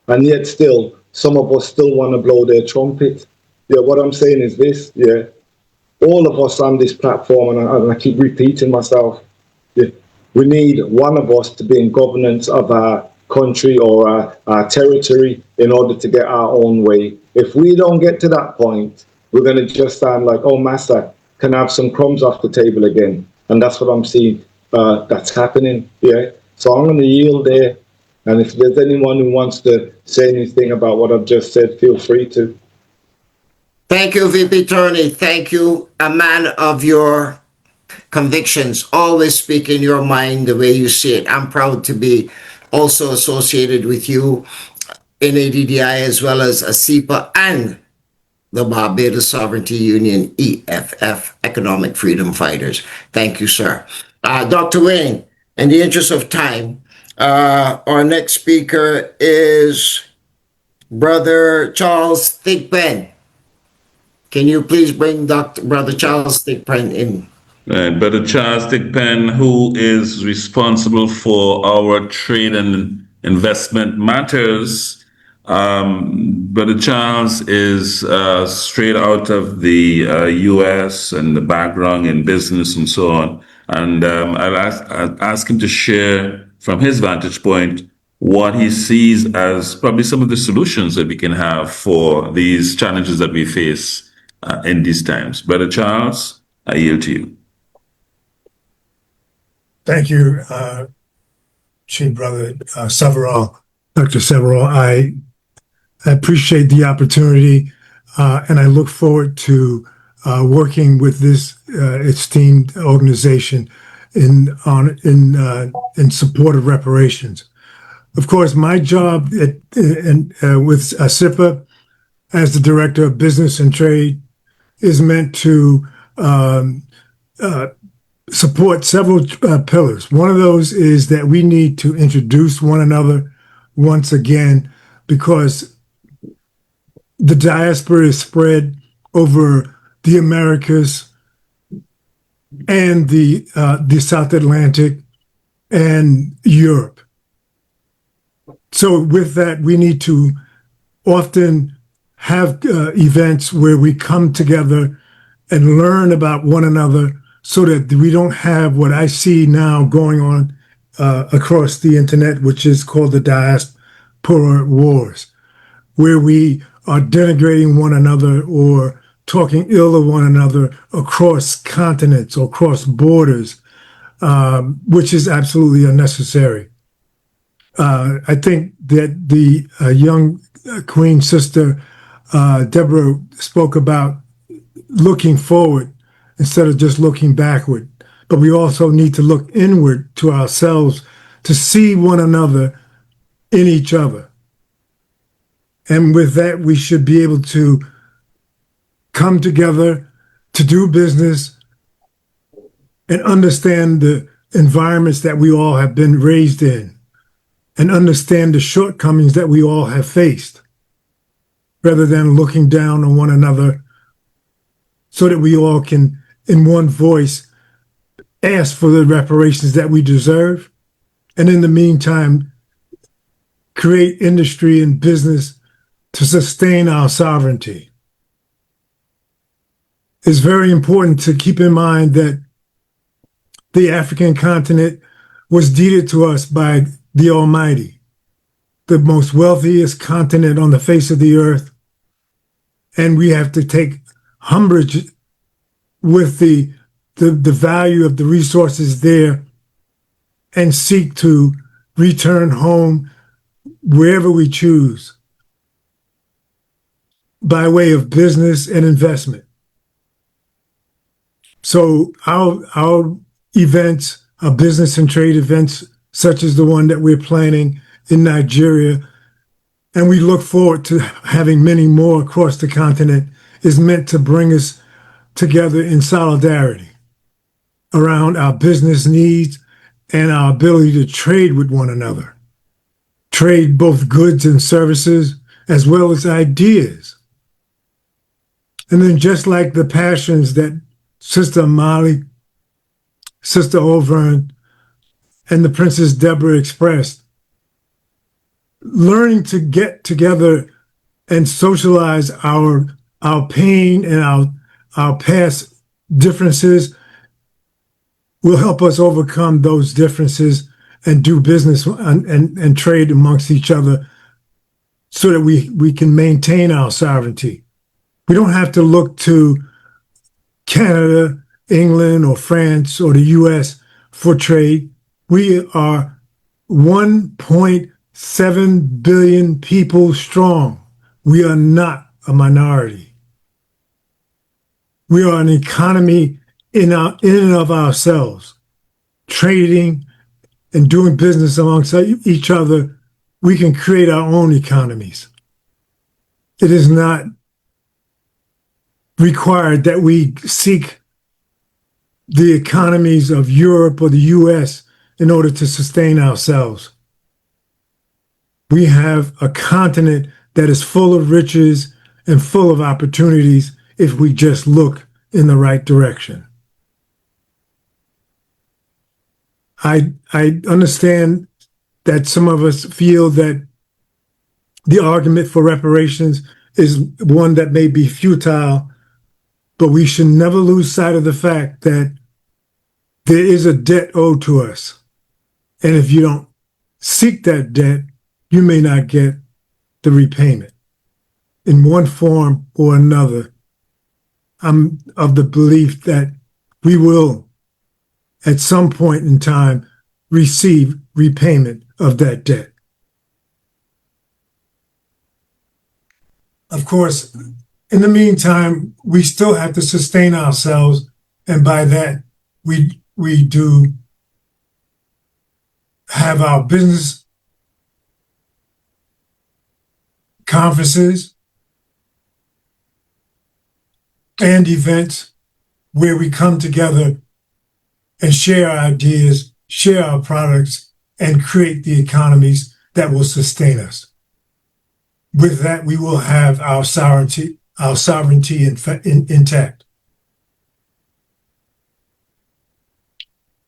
And yet still, some of us still want to blow their trumpet. Yeah, what I'm saying is this, yeah, all of us on this platform, and I keep repeating myself, yeah, we need one of us to be in governance of our country or our territory in order to get our own way. If we don't get to that point, we're going to just sound like, oh, massa, can I have some crumbs off the table again? And that's what I'm seeing that's happening, yeah. So I'm going to yield there. And if there's anyone who wants to say anything about what I've just said, feel free to.
Thank you, VP Turney. Thank you, a man of your convictions. Always speak in your mind the way you see it. I'm proud to be also associated with you in ADDI as well as ASIPA and the Barbados Sovereignty Union, EFF, Economic Freedom Fighters. Thank you, sir. Dr. Wayne, in the interest of time, our next speaker is Brother Charles Thigpen. Can you please bring Brother Charles Thigpen in?
Brother Charles Thigpen, who is responsible for our trade and investment matters. Brother Charles is straight out of the U.S. and the background in business and so on. And I'll ask him to share from his vantage point what he sees as probably some of the solutions that we can have for these challenges that we face in these times. Brother Charles, I yield to you.
Thank you, Chief Brother Severall, Dr. Severall. I appreciate the opportunity, and I look forward to working with this esteemed organization in support of reparations. Of course, my job with ASIPA as the Director of Business and Trade is meant to support several pillars. One of those is that we need to introduce one another once again, because the diaspora is spread over the Americas and the South Atlantic and Europe. So with that, we need to often have events where we come together and learn about one another, so that we don't have what I see now going on across the internet, which is called the diaspora wars, where we are denigrating one another or talking ill of one another across continents or across borders, which is absolutely unnecessary. I think that the young Queen Sister Deborah spoke about looking forward instead of just looking backward. But we also need to look inward to ourselves to see one another in each other. And with that, we should be able to come together to do business and understand the environments that we all have been raised in, and understand the shortcomings that we all have faced, rather than looking down on one another, so that we all can, in one voice, ask for the reparations that we deserve, and in the meantime, create industry and business to sustain our sovereignty. It's very important to keep in mind that the African continent was deeded to us by the Almighty, the most wealthiest continent on the face of the earth, and we have to take umbrage with the value of the resources there and seek to return home wherever we choose by way of business and investment. So our events, our business and trade events, such as the one that we're planning in Nigeria, and we look forward to having many more across the continent, is meant to bring us together in solidarity around our business needs and our ability to trade with one another. Trade both goods and services, as well as ideas. And then just like the passions that Sister Molly, Sister Auvergne, and the Princess Deborah expressed, learning to get together and socialize our pain and our past differences will help us overcome those differences and do business and trade amongst each other so that we can maintain our sovereignty. We don't have to look to Canada, England, or France, or the US for trade. We are 1.7 billion people strong. We are not a minority. We are an economy in and of ourselves. Trading and doing business amongst each other, we can create our own economies. It is not required that we seek the economies of Europe or the US in order to sustain ourselves. We have a continent that is full of riches and full of opportunities if we just look in the right direction. I understand that some of us feel that the argument for reparations is one that may be futile, but we should never lose sight of the fact that there is a debt owed to us. And if you don't seek that debt, you may not get the repayment. In one form or another, I'm of the belief that we will, at some point in time, receive repayment of that debt. Of course, in the meantime, we still have to sustain ourselves, and by that, we do have our business conferences and events where we come together and share our ideas, share our products, and create the economies that will sustain us. With that, we will have our sovereignty intact.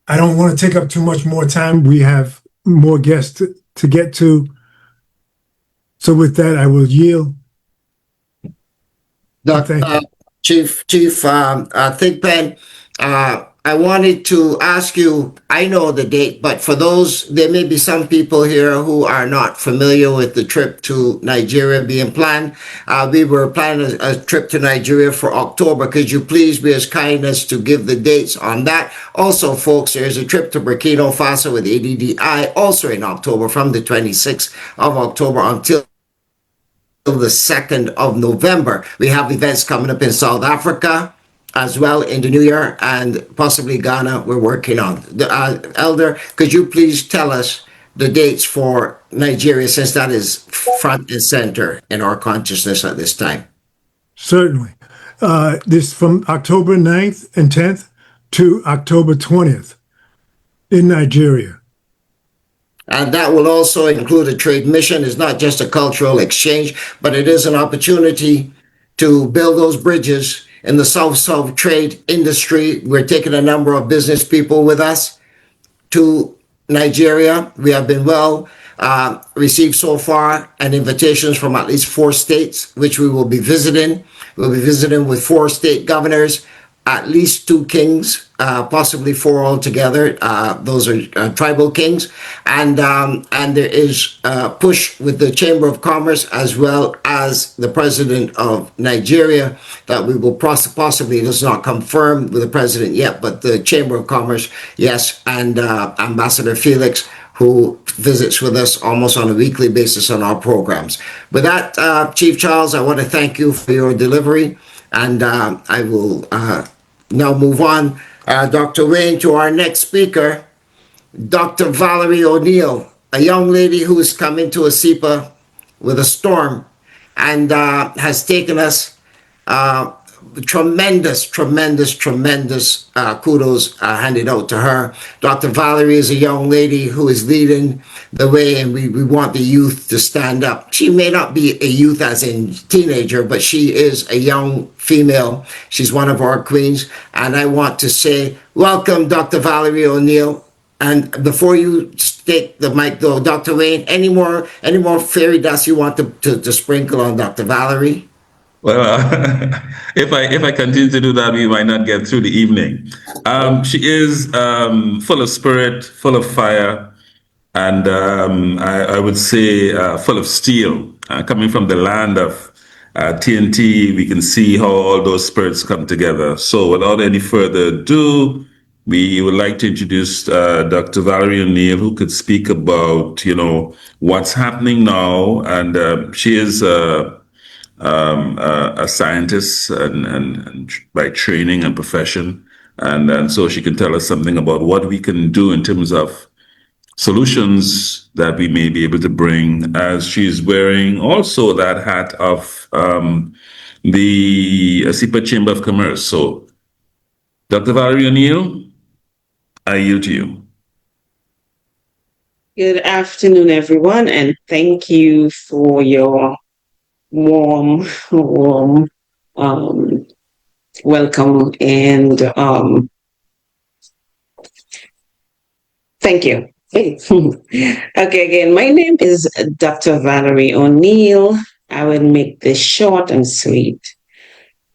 I don't want to take up too much more time. We have more guests to get to. So with that, I will yield.
Chief Thigpen, I wanted to ask you, I know the date, but for those, there may be some people here who are not familiar with the trip to Nigeria being planned. We were planning a trip to Nigeria for October. Could you please be as kind as to give the dates on that? Also, folks, there's a trip to Burkina Faso with ADDI also in October, from the 26th of October until the 2nd of November. We have events coming up in South Africa as well in the new year, and possibly Ghana we're working on. Elder, could you please tell us the dates for Nigeria, since that is front and center in our consciousness at this time?
Certainly. This from October 9th and 10th to October 20th in Nigeria.
And that will also include a trade mission. It's not just a cultural exchange, but it is an opportunity to build those bridges in the South-South trade industry. We're taking a number of business people with us to Nigeria. We have been well received so far, and invitations from at least 4 states, which we will be visiting. We'll be visiting with 4 state governors, at least 2 kings, possibly 4 altogether. Those are tribal kings. And there is a push with the Chamber of Commerce as well as the president of Nigeria that we will possibly, it is not confirmed with the president yet, but the Chamber of Commerce, yes, and Ambassador Felix, who visits with us almost on a weekly basis on our programs. With that, Chief Charles, I want to thank you for your delivery. And I will now move on, Dr. Wayne, to our next speaker, Dr. Valerie O'Neill, a young lady who is coming to ASEPA with a storm and has taken us tremendous kudos handed out to her. Dr. Valerie is a young lady who is leading the way, and we want the youth to stand up. She may not be a youth as in teenager, but she is a young female. She's one of our queens, and I want to say welcome, Dr. Valerie O'Neill. And before you take the mic, though, Dr. Wayne, any more fairy dust you want to sprinkle on Dr. Valerie?
Well, if I continue to do that, we might not get through the evening. She is full of spirit, full of fire, and I would say full of steel. Coming from the land of TNT, we can see how all those spirits come together. So without any further ado, we would like to introduce Dr. Valerie O'Neill, who could speak about, what's happening now. And she is a scientist and by training and profession. And so she can tell us something about what we can do in terms of solutions that we may be able to bring, as she's wearing also that hat of the SIPA Chamber of Commerce. So, Dr. Valerie O'Neill, I yield to you.
Good afternoon, everyone, and thank you for your warm welcome and thank you. Okay, again, my name is Dr. Valerie O'Neill. I will make this short and sweet.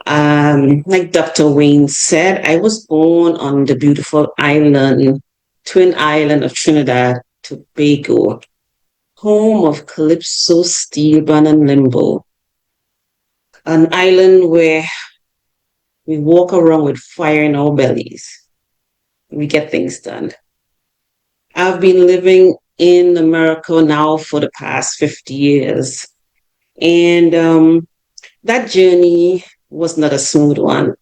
Like Dr. Wayne said, I was born on the beautiful twin island of Trinidad, Tobago, home of Calypso, Steelband, and Limbo, an island where we walk around with fire in our bellies. We get things done. I've been living in America now for the past 50 years. And that journey was not a smooth one.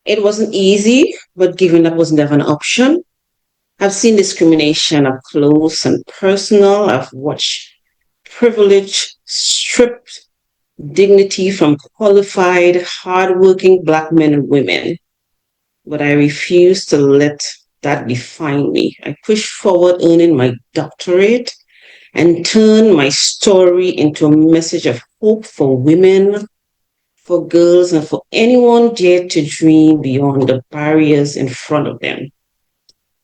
It wasn't easy, but giving up was never an option. I've seen discrimination up close and personal. I've watched privilege stripped dignity from qualified, hardworking Black men and women. But I refuse to let that define me. I pushed forward, earning my doctorate, and turned my story into a message of hope for women, for girls, and for anyone dared to dream beyond the barriers in front of them.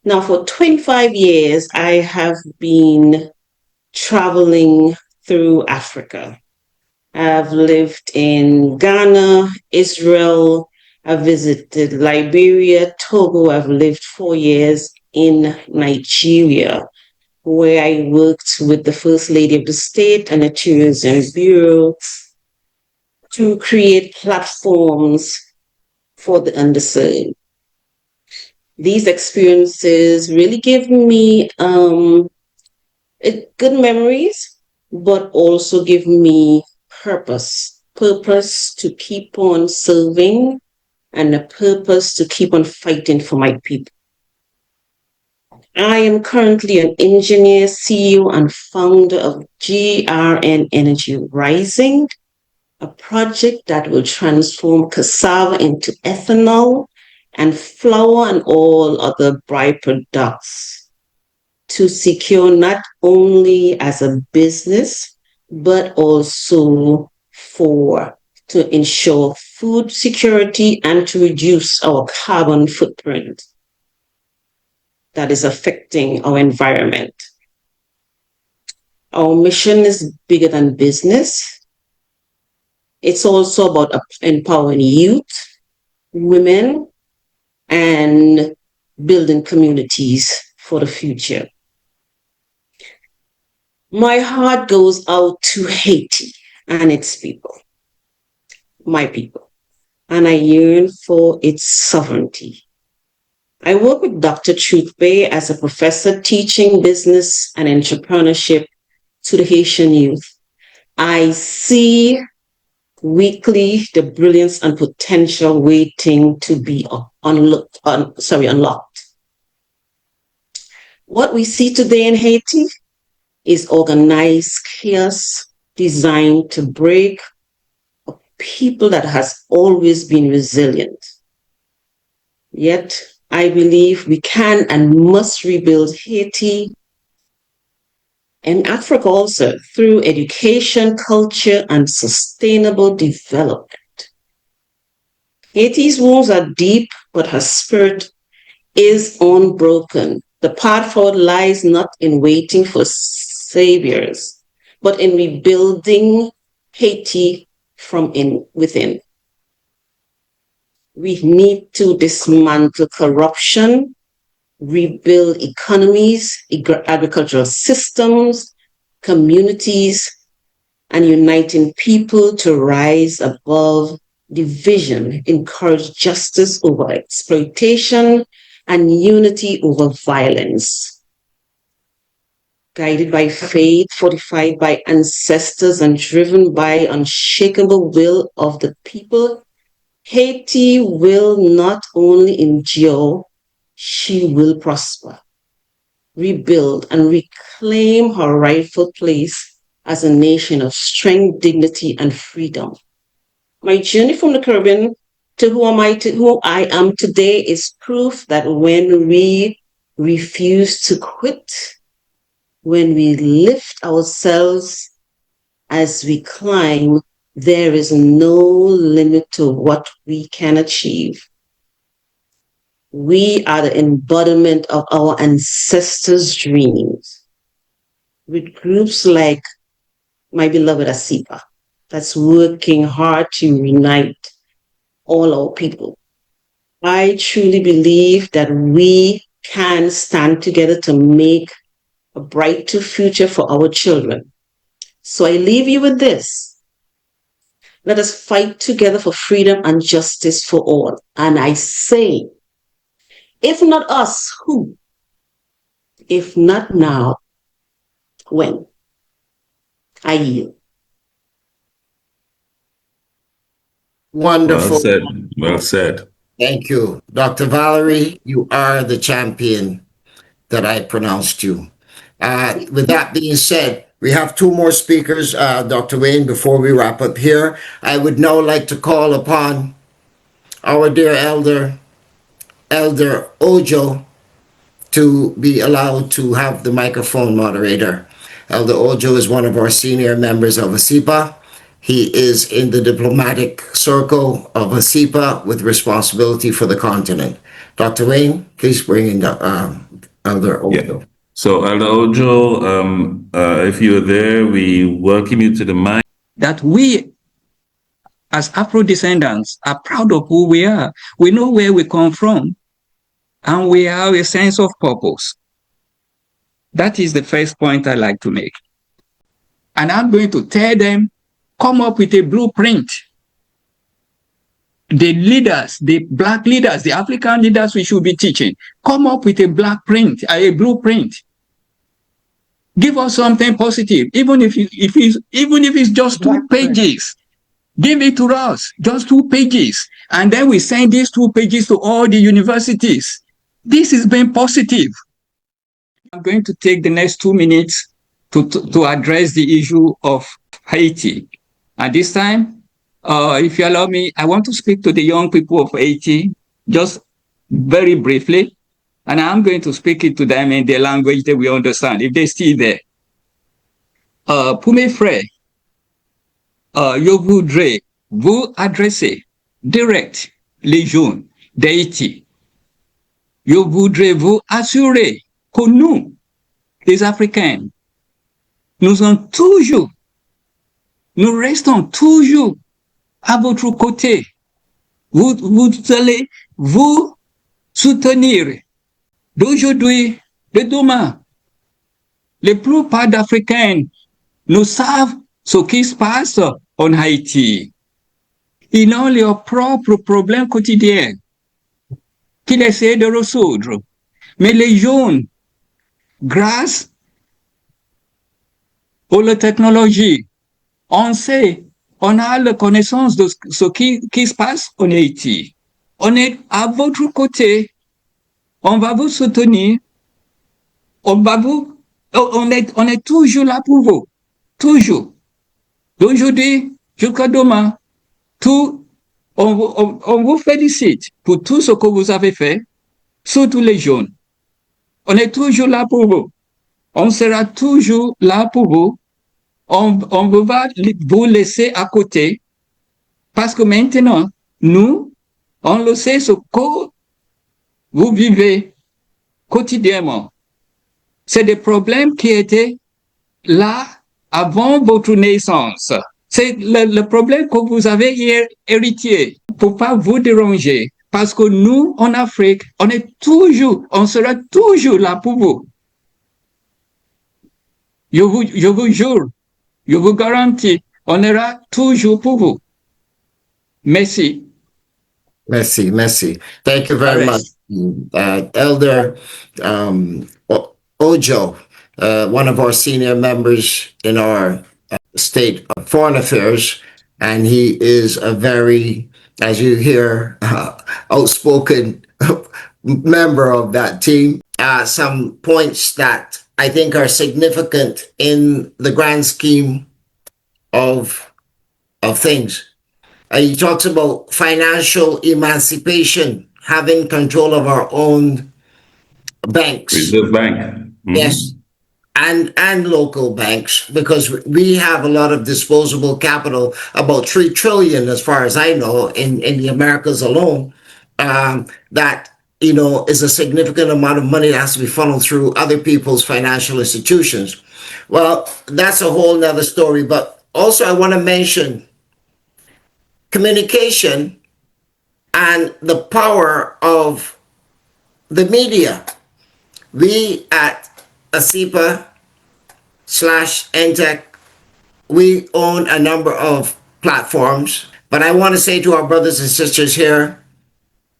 Now, for 25 years, I have been traveling through Africa. I've lived in Ghana, Israel. I've visited Liberia, Togo. I've lived 4 years in Nigeria, where I worked with the First Lady of the State and the Tourism Bureau to create platforms for the underserved. These experiences really give me good memories, but also give me purpose to keep on serving and a purpose to keep on fighting for my people. I am currently an engineer, CEO, and founder of GRN Energy Rising, a project that will transform cassava into ethanol and flour and all other byproducts to secure not only as a business, but also to ensure food security and to reduce our carbon footprint that is affecting our environment. Our mission is bigger than business. It's also about empowering youth, women, and building communities for the future. My heart goes out to Haiti and its people, my people, and I yearn for its sovereignty. I work with Dr. Truth Bay as a professor teaching business and entrepreneurship to the Haitian youth. I see weekly the brilliance and potential waiting to be unlocked. What we see today in Haiti is organized chaos designed to break people that has always been resilient. Yet, I believe we can and must rebuild Haiti and Africa also through education, culture, and sustainable development. Haiti's wounds are deep, but her spirit is unbroken. The path forward lies not in waiting for saviors, but in rebuilding Haiti from within. We need to dismantle corruption, rebuild economies, agricultural systems, communities, and uniting people to rise above division, encourage justice over exploitation, and unity over violence. Guided by faith, fortified by ancestors, and driven by unshakable will of the people, Haiti will not only endure, she will prosper, rebuild, and reclaim her rightful place as a nation of strength, dignity, and freedom. My journey from the Caribbean to who I am today is proof that when we refuse to quit, when we lift ourselves as we climb, there is no limit to what we can achieve. We are the embodiment of our ancestors' dreams. With groups like my beloved ASIPA, that's working hard to unite all our people. I truly believe that we can stand together to make a brighter future for our children. So I leave you with this. Let us fight together for freedom and justice for all. And I say, if not us, who? If not now, when? I yield.
Wonderful.
Well said. Well said.
Thank you. Dr. Valerie, you are the champion that I pronounced you. With that being said, we have two more speakers, Dr. Wayne, before we wrap up here. I would now like to call upon our dear Elder Ojo, to be allowed to have the microphone moderator. Elder Ojo is one of our senior members of ASIPA. He is in the diplomatic circle of ASIPA with responsibility for the continent. Dr. Wayne, please bring in Elder Ojo.
Yeah. So, Elder Ojo, if you're there, we welcome you to the mic.
That we, as Afro descendants, are proud of who we are. We know where we come from, and we have a sense of purpose. That is the first point I like to make. And I'm going to tell them, come up with a blueprint. The leaders, the Black leaders, the African leaders we should be teaching, come up with a blueprint. Give us something positive, even if it's just 2 pages. Give it to us, just 2 pages. And then we send these 2 pages to all the universities. This has been positive. I'm going to take the next 2 minutes to address the issue of Haiti. And this time, if you allow me, I want to speak to the young people of Haiti, just very briefly. And I'm going to speak it to them in their language that we understand, if they're still there. Pour mes frères, je voudrais vous adresser direct les jeunes d'Haïti. Je voudrais vous assurer que nous, les Africains, nous restons toujours à votre côté. Vous allez vous soutenir d'aujourd'hui, de demain. La plupart d'Africains nous savent ce qui se passe en Haïti. Ils ont leurs propres problèmes quotidiens qu'ils essaient de résoudre. Mais les jeunes, grâce à la technologie, on sait, on a la connaissance de ce qui se passe en Haïti. On est à votre côté. On va vous soutenir. On est toujours là pour vous. Toujours. D'aujourd'hui jusqu'à demain. on vous félicite pour tout ce que vous avez fait, surtout les jeunes. On est toujours là pour vous. On sera toujours là pour vous. On va vous laisser à côté parce que maintenant, nous, on le sait ce que vous vivez quotidiennement. C'est des problèmes qui étaient là avant votre naissance. C'est le problème que vous avez hérité pour pas vous déranger. Parce que nous, en Afrique, on sera toujours là pour vous. Je vous jure, je vous garantis, on ira toujours pour vous. Merci.
Merci, merci. Thank you very much. Elder Ojo, one of our senior members in our state of foreign affairs, and he is a very, as you hear, outspoken member of that team. Some points that I think are significant in the grand scheme of things. He talks about financial emancipation, having control of our own banks.
Reserve Bank. Mm-hmm.
Yes. And local banks, because we have a lot of disposable capital, about 3 trillion, as far as I know, in the Americas alone, that, you know, is a significant amount of money that has to be funneled through other people's financial institutions. Well, that's a whole nother story. But also I want to mention communication and the power of the media. We at ASIPA/NTEC, we own a number of platforms, but I want to say to our brothers and sisters here,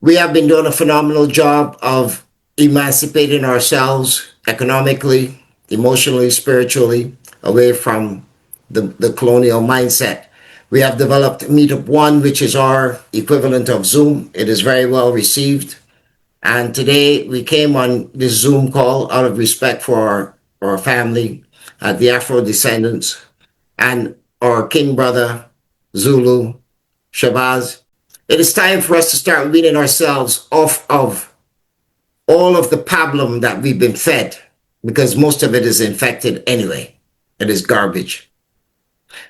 we have been doing a phenomenal job of emancipating ourselves economically, emotionally, spiritually, away from the colonial mindset. We have developed Meetup One, which is our equivalent of Zoom. It is very well received. And today we came on this Zoom call out of respect for our family, the Afro descendants, and our king brother, Zulu, Shabazz. It is time for us to start weaning ourselves off of all of the pablum that we've been fed, because most of it is infected anyway. It is garbage.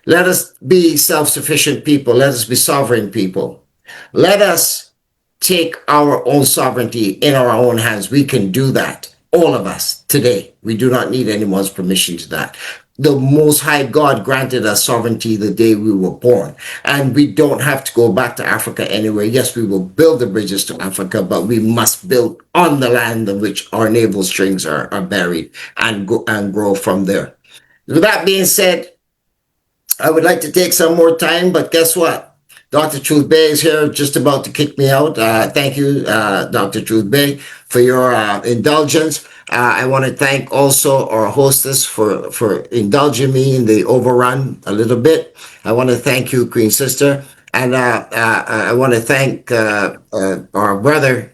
Let us be self-sufficient people. Let us be sovereign people. Let us take our own sovereignty in our own hands. We can do that, all of us, today. We do not need anyone's permission to that. The Most High God granted us sovereignty the day we were born. And we don't have to go back to Africa anyway. Yes, we will build the bridges to Africa, but we must build on the land on which our navel strings are buried and grow from there. With that being said, I would like to take some more time, but guess what? Dr. Truth Bay is here, just about to kick me out. Thank you, Dr. Truth Bay, for your indulgence. I want to thank also our hostess for indulging me in the overrun a little bit. I want to thank you, Queen Sister. And I want to thank our brother,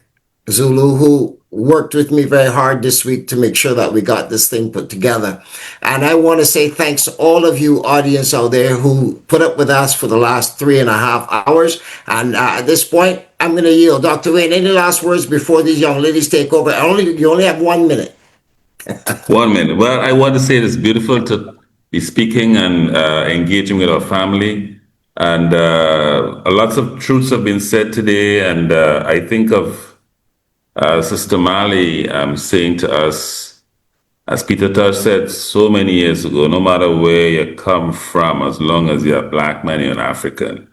Zulu, who worked with me very hard this week to make sure that we got this thing put together. And I want to say thanks to all of you audience out there who put up with us for the last 3.5 hours. And at this point, I'm going to yield. Dr. Wayne, any last words before these young ladies take over? You only have 1 minute.
1 minute. Well, I want to say it's beautiful to be speaking and engaging with our family. And lots of truths have been said today. And I think of Sister Mali saying to us, as Peter Tosh said so many years ago, no matter where you come from, as long as you're a black man, you're an African.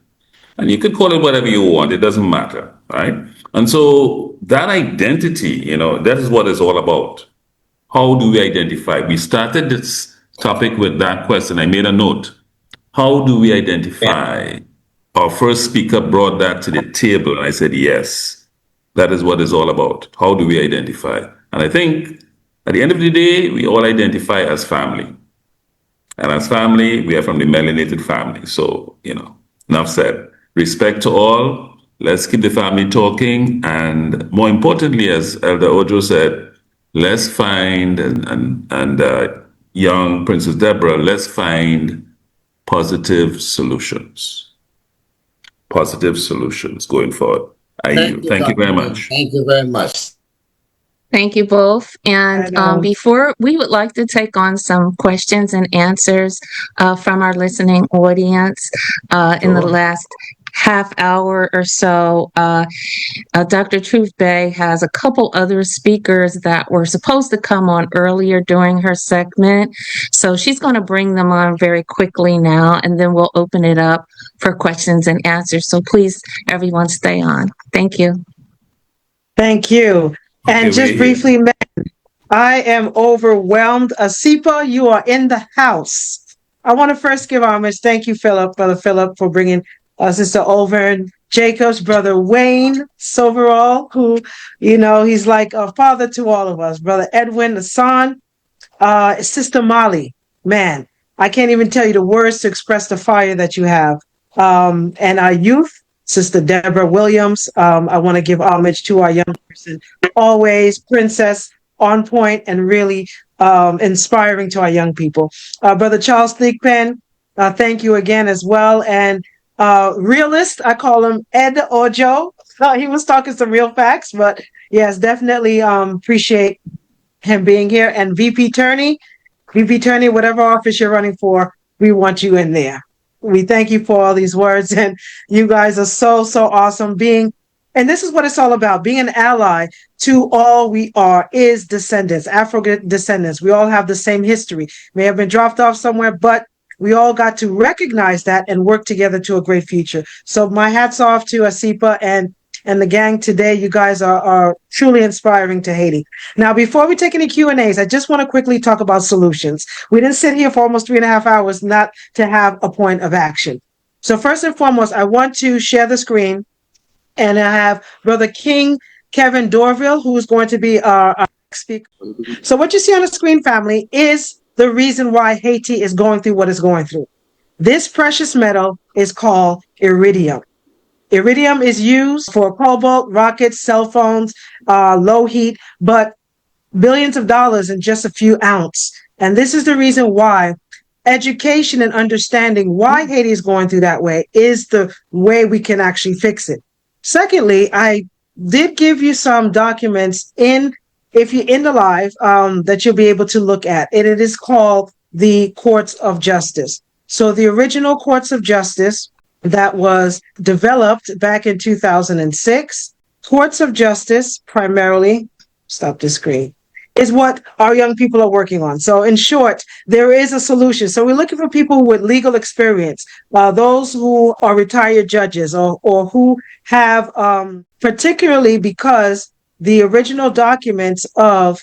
And you could call it whatever you want, it doesn't matter, right? And so that identity, you know, that is what it's all about. How do we identify? We started this topic with that question. I made a note. How do we identify? Our first speaker brought that to the table, and I said, yes. That is what it's all about. How do we identify? And I think at the end of the day, we all identify as family. And as family, we are from the melanated family. So, you know, enough said. Respect to all. Let's keep the family talking. And more importantly, as Elder Ojo said, let's find, and young Princess Deborah, let's find positive solutions. positive solutions going forward. Thank you very much.
Thank you very much.
Thank you both. And before, we would like to take on some questions and answers from our listening audience in the last half hour or so. Dr. Truth Bay has a couple other speakers that were supposed to come on earlier during her segment. So she's going to bring them on very quickly now, and then we'll open it up for questions and answers. So please, everyone, stay on. Thank you.
Thank you. And just briefly, I am overwhelmed. Asipa, you are in the house. I want to first give homage. Thank you, Brother Philip, for bringing Sister Olvern Jacobs, Brother Wayne Soverall, who, he's like a father to all of us. Brother Edwin Hassan, Sister Molly. Man, I can't even tell you the words to express the fire that you have. And our youth, Sister Deborah Williams. I want to give homage to our young person, always Princess, on point and really inspiring to our young people. Brother Charles Thigpen, thank you again as well. And realist, I call him Ed Ojo. He was talking some real facts, but yes, definitely appreciate him being here. And VP Turney, whatever office you're running for, we want you in there. We thank you for all these words, and you guys are so awesome. And this is what it's all about, being an ally to all we are is descendants, Afro descendants. We all have the same history, may have been dropped off somewhere, but we all got to recognize that and work together to a great future. So my hat's off to Asipa and the gang today. You guys are truly inspiring to Haiti. Now, before we take any Q&As, I just want to quickly talk about solutions. We didn't sit here for almost 3.5 hours not to have a point of action. So first and foremost, I want to share the screen, and I have Brother King Kevin Dorville, who is going to be our speaker. So what you see on the screen, family, is the reason why Haiti is going through what it's going through. This precious metal is called iridium. Iridium is used for cobalt, rockets, cell phones, low heat, but billions of dollars in just a few ounces. And this is the reason why education and understanding why Haiti is going through that way is the way we can actually fix it. Secondly, I did give you some documents if you're in the live, that you'll be able to look at. And it is called the Courts of Justice. So the original Courts of Justice that was developed back in 2006, Courts of Justice primarily, stop the screen, is what our young people are working on. So in short, there is a solution. So we're looking for people with legal experience, those who are retired judges or who have, particularly because the original documents of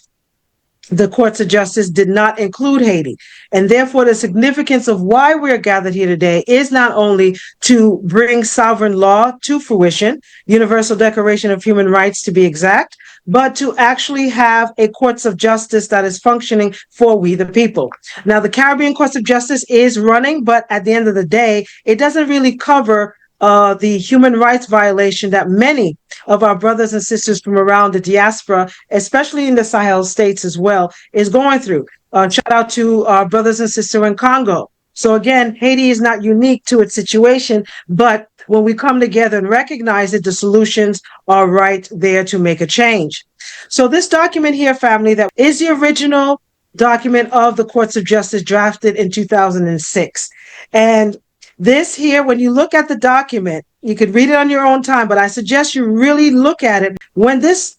the Courts of Justice did not include Haiti. And therefore, the significance of why we're gathered here today is not only to bring sovereign law to fruition, Universal Declaration of Human Rights to be exact, but to actually have a Courts of Justice that is functioning for we the people. Now, the Caribbean Courts of Justice is running, but at the end of the day, it doesn't really cover the human rights violation that many of our brothers and sisters from around the diaspora, especially in the Sahel states as well, is going through. Shout out to our brothers and sisters in Congo. So again, Haiti is not unique to its situation, but when we come together and recognize it, the solutions are right there to make a change. So this document here, family, that is the original document of the Courts of Justice drafted in 2006. And this here, when you look at the document, you could read it on your own time, but I suggest you really look at it. When this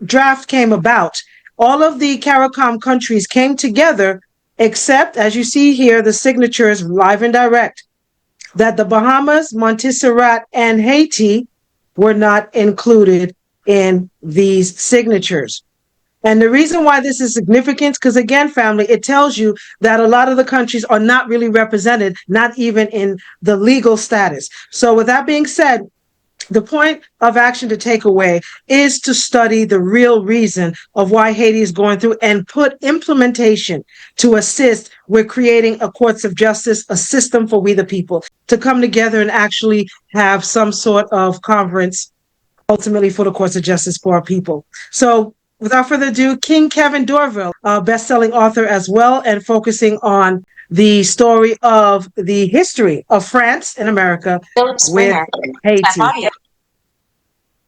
draft came about, all of the CARICOM countries came together, except, as you see here, the signatures live and direct, that the Bahamas, Montserrat, and Haiti were not included in these signatures. And the reason why this is significant, because again, family, it tells you that a lot of the countries are not really represented, not even in the legal status. So with that being said, the point of action to take away is to study the real reason of why Haiti is going through and put implementation to assist with creating a Courts of Justice, a system for we the people, to come together and actually have some sort of conference ultimately for the Courts of Justice for our people. So without further ado, King Kevin Dorville, a best-selling author as well, and focusing on the story of the history of France and America with Haiti.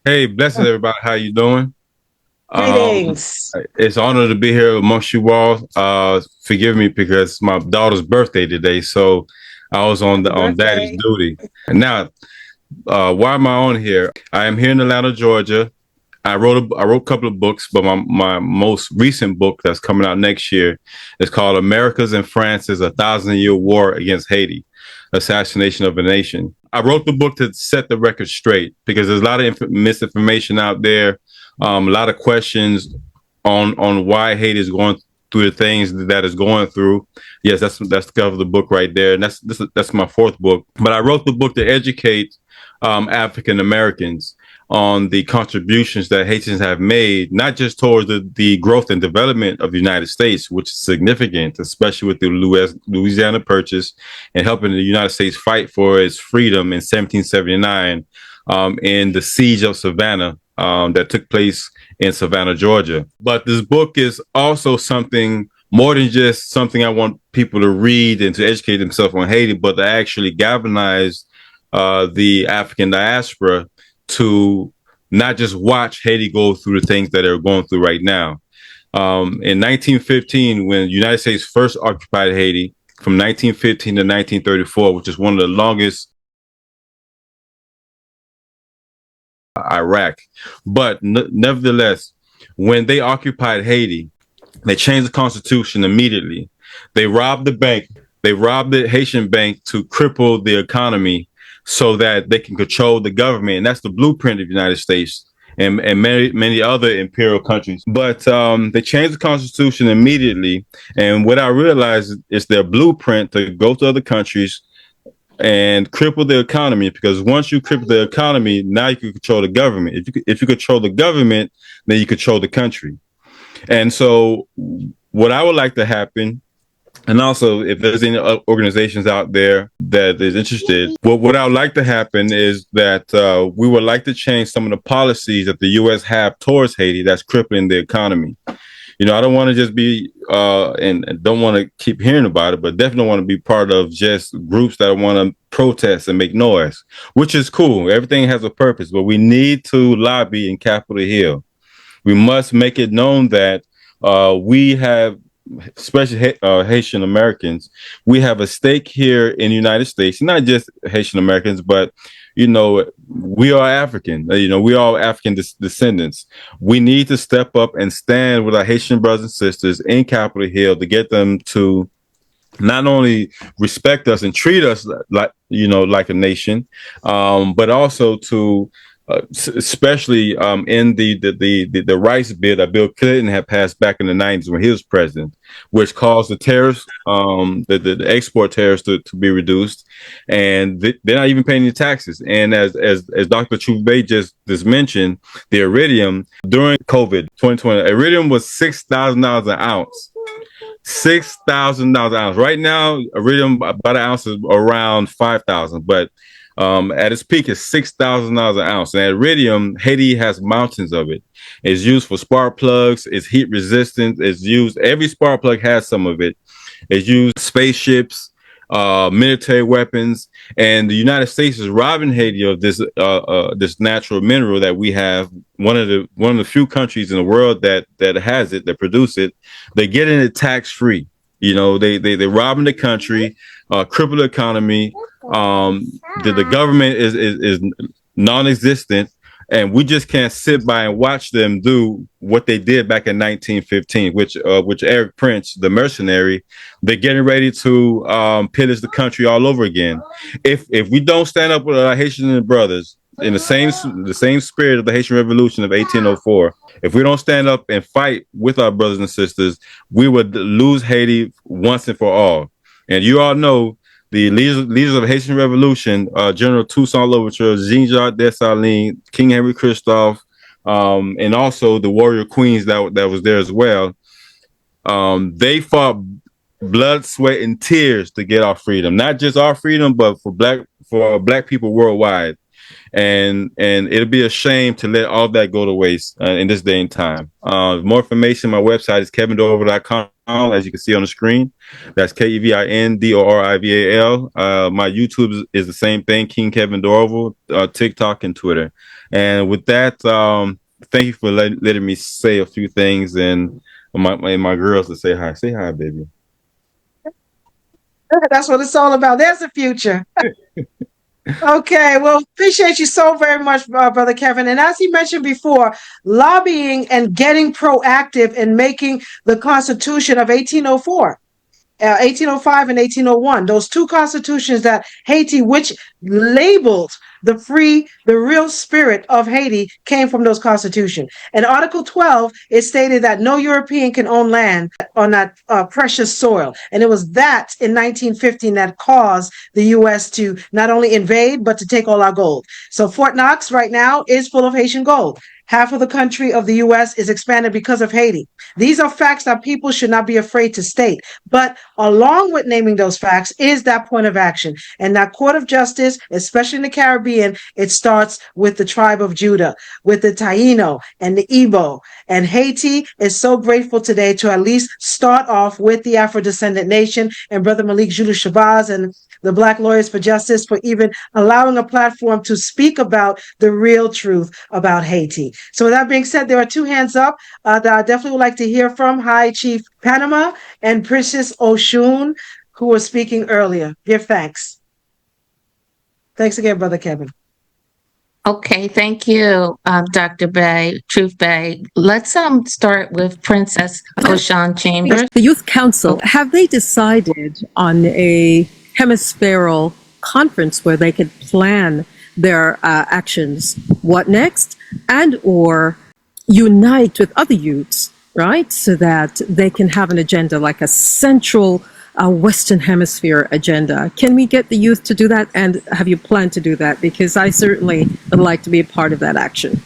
Hey, blessings everybody. How you doing?
Greetings.
It's an honor to be here amongst you all. Forgive me because it's my daughter's birthday today, so I was on daddy's duty. And now, why am I on here? I am here in Atlanta, Georgia. I wrote a couple of books, but my most recent book that's coming out next year is called America's and France's A 1,000-Year War Against Haiti, Assassination of a Nation. I wrote the book to set the record straight because there's a lot of misinformation out there, a lot of questions on why Haiti is going through the things that it's going through. Yes, that's the cover of the book right there, and that's my fourth book. But I wrote the book to educate African Americans on the contributions that Haitians have made, not just towards the growth and development of the United States, which is significant, especially with the Louisiana Purchase and helping the United States fight for its freedom in 1779 in the siege of Savannah that took place in Savannah, Georgia. But this book is also something more than just something I want people to read and to educate themselves on Haiti, but to actually galvanize the African diaspora to not just watch Haiti go through the things that they're going through right now. In 1915, when the United States first occupied Haiti, from 1915 to 1934, which is one of the longest Iraq. But nevertheless, when they occupied Haiti, they changed the constitution immediately. They robbed the bank. They robbed the Haitian bank to cripple the economy so that they can control the government. And that's the blueprint of the United States and many other imperial countries. But they changed the constitution immediately. And what I realized is their blueprint to go to other countries and cripple the economy, because once you cripple the economy, now you can control the government. If you control the government, then you control the country. And so what I would like to happen, and also if there's any organizations out there that is interested, what I would like to happen is that we would like to change some of the policies that the U.S. have towards Haiti that's crippling the economy. You know, I don't want to just be and don't want to keep hearing about it, but definitely want to be part of just groups that want to protest and make noise, which is cool. Everything has a purpose, but we need to lobby in Capitol Hill. We must make it known that we have, especially Haitian Americans, we have a stake here in the United States, not just Haitian Americans, but, you know, we are African, you know, we are African descendants. We need to step up and stand with our Haitian brothers and sisters in Capitol Hill to get them to not only respect us and treat us like, you know, like a nation, but also to especially in the rice bill that Bill Clinton had passed back in the 90s when he was president, which caused the tariffs, the export tariffs to be reduced, and they're not even paying any taxes. And as Dr. Trouvé just mentioned, the iridium during COVID 2020, iridium was $6,000 an ounce. $6,000 an ounce. Right now, iridium by the ounce is around 5,000, but at its peak is $6,000 an ounce. And iridium, Haiti has mountains of it. It's used for spark plugs. It's heat resistant. It's used, every spark plug has some of it. It's used spaceships, military weapons, and the United States is robbing Haiti of this this natural mineral that we have. One of the few countries in the world that has it, that produce it. They're getting it tax free. You know, they're robbing the country, cripple the economy. The government is non-existent, and we just can't sit by and watch them do what they did back in 1915, which Eric Prince, the mercenary, they're getting ready to pillage the country all over again. If we don't stand up with our Haitian brothers in the same spirit of the Haitian Revolution of 1804, if we don't stand up and fight with our brothers and sisters, we would lose Haiti once and for all. And you all know the leaders of the Haitian Revolution, General Toussaint Louverture, Jean-Jacques Dessalines, King Henry Christophe, and also the warrior queens that was there as well. They fought blood, sweat, and tears to get our freedom. Not just our freedom, but for black people worldwide. and it'll be a shame to let all that go to waste in this day and time. More information, my website is kevindorival.com, as you can see on the screen. That's KEVINDORIVAL. My YouTube is the same thing, King Kevin Dorival, TikTok and Twitter. And with that, thank you for letting me say a few things, and my girls to say hi. Say hi, baby.
That's what it's all about. There's the future. Okay, well, appreciate you so very much, Brother Kevin. And as he mentioned before, lobbying and getting proactive in making the Constitution of 1804. 1805 and 1801, those two constitutions that Haiti, which labeled the real spirit of Haiti, came from those constitutions. In Article 12, it stated that no European can own land on that precious soil. And it was that in 1915 that caused the U.S. to not only invade, but to take all our gold. So Fort Knox right now is full of Haitian gold. Half of the country of the U.S. is expanded because of Haiti. These are facts that people should not be afraid to state. But along with naming those facts is that point of action. And that court of justice, especially in the Caribbean, it starts with the tribe of Judah, with the Taino and the Igbo. And Haiti is so grateful today to at least start off with the Afro-descendant nation, and Brother Malik Julius Shabazz and the Black Lawyers for Justice for even allowing a platform to speak about the real truth about Haiti. So with that being said, there are two hands up that I definitely would like to hear from. Hi, Chief Panama and Precious Oshun, who were speaking earlier. Give thanks. Thanks again, Brother Kevin.
Okay, thank you, Dr. Bay, Truth Bay. Let's start with Princess Oshun Chambers.
The Youth Council, have they decided on a hemispherical conference where they could plan their actions? What next? And or unite with other youths, right? So that they can have an agenda, like a central Western Hemisphere agenda. Can we get the youth to do that? And have you planned to do that? Because I certainly would like to be a part of that action.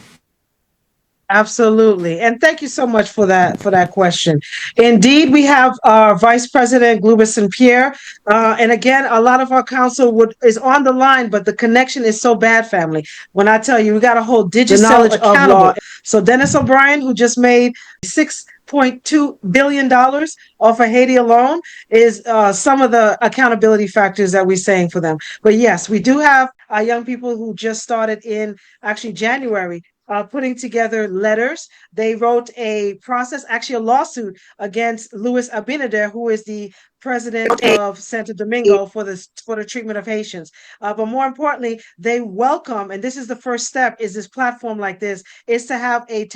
Absolutely. And thank you so much for that question. Indeed, we have our Vice President Glubison Pierre. And again, a lot of our council is on the line, but the connection is so bad, family. When I tell you, we got a whole digital accountable. So Dennis O'Brien, who just made $6.2 billion off of Haiti alone, is some of the accountability factors that we're saying for them. But yes, we do have our young people who just started in actually January, putting together letters. They wrote a process, actually a lawsuit against Louis Abinader, who is the president of Santo Domingo for the treatment of Haitians. But more importantly, they welcome, and this is the first step, is this platform like this, is to have a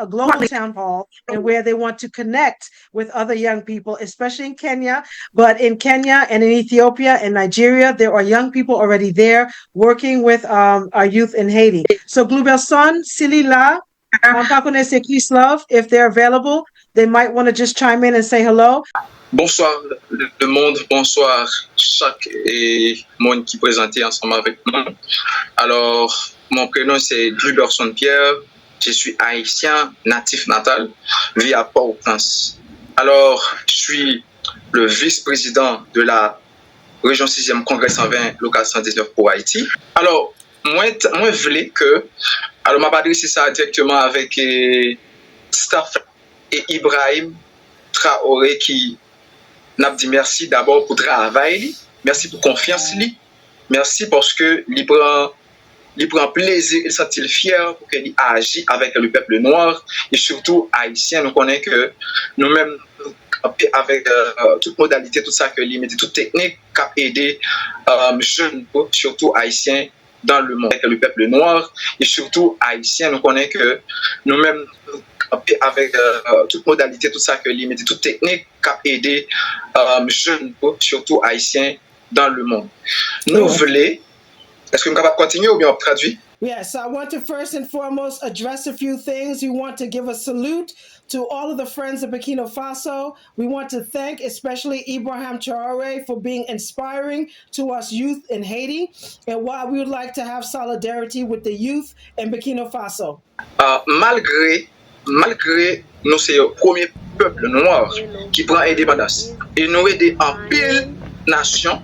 global town hall, and where they want to connect with other young people, especially in Kenya. But in Kenya and in Ethiopia and Nigeria, there are young people already there working with our youth in Haiti. So Glubelson, Silila, Love, if they're available, they might want to just chime in and say hello.
Bonsoir le monde, bonsoir chaque monde qui est présenté ensemble avec nous. Alors, mon prénom c'est Glubelson Pierre, je suis haïtien, natif natal, vis à Port-au-Prince. Alors, je suis le vice-président de la région 6e Congrès 120 local 119 pour Haïti. Alors, moi voulais que, alors m'a adressé ça directement avec staff et Ibrahim Traoré qui n'a dit merci d'abord pour le travail, merci pour la confiance, merci parce que il prend plaisir, il s'est fier pour qu'il agisse avec le peuple noir et surtout haïtien. Nous connaissons que nous-mêmes, avec toute modalité, tout ça que limite, toute technique qui a aidé jeunes, surtout haïtiens, dans le monde, avec le peuple noir et surtout haïtien. Nous connaissons que nous-mêmes, avec toute modalité, tout ça que limite, toute technique qui a aidé jeunes, surtout haïtiens, dans le monde. Nous voulons, est-ce que nous sommes capables de continuer ou bien on traduit?
Yes, I want to first and foremost address a few things. We want to give a salute to all of the friends of Burkina Faso. We want to thank especially Ibrahim Traoré for being inspiring to us youth in Haiti, and why we would like to have solidarity with the youth in Burkina Faso.
Malgre nous c'est le premier peuple noir qui prend indépendance. Et nous aidons en pile nation,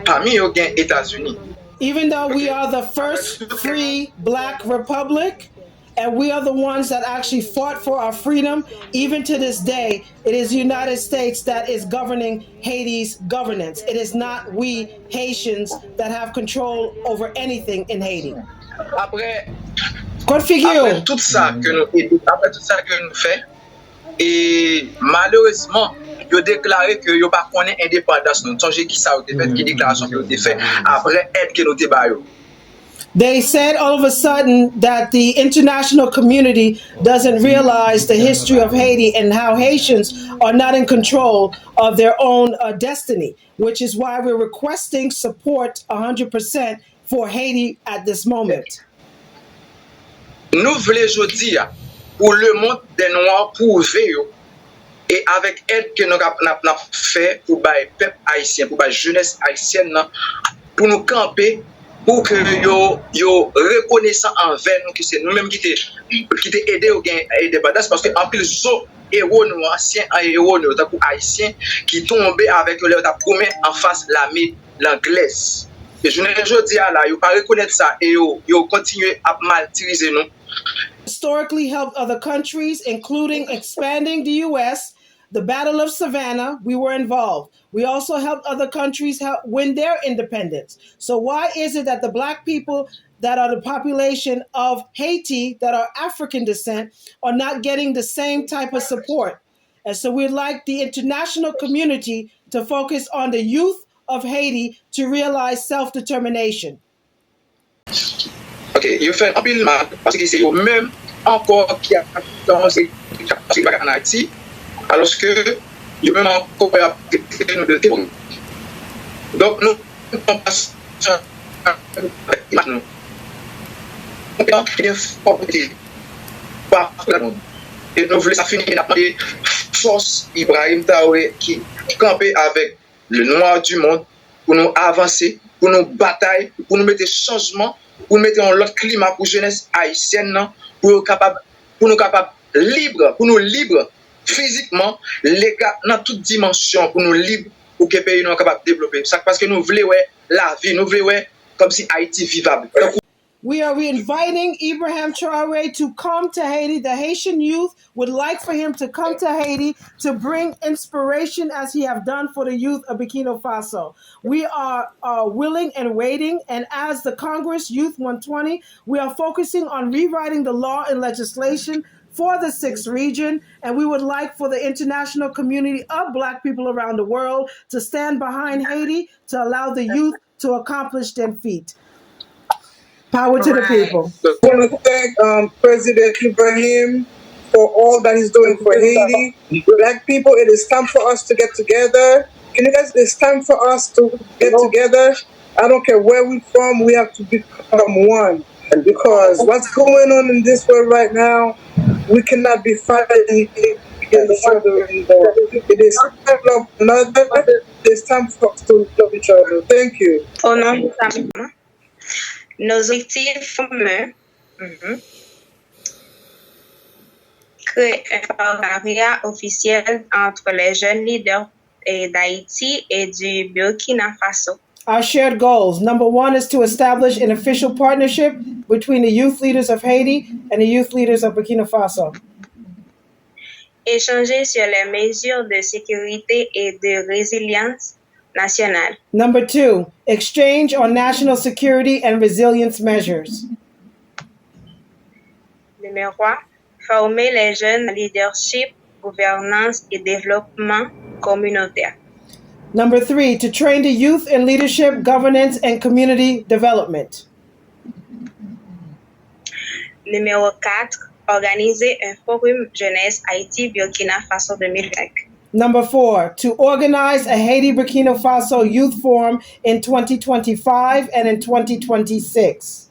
parmi eux les États-Unis.
Even though we are the first free Black republic, and we are the ones that actually fought for our freedom, even to this day, it is the United States that is governing Haiti's governance. It is not we Haitians that have control over anything in Haiti.
Après
Configure.
tout ça que nous fait, et malheureusement, ils ont déclaré que ils pas connaît indépendance. Nous songez qui ça a été fait, qui déclaration qui a été fait après aide que nous te bayo.
They said all of a sudden that the international community doesn't realize the history of Haiti and how Haitians are not in control of their own destiny, which is why we're requesting support 100% for Haiti at this moment.
Nous voulons aujourd'hui pour le monde des Noirs prouver et avec aide que nous avons fait pour le peuple haïtien, pour la jeunesse haïtienne, pour nous camper, pour que yo reconnaissant envers nous que c'est nous-mêmes qui t'ai aidé au gain indépendance parce que en plus héros nous anciens héros nous tant haïtiens qui tombaient avec leur promet en face l'armée l'anglaise. Et je ne dis là yo pas reconnaître ça et yo continuer à martyriser nous.
Historically helped other countries, including expanding the U.S., the Battle of Savannah, we were involved. We also helped other countries win their independence. So why is it that the Black people that are the population of Haiti, that are African descent, are not getting the same type of support? And so we'd like the international community to focus on the youth of Haiti to realize self-determination.
Ok, il fait un pile mal parce que c'est eux-mêmes encore qui a commencé en Haïti, alors que eux-mêmes encore nous de terrorisme. Donc nous passons nous et nous voulons ça finir avec force Ibrahim Traoré qui campait avec le noir du monde pour nous avancer, pour nous batailler, pour nous mettre changement, pour nous mettre dans l'autre climat pour jeunesse haïtienne, pour nous capable libre, pour nous libre physiquement, les gars dans toute dimension, pour nous libre pour que le pays nous capable de développer. Ça parce que nous voulons la vie, nous voulons comme si Haïti vivable.
We are inviting Ibrahim Traoré to come to Haiti. The Haitian youth would like for him to come to Haiti to bring inspiration as he have done for the youth of Burkina Faso. We are willing and waiting. And as the Congress Youth 120, we are focusing on rewriting the law and legislation for the 6th region. And we would like for the international community of Black people around the world to stand behind Haiti to allow the youth to accomplish their feat. Power to the people.
I want to thank President Ibrahim for all that he's doing for Haiti. Black people, it is time for us to get together. Can you guys, it's time for us to get together. I don't care where we're from, we have to become one. Because what's going on in this world right now, we cannot be fighting against each other anymore. It is time to love another. It's time for us to love each other. Thank you.
Au nom de nos objectifs communs, créer un partenariat officiel entre les jeunes leaders d'Haïti et du Burkina Faso.
Our shared goals. Number 1 is to establish an official partnership between the youth leaders of Haiti and the youth leaders of Burkina Faso.
Échanger sur les mesures de sécurité et de résilience nationale.
Number 2, exchange on national security and resilience measures.
Numéro 3, former les jeunes en leadership, gouvernance et développement communautaire.
Number 3, to train the youth in leadership, governance, and community development.
Numéro 4, organiser un forum jeunesse Haïti-Burkina Faso 2020.
Number 4, to organize a Haiti-Burkina Faso Youth Forum in 2025 and in 2026.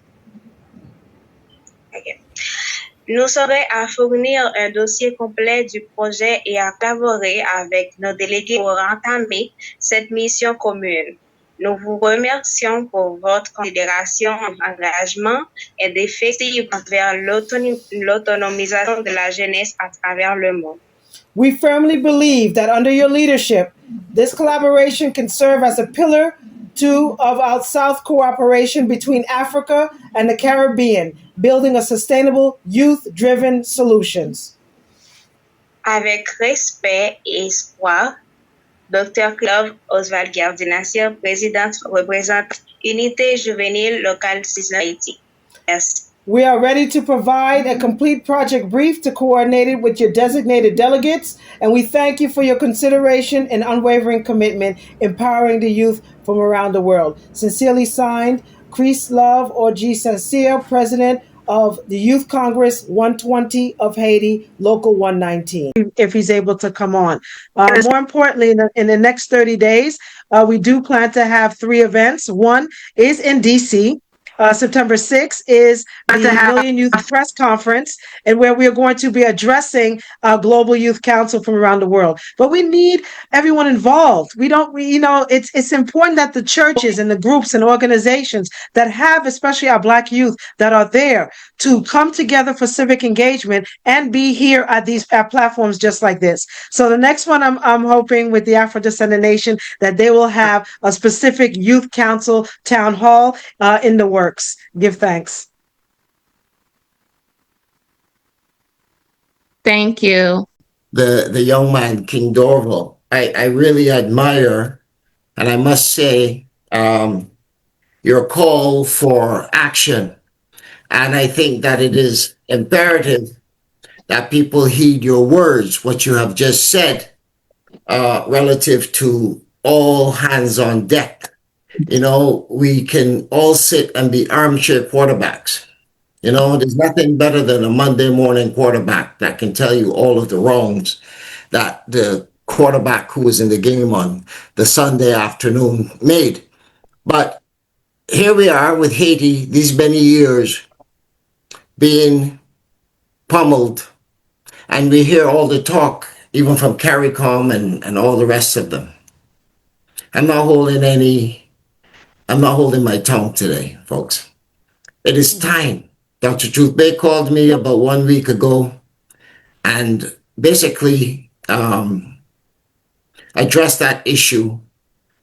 Okay. Nous serons à fournir un dossier complet du projet et à collaborer avec nos délégués pour entamer cette mission commune. Nous vous remercions pour votre considération, engagement et défi vers l'autonomisation de la jeunesse à travers le monde.
We firmly believe that under your leadership, this collaboration can serve as a pillar of our South cooperation between Africa and the Caribbean, building a sustainable youth-driven solutions.
Avec respect et espoir, Dr. Claude Oswald Gardinassia, président, représente Unité juvénile locale 6 Haiti. Yes.
We are ready to provide a complete project brief to coordinate it with your designated delegates, and we thank you for your consideration and unwavering commitment empowering the youth from around the world. Sincerely signed, Chris Love or G. Sincere, President of the Youth Congress 120 of Haiti, Local 119. If he's able to come on. More importantly, in the next 30 days, we do plan to have 3 events. One is in D.C., September 6th is the Million Youth Press Conference, and where we are going to be addressing Global Youth Council from around the world. But we need everyone involved. It's important that the churches and the groups and organizations that have, especially our Black youth that are there, to come together for civic engagement and be here at these platforms just like this. So the next one, I'm hoping with the Afro-Descendant Nation that they will have a specific youth council town hall in the works. Give thanks.
Thank you.
The young man, King Dorval, I really admire, and I must say, your call for action. And I think that it is imperative that people heed your words, what you have just said, relative to all hands on deck. We can all sit and be armchair quarterbacks. There's nothing better than a Monday morning quarterback that can tell you all of the wrongs that the quarterback who was in the game on the Sunday afternoon made. But here we are with Haiti, these many years being pummeled, and we hear all the talk, even from CARICOM and all the rest of them. I'm not holding my tongue today, folks. It is time. Dr. Truth Bay called me about 1 week ago and basically addressed that issue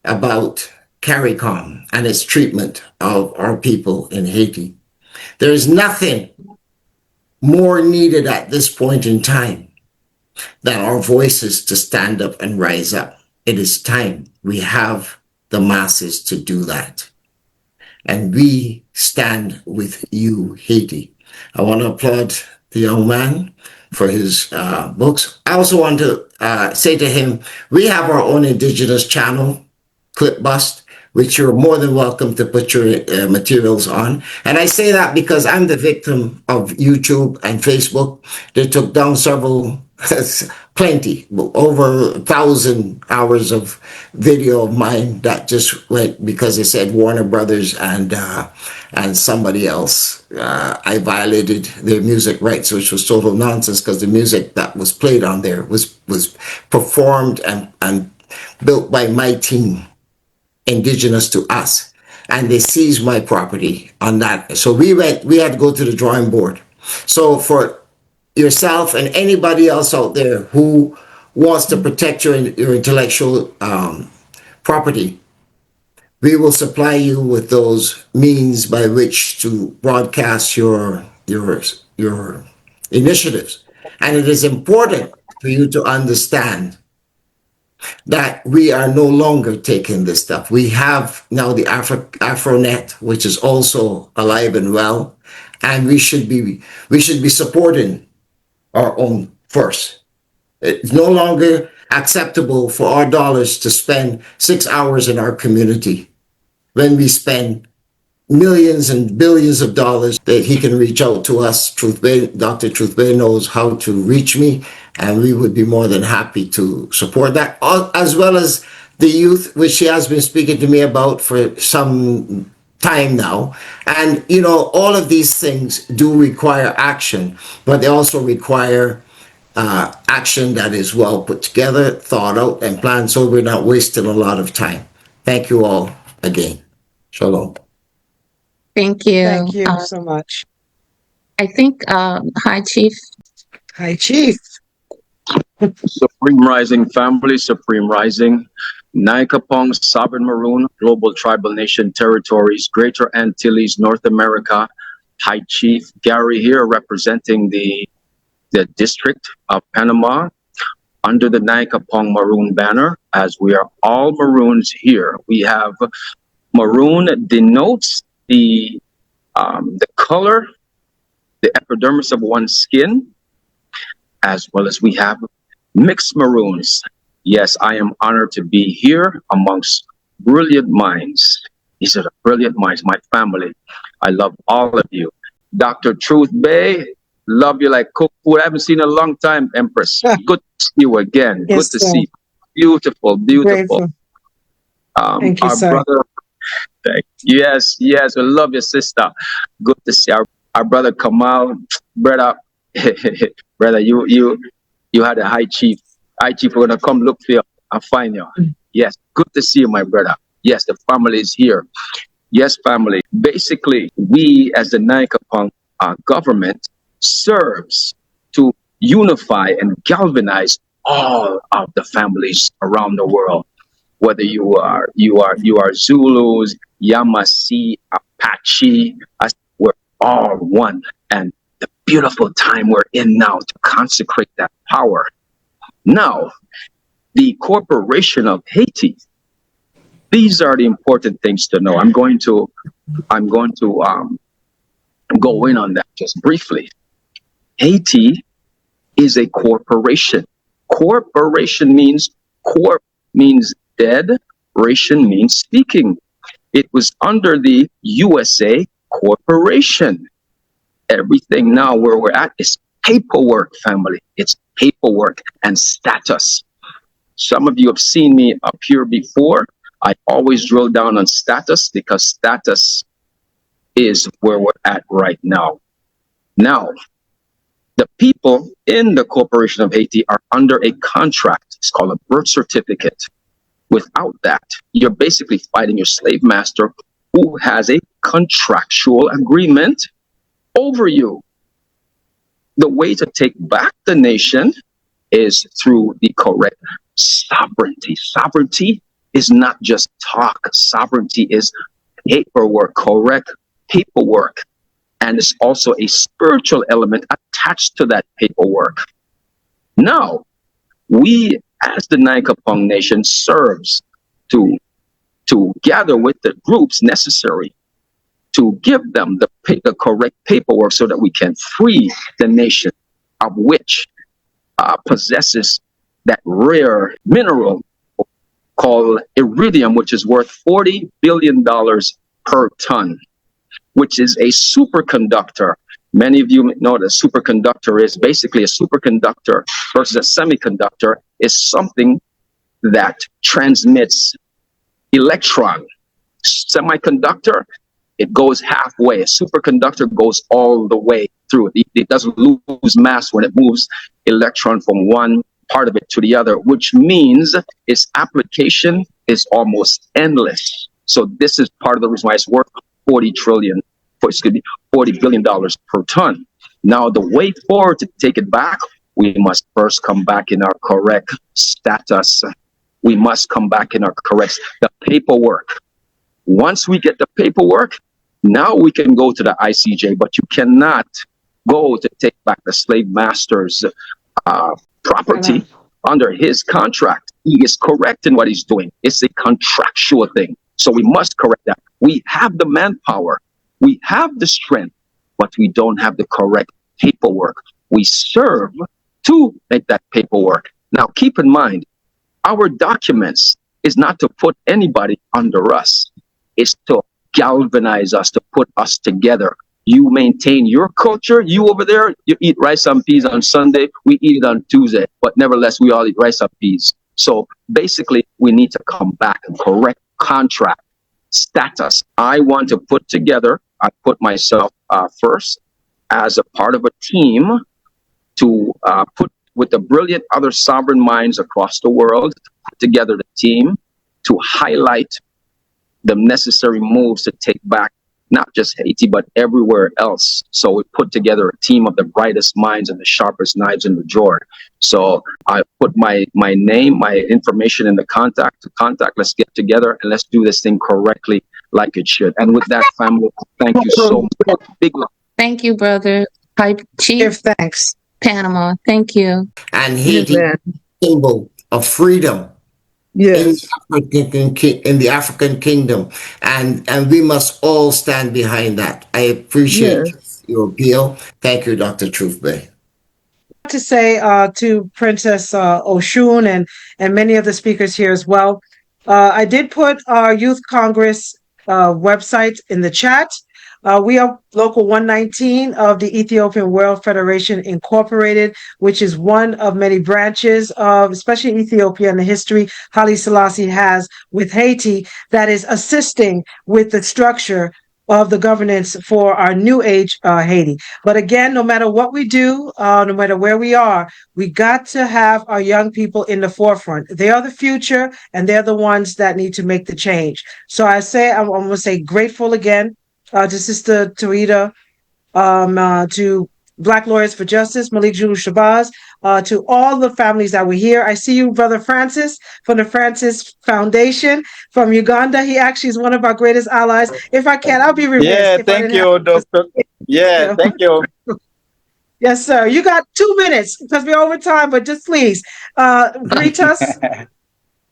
about CARICOM and its treatment of our people in Haiti. There is nothing more needed at this point in time than our voices to stand up and rise up. It is time. We have the masses to do that. And we stand with you, Haiti. I want to applaud the young man for his books. I also want to say to him, we have our own indigenous channel, Clip Bust, which you're more than welcome to put your materials on. And I say that because I'm the victim of YouTube and Facebook. They took down plenty, over 1,000 hours of video of mine that just went because they said Warner Brothers and somebody else. I violated their music rights, which was total nonsense because the music that was played on there was performed and built by my team, indigenous to us, and they seized my property on that. So we had to go to the drawing board. So for yourself and anybody else out there who wants to protect your intellectual property, we will supply you with those means by which to broadcast your initiatives. And it is important for you to understand that we are no longer taking this stuff. We have now the AfroNet, which is also alive and well, and we should be supporting our own first. It's no longer acceptable for our dollars to spend 6 hours in our community when we spend millions and billions of dollars. That he can reach out to us. Dr. Truth Bay knows how to reach me, and we would be more than happy to support that, as well as the youth, which she has been speaking to me about for some time now. And, all of these things do require action, but they also require action that is well put together, thought out, and planned, so we're not wasting a lot of time. Thank you all again. Shalom.
Thank you.
Thank you so much.
I think, Hi, Chief.
Hi, Chief.
Supreme Rising family, Supreme Rising. Naikapong Sovereign Maroon, Global Tribal Nation Territories, Greater Antilles, North America, High Chief Gary here representing the District of Panama under the Naikapong Maroon banner, as we are all Maroons here. We have Maroon denotes the color, the epidermis of one's skin, as well as we have mixed Maroons. Yes, I am honored to be here amongst brilliant minds. These are the brilliant minds, my family. I love all of you. Dr. Truth Bay, love you like cook food. I haven't seen in a long time, Empress. Good to see you again.
Yes,
Good to
sir.
see you. Beautiful, beautiful.
Grateful. Thank you,
Our
sir.
brother, yes, we love your sister. Good to see our brother Kamal. Brother, brother, you had a high chief. High chief, we're gonna come look for you and find you. Yes, good to see you, my brother. Yes, the family is here. Yes, family. Basically, we as the Naikapong government serves to unify and galvanize all of the families around the world. Whether you are Zulus, Yamasee, Apache, we're all one. And the beautiful time we're in now to consecrate that power. Now, the Corporation of Haiti. These are the important things to know. I'm going to go in on that just briefly. Haiti is a corporation. Corporation means dead. Ration means speaking. It was under the USA Corporation. Everything now where we're at is paperwork, family. It's paperwork and status. Some of you have seen me up here before. I always drill down on status because status is where we're at right now. Now, the people in the Corporation of Haiti are under a contract. It's called a birth certificate. Without that, you're basically fighting your slave master who has a contractual agreement over you. The way to take back the nation is through the correct sovereignty. Sovereignty is not just talk. Sovereignty is paperwork, correct paperwork. And it's also a spiritual element attached to that paperwork. Now, we as the Naikapong Nation serves to gather with the groups necessary to give them the correct paperwork so that we can free the nation of which possesses that rare mineral called iridium, which is worth $40 billion per ton, which is a superconductor. Many of you know what a superconductor is. Basically, a superconductor versus a semiconductor is something that transmits electron. Semiconductor, it goes halfway. A superconductor goes all the way through. It doesn't lose mass when it moves electron from one part of it to the other, which means its application is almost endless. So this is part of the reason why it's worth $40 billion per ton. Now, the way forward to take it back, we must first come back in our correct status. We must come back in our correct, the paperwork. Once we get the paperwork, now we can go to the ICJ, but you cannot go to take back the slave master's property under his contract. He is correct in what he's doing. It's a contractual thing. So we must correct that. We have the manpower. We have the strength, but we don't have the correct paperwork. We serve to make that paperwork. Now, keep in mind, our documents is not to put anybody under us. It's to galvanize us, to put us together. You maintain your culture. You over there, you eat rice and peas on Sunday. We eat it on Tuesday. But nevertheless, we all eat rice and peas. So basically, we need to come back and correct contract status. I want to put together, I put myself first as a part of a team to put with the brilliant other sovereign minds across the world, put together the team to highlight the necessary moves to take back not just Haiti, but everywhere else. So we put together a team of the brightest minds and the sharpest knives in the drawer. So I put my name, my information in the contact. Let's get together and let's do this thing correctly, like it should. And with that, family, thank you so much. Big love.
Thank you, brother. Chief.
Give thanks.
Panama. Thank you.
And Haiti, symbol of freedom.
Yes.
In the African kingdom, and we must all stand behind that. I appreciate your appeal. Thank you, Dr. Truth Bay.
To say to Princess Oshun and many of the speakers here as well, I did put our Youth Congress website in the chat. We are Local 119 of the Ethiopian World Federation Incorporated, which is one of many branches of, especially Ethiopia and the history Haile Selassie has with Haiti, that is assisting with the structure of the governance for our new age Haiti. But again, no matter what we do, no matter where we are, we got to have our young people in the forefront. They are the future, and they're the ones that need to make the change. So I'm going to say grateful again to Sister Tarita, to Black Lawyers for Justice, Malik Julu Shabazz, to all the families that were here. I see you, Brother Francis, from the Francis Foundation from Uganda. He actually is one of our greatest allies. If I can, I'll be remiss.
Yeah, thank you, Doctor. Yeah, thank you.
Yes, sir. You got 2 minutes because we're over time, but just please greet us.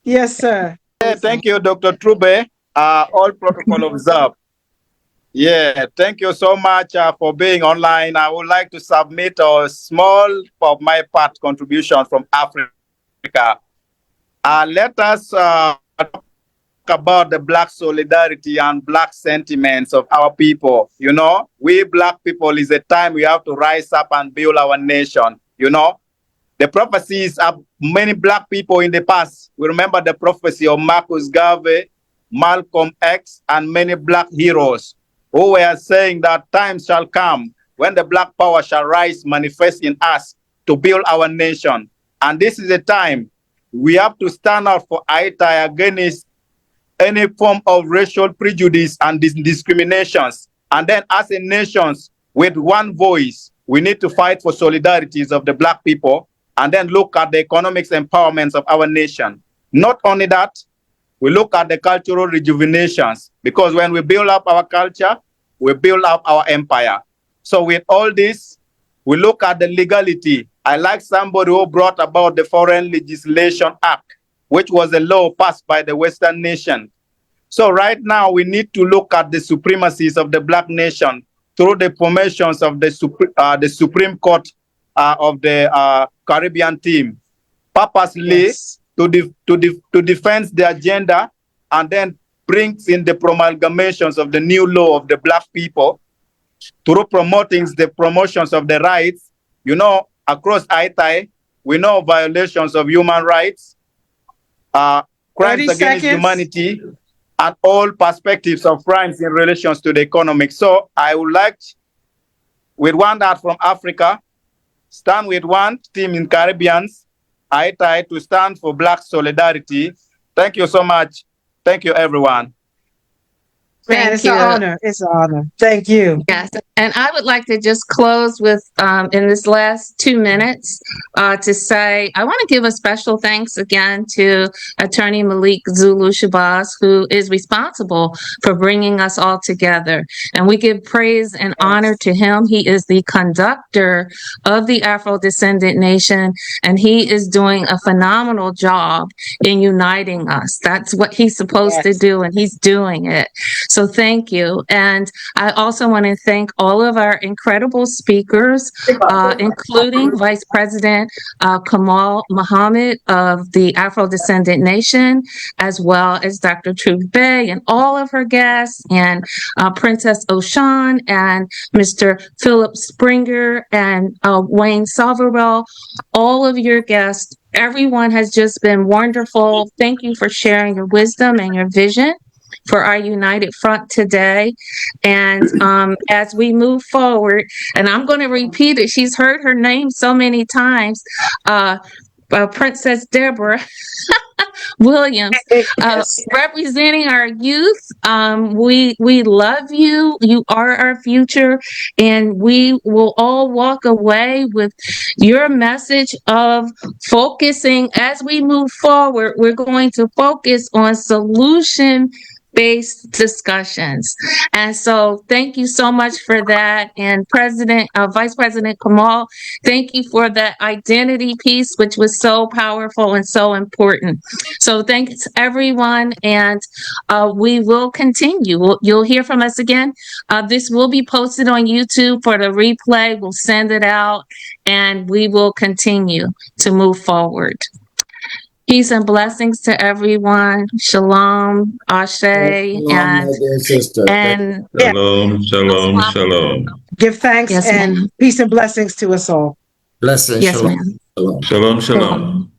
Yes, sir.
Yeah, thank you, Dr. Trube. All protocol observed. Yeah, thank you so much for being online. I would like to submit a small, for my part, contribution from Africa. Let us talk about the Black solidarity and Black sentiments of our people. You know, we Black people is a time we have to rise up and build our nation. You know, the prophecies of many Black people in the past. We remember the prophecy of Marcus Garvey, Malcolm X, and many Black heroes who were saying that time shall come when the Black power shall rise, manifest in us to build our nation. And this is a time we have to stand up for Ayisyen against any form of racial prejudice and discriminations. And then as a nation with one voice, we need to fight for solidarities of the Black people and then look at the economic empowerments of our nation. Not only that, we look at the cultural rejuvenations, because when we build up our culture, we build up our empire. So with all this, we look at the legality. I like somebody who brought about the Foreign Legislation Act, which was a law passed by the Western nation. So right now, we need to look at the supremacies of the Black nation through the formations of the Supreme Court of the Caribbean team, purposely to defend the agenda and then brings in the promulgations of the new law of the Black people through promoting the promotions of the rights. You know, across Haiti, we know violations of human rights, crimes against humanity, and all perspectives of crimes in relations to the economic. So I would like, with one that from Africa, stand with one team in Caribbeans, Haiti, to stand for Black solidarity. Thank you so much. Thank you, everyone.
Man, it's an honor. It's an honor. Thank you.
Yes. And I would like to just close with, in this last 2 minutes, to say, I want to give a special thanks again to Attorney Malik Zulu Shabazz, who is responsible for bringing us all together. And we give praise and honor to him. He is the conductor of the Afro-Descendant Nation, and he is doing a phenomenal job in uniting us. That's what he's supposed to do, and he's doing it. So thank you. And I also want to thank all of our incredible speakers, including Vice President Kamal Muhammad of the Afro-Descendant Nation, as well as Dr. Truth Bay and all of her guests, and Princess Oshun and Mr. Philip Springer and Wayne Salvarell, all of your guests. Everyone has just been wonderful. Thank you for sharing your wisdom and your vision for our united front today. And as we move forward, and I'm going to repeat it, she's heard her name so many times, Princess Deborah, Williams, representing our youth. We love you. You are our future, and we will all walk away with your message of focusing as we move forward. We're going to focus on solution-based discussions. And so thank you so much for that. And Vice President Kamal, thank you for that identity piece, which was so powerful and so important. So thanks everyone. And we will continue. You'll hear from us again. This will be posted on YouTube for the replay. We'll send it out and we will continue to move forward. Peace and blessings to everyone. Shalom, Ashe, and
shalom, shalom, shalom.
Give thanks and peace and blessings to us all.
Blessings.
Yes,
Shalom.
ma'am.
Shalom.
Shalom, shalom.